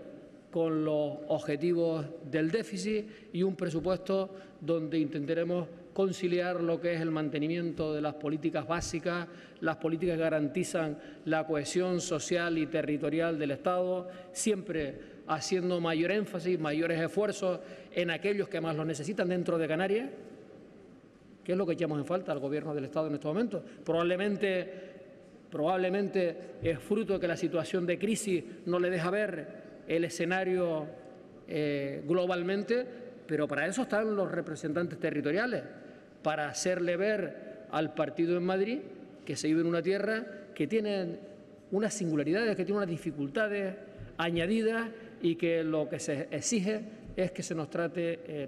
con los objetivos del déficit y un presupuesto donde intentaremos conciliar lo que es el mantenimiento de las políticas básicas, las políticas que garantizan la cohesión social y territorial del Estado, siempre haciendo mayor énfasis, mayores esfuerzos en aquellos que más lo necesitan dentro de Canarias, que es lo que echamos en falta al Gobierno del Estado en estos momentos. Probablemente es fruto de que la situación de crisis no le deja ver el escenario globalmente, pero para eso están los representantes territoriales, para hacerle ver al partido en Madrid que se vive en una tierra que tiene unas singularidades, que tiene unas dificultades añadidas y que lo que se exige es que se nos trate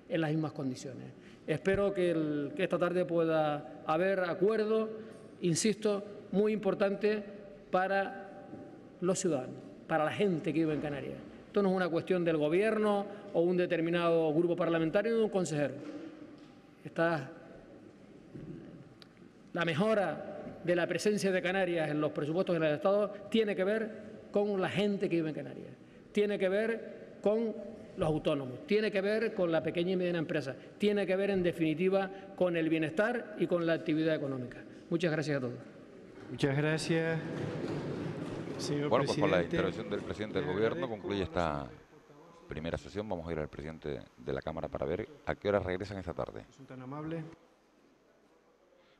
en las mismas condiciones. Espero que esta tarde pueda haber acuerdo, insisto, muy importante para los ciudadanos, para la gente que vive en Canarias. Esto no es una cuestión del Gobierno o un determinado grupo parlamentario o de un consejero. La mejora de la presencia de Canarias en los presupuestos generales del Estado tiene que ver con la gente que vive en Canarias, tiene que ver con los autónomos, tiene que ver con la pequeña y mediana empresa, tiene que ver, en definitiva, con el bienestar y con la actividad económica. Muchas gracias a todos. Muchas gracias, señor presidente. Pues con la intervención del presidente del Gobierno concluye esta primera sesión. Vamos a ir al presidente de la Cámara para ver a qué hora regresan esta tarde. Son tan amables.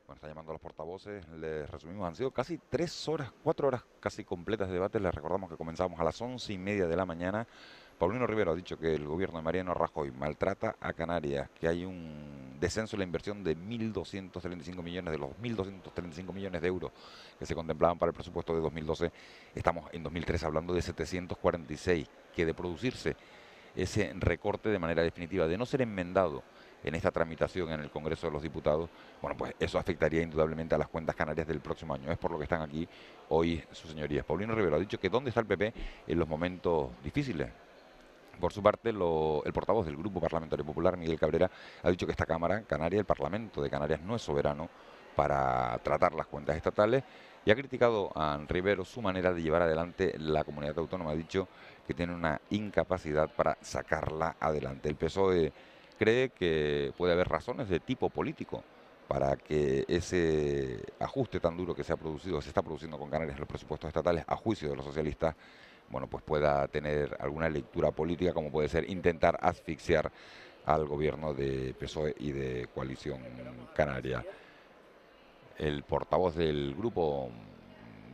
Bueno, está llamando a los portavoces, les resumimos, han sido casi 3 horas, 4 horas casi completas de debate. Les recordamos que comenzamos a las 11:30 de la mañana. Paulino Rivero ha dicho que el gobierno de Mariano Rajoy maltrata a Canarias, que hay un descenso en la inversión de 1.235 millones, de los 1.235 millones de euros que se contemplaban para el presupuesto de 2012. Estamos en 2003 hablando de 746, que de producirse ese recorte de manera definitiva, de no ser enmendado en esta tramitación en el Congreso de los Diputados, bueno, pues eso afectaría indudablemente a las cuentas canarias del próximo año. Es por lo que están aquí hoy sus señorías. Paulino Rivero ha dicho que dónde está el PP en los momentos difíciles. Por su parte, el portavoz del Grupo Parlamentario Popular, Miguel Cabrera, ha dicho que esta Cámara Canaria, el Parlamento de Canarias, no es soberano para tratar las cuentas estatales y ha criticado a Rivero su manera de llevar adelante la comunidad autónoma. Ha dicho que tiene una incapacidad para sacarla adelante. El PSOE cree que puede haber razones de tipo político para que ese ajuste tan duro que se está produciendo con Canarias en los presupuestos estatales, a juicio de los socialistas, bueno, pues pueda tener alguna lectura política, como puede ser intentar asfixiar al gobierno de PSOE y de Coalición Canaria. El portavoz del grupo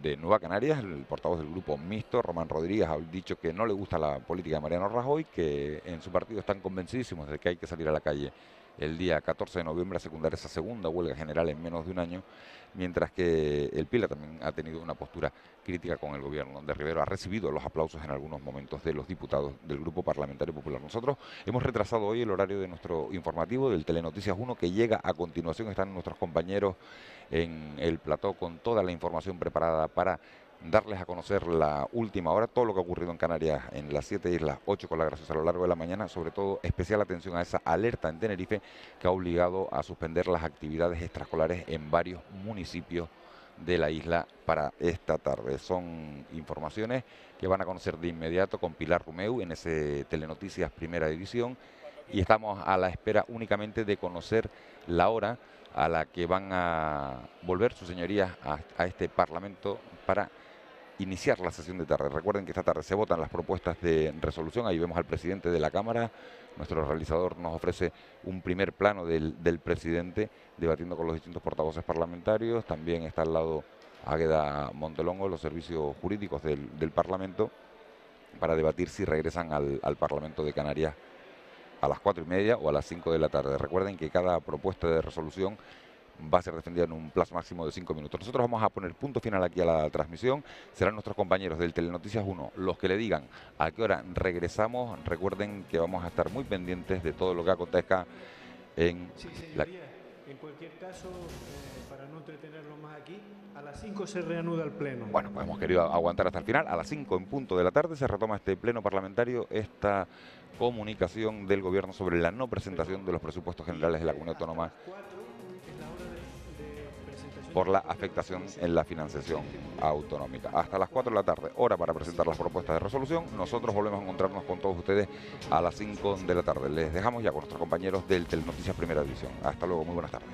de Nueva Canarias, el portavoz del grupo mixto, Román Rodríguez, ha dicho que no le gusta la política de Mariano Rajoy, que en su partido están convencidísimos de que hay que salir a la calle el día 14 de noviembre a secundar esa segunda huelga general en menos de un año, mientras que el Pila también ha tenido una postura crítica con el gobierno de Rivero. Ha recibido los aplausos en algunos momentos de los diputados del Grupo Parlamentario Popular. Nosotros hemos retrasado hoy el horario de nuestro informativo del Telenoticias 1, que llega a continuación. Están nuestros compañeros en el plató con toda la información preparada para darles a conocer la última hora, todo lo que ha ocurrido en Canarias, en las 7 islas, 8 con la Graciosa a lo largo de la mañana, sobre todo especial atención a esa alerta en Tenerife que ha obligado a suspender las actividades extraescolares en varios municipios de la isla para esta tarde. Son informaciones que van a conocer de inmediato con Pilar Rumeu en ese Telenoticias Primera Edición, y estamos a la espera únicamente de conocer la hora a la que van a volver sus señorías a este Parlamento para iniciar la sesión de tarde. Recuerden que esta tarde se votan las propuestas de resolución. Ahí vemos al presidente de la Cámara. Nuestro realizador nos ofrece un primer plano del presidente debatiendo con los distintos portavoces parlamentarios. También está al lado Águeda Montelongo, los servicios jurídicos del Parlamento, para debatir si regresan al Parlamento de Canarias a las 4:30 o a las 5 de la tarde. Recuerden que cada propuesta de resolución va a ser defendida en un plazo máximo de 5 minutos. Nosotros vamos a poner punto final aquí a la transmisión. Serán nuestros compañeros del Telenoticias 1 los que le digan a qué hora regresamos. Recuerden que vamos a estar muy pendientes de todo lo que acontezca en En cualquier caso, para no entretenerlo más aquí, a las 5 se reanuda el pleno. Bueno, pues hemos querido aguantar hasta el final. A las 5 en punto de la tarde se retoma este pleno parlamentario, esta comunicación del gobierno sobre la no presentación de los presupuestos generales de la comunidad autónoma por la afectación en la financiación autonómica. Hasta las 4 de la tarde, hora para presentar las propuestas de resolución. Nosotros volvemos a encontrarnos con todos ustedes a las 5 de la tarde. Les dejamos ya con nuestros compañeros del Telenoticias Primera Edición. Hasta luego, muy buenas tardes.